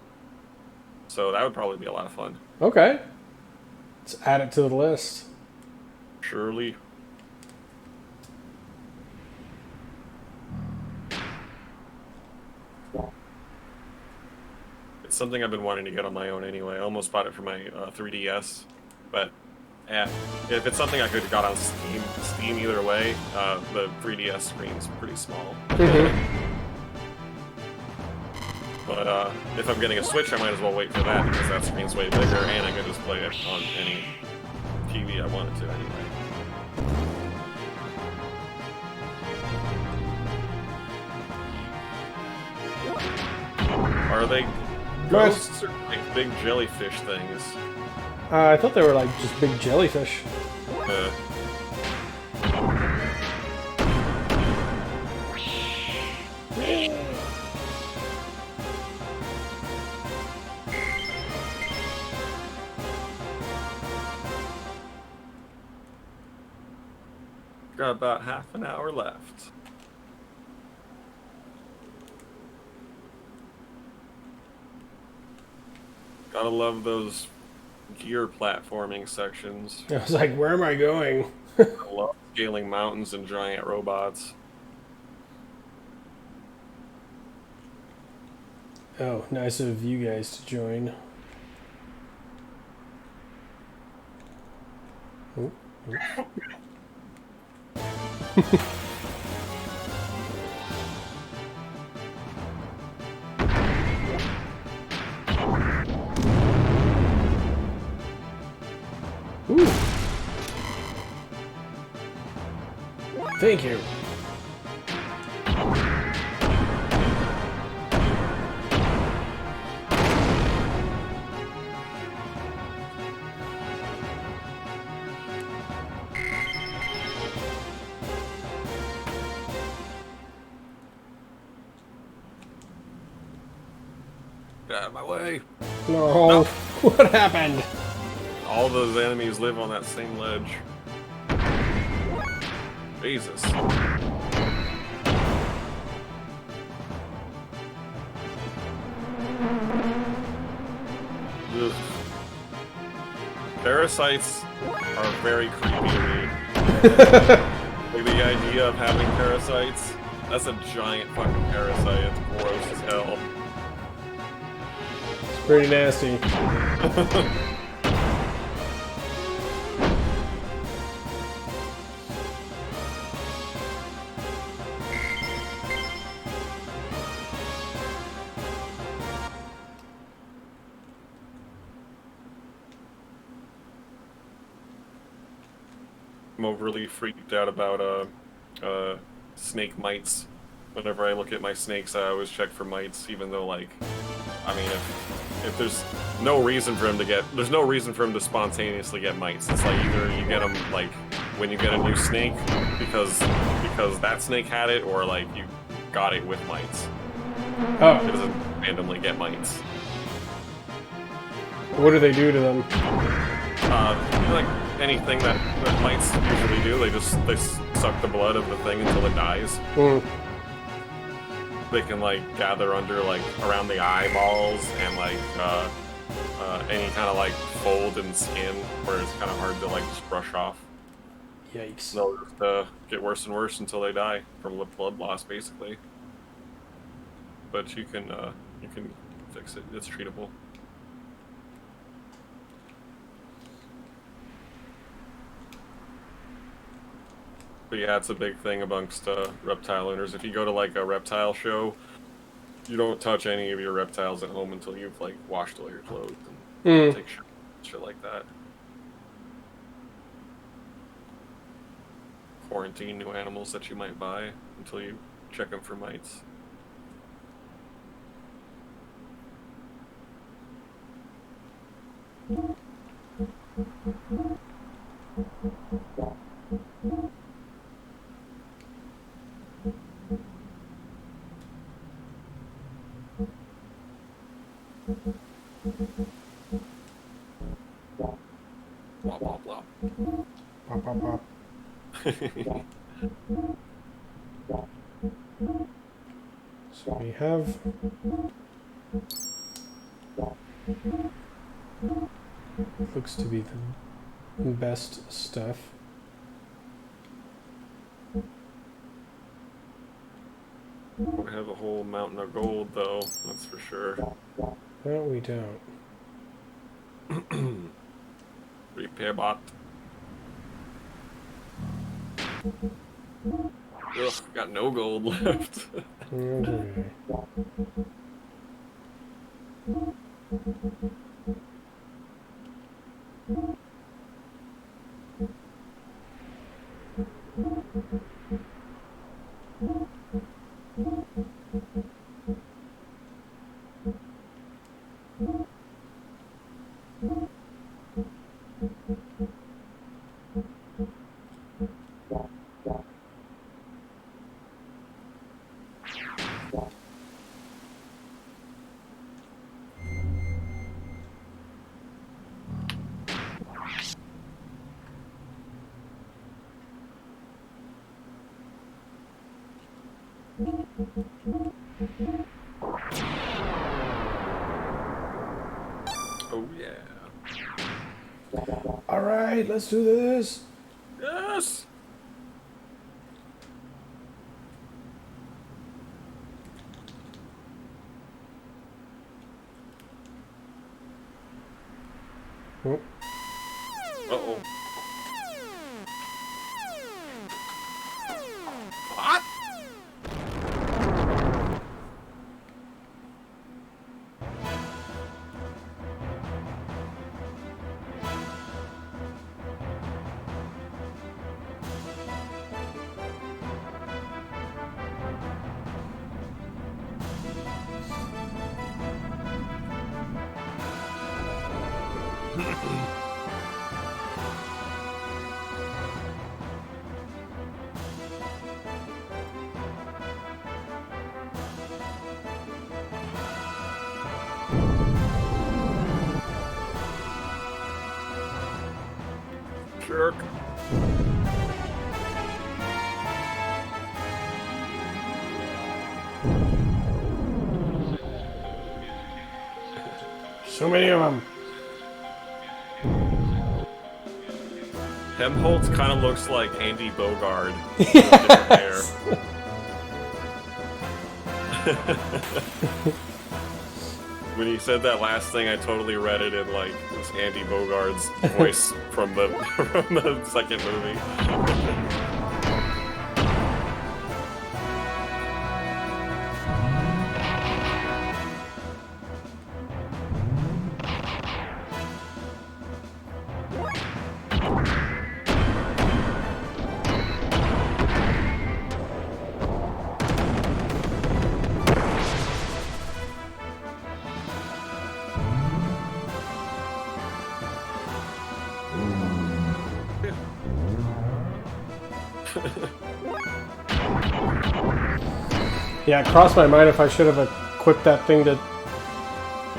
So that would probably be a lot of fun. Okay. Let's add it to the list. Surely. It's something I've been wanting to get on my own anyway. I almost bought it for my 3DS, but yeah, if it's something I could have got on Steam either way, the 3DS screen's pretty small. But if I'm getting a Switch, I might as well wait for that because that screen's way bigger, and I can just play it on any TV I wanted to anyway. Are they ghosts or like big jellyfish things? I thought they were like just big jellyfish. Got about half an hour left. Gotta love those gear platforming sections. I was like, where am I going? I love scaling mountains and giant robots. Oh, nice of you guys to join. Ooh, ooh. Ooh. Thank you. Get out of my way. No. What happened? All those enemies live on that same ledge. Jesus. Ugh. Parasites are very creepy to me. Like the idea of having parasites, that's a giant fucking parasite. It's gross as hell. It's pretty nasty. I'm overly freaked out about snake mites. Whenever I look at my snakes, I always check for mites, even though, like, I mean, if there's no reason for him to there's no reason for him to spontaneously get mites. It's like either you get them like when you get a new snake because that snake had it, or like you got it with mites. Oh. It doesn't randomly get mites. What do they do to them? Like anything that mites usually do, they suck the blood of the thing until it dies. Mm. They can like gather under like around the eyeballs and like any kind of like fold in skin where it's kind of hard to like just brush off. Yikes. They'll just get worse and worse until they die from blood loss, basically. But you can fix it. It's treatable. But yeah, it's a big thing amongst reptile owners. If you go to like a reptile show, you don't touch any of your reptiles at home until you've like washed all your clothes and take shit like that. Quarantine new animals that you might buy until you check them for mites. pop, pop, pop. So we have looks to be the best stuff. We have a whole mountain of gold, though. That's for sure. No, we don't. Repair bot. Ugh, got no gold left. Okay. Oh yeah. All right, let's do this. Yes. Oh. Uh-oh. What? Jerk. So many of them. Helmholtz kind of looks like Andy Bogard. With different hair. When he said that last thing, I totally read it in like this Andy Bogard's voice from the second movie. Yeah, it crossed my mind if I should have equipped that thing that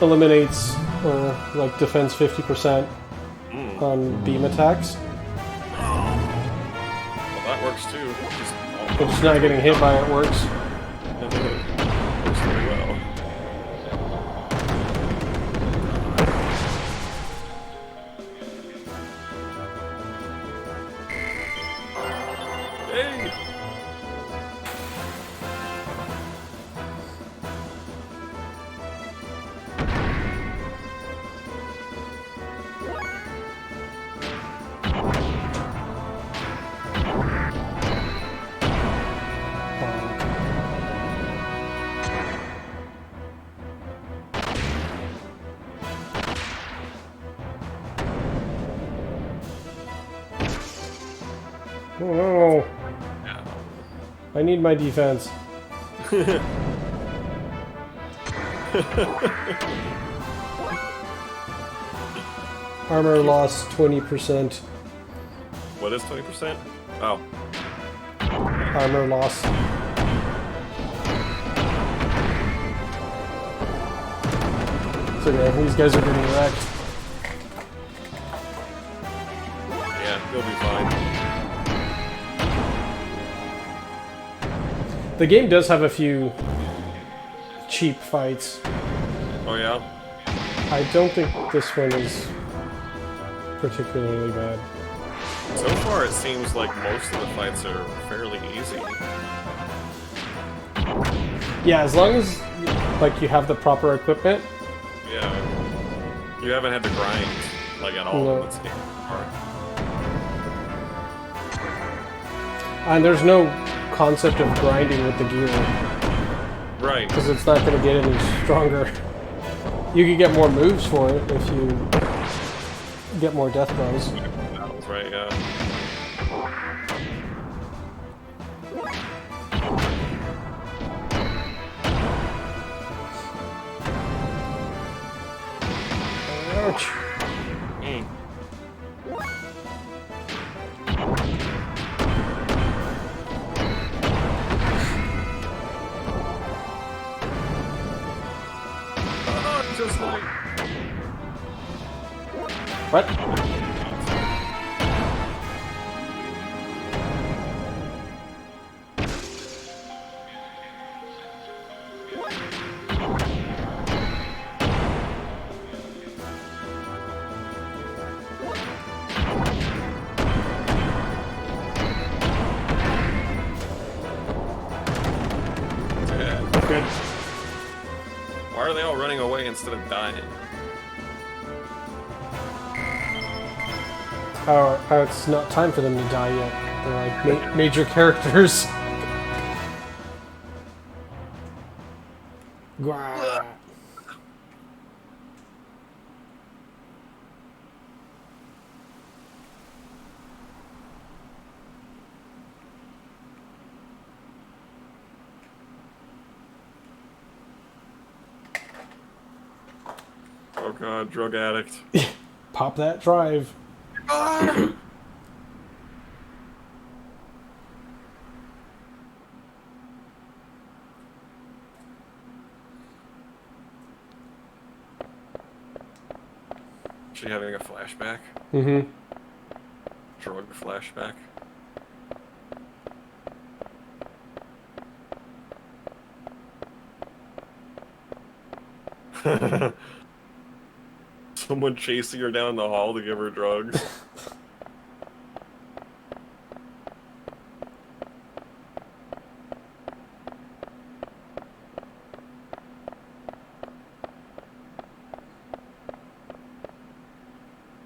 eliminates like defense 50% on beam attacks. Well, that works too. But just not getting hit by it works. Works very well. Hey! Oh no! Yeah. I need my defense. Armor loss 20%. What is 20%? Oh. Armor loss. So yeah, these guys are getting wrecked. Yeah. You'll be fine. The game does have a few cheap fights. Oh yeah? I don't think this one is particularly bad. So far, it seems like most of the fights are fairly easy. Yeah, as long as like you have the proper equipment. Yeah. You haven't had to grind, like, at all No. in this game. And there's no concept of grinding with the gear, Right. because it's not going to get any stronger. You can get more moves for it if you get more death blows. That's right, yeah. Ouch. Mm. Oh, just like... What? Yeah. Good. Why are they all running away instead of dying? Oh, it's not time for them to die yet. They're like major characters. Gwah. Oh god, drug addict. Pop that drive. Ah! She having a flashback? Mm-hmm. Drug flashback? Someone chasing her down the hall to give her drugs.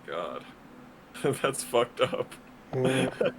God. That's fucked up. Mm.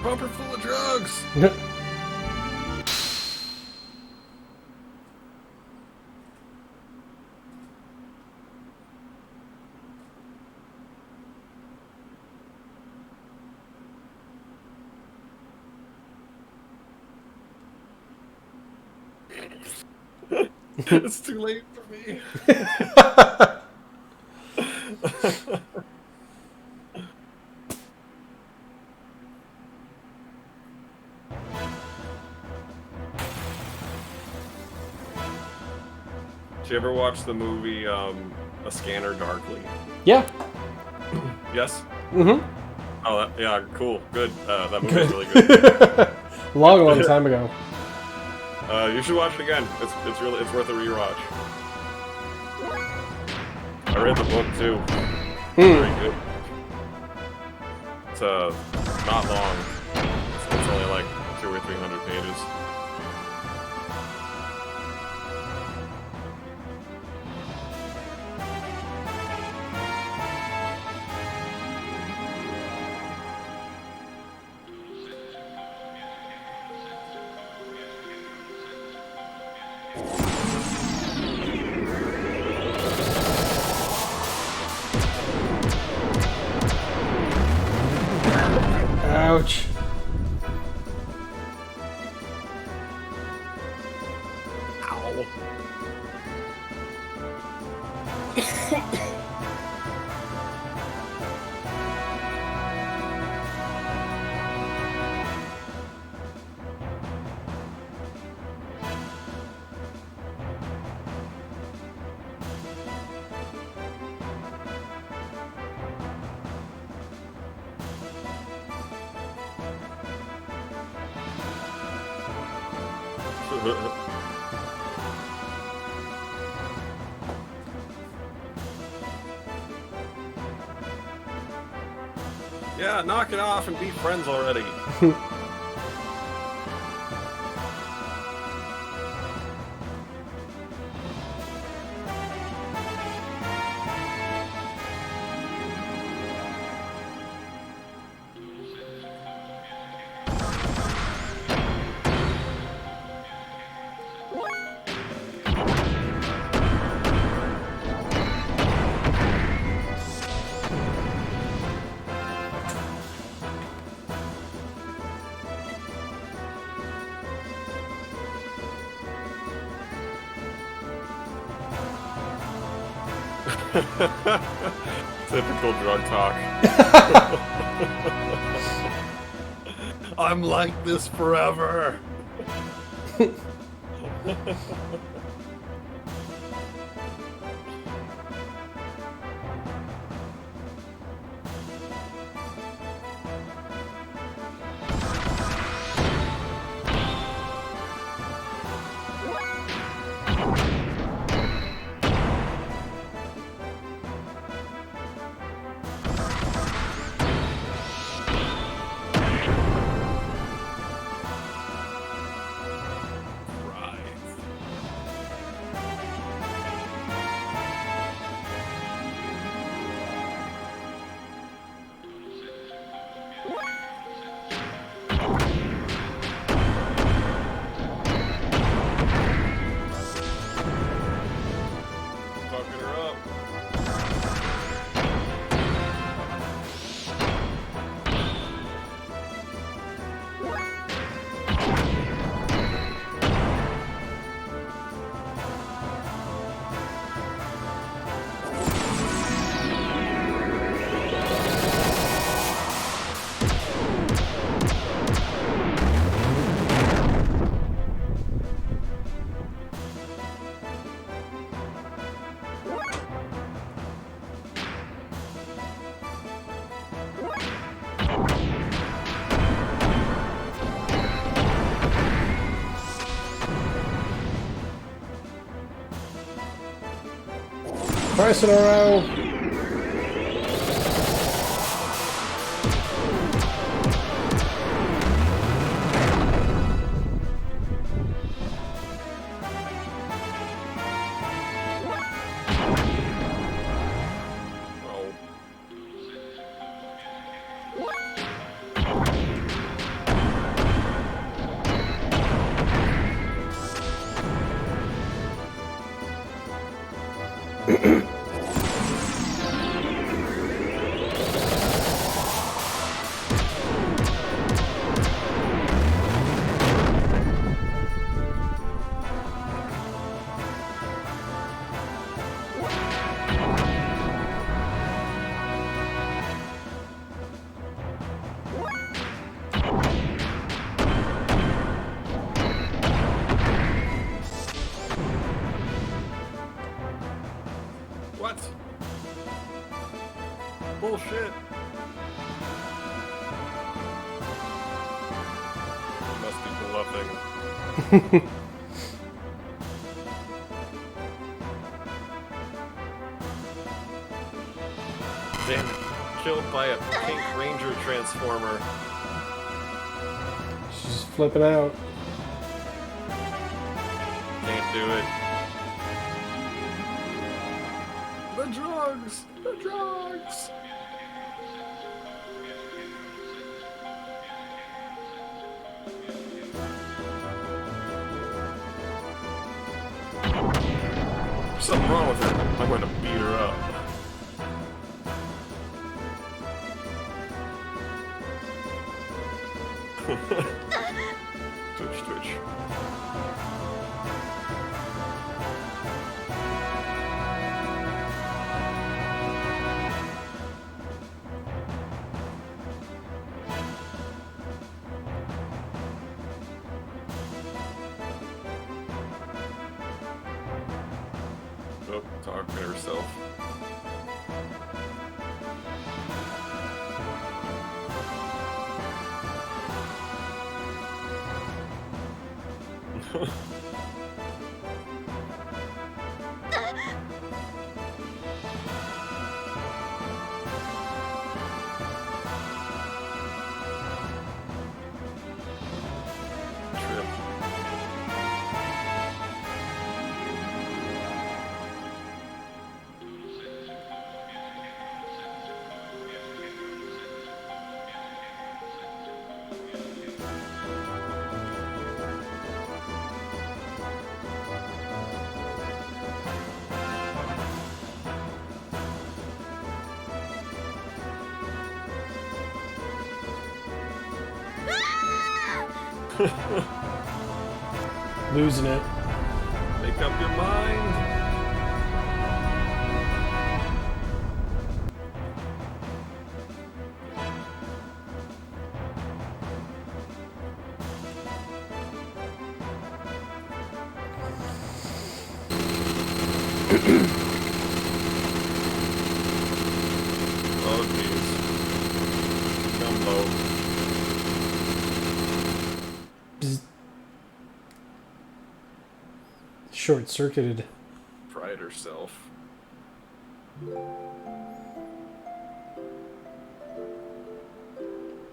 Pumper full of drugs! It's too late for me. Did you ever watch the movie A Scanner Darkly? Yeah. Yes? Mm-hmm. Oh, yeah, cool. Good. That movie's really good. long time ago. You should watch it again. It's worth a rewatch. I read the book too. Very good. It's not long. It's only like 200 or 300 pages. Ouch. Ow. Yeah, knock it off and be friends already. Typical drug talk. I'm like this forever. Fucking her up. Twice in a row. Oh. bullshit. Must be bluffing. Damn it. Killed by a pink ranger transformer. She's flipping out. Can't do it. The drugs! The drugs! There's something wrong with her. I'm going to beat her up. Twitch, twitch. Oh, talking to herself. Trip. Losing it. Make up your mind. Oh, jeez. Come low. Short-circuited. Pride herself.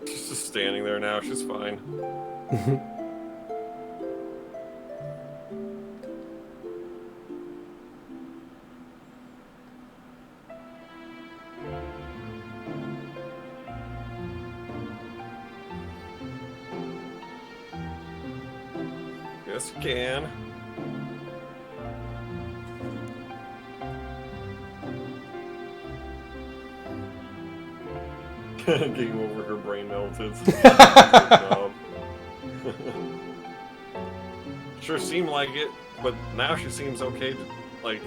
She's just standing there now. She's fine. Yes, you can. Game over, her brain melted. Good job. Sure seemed like it, but now she seems okay, like,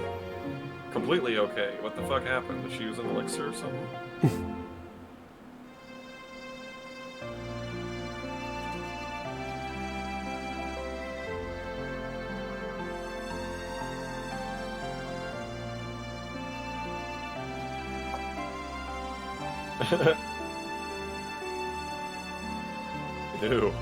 completely okay. What the fuck happened? Did she use an elixir or something? Ew.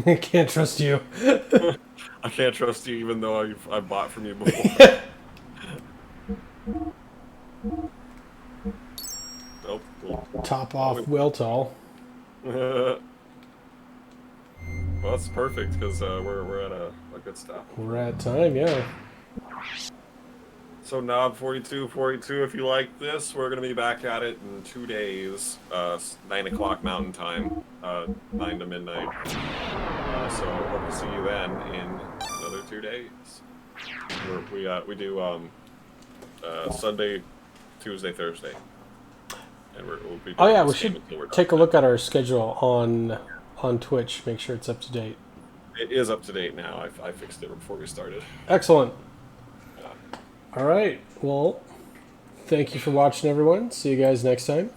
I can't trust you. I can't trust you even though I've bought from you before. hop off well tall. Well, that's perfect because we're at a good stop. We're at time, yeah. So Knob 4242, if you like this, we're gonna be back at it in 2 days, 9 o'clock Mountain Time, 9 to midnight. So hope to see you then in another 2 days. We do Sunday, Tuesday, Thursday, and we'll be. Oh yeah, we should take a look at our schedule on Twitch. Make sure it's up to date. It is up to date now. I fixed it before we started. Excellent. All right. Well, thank you for watching, everyone. See you guys next time.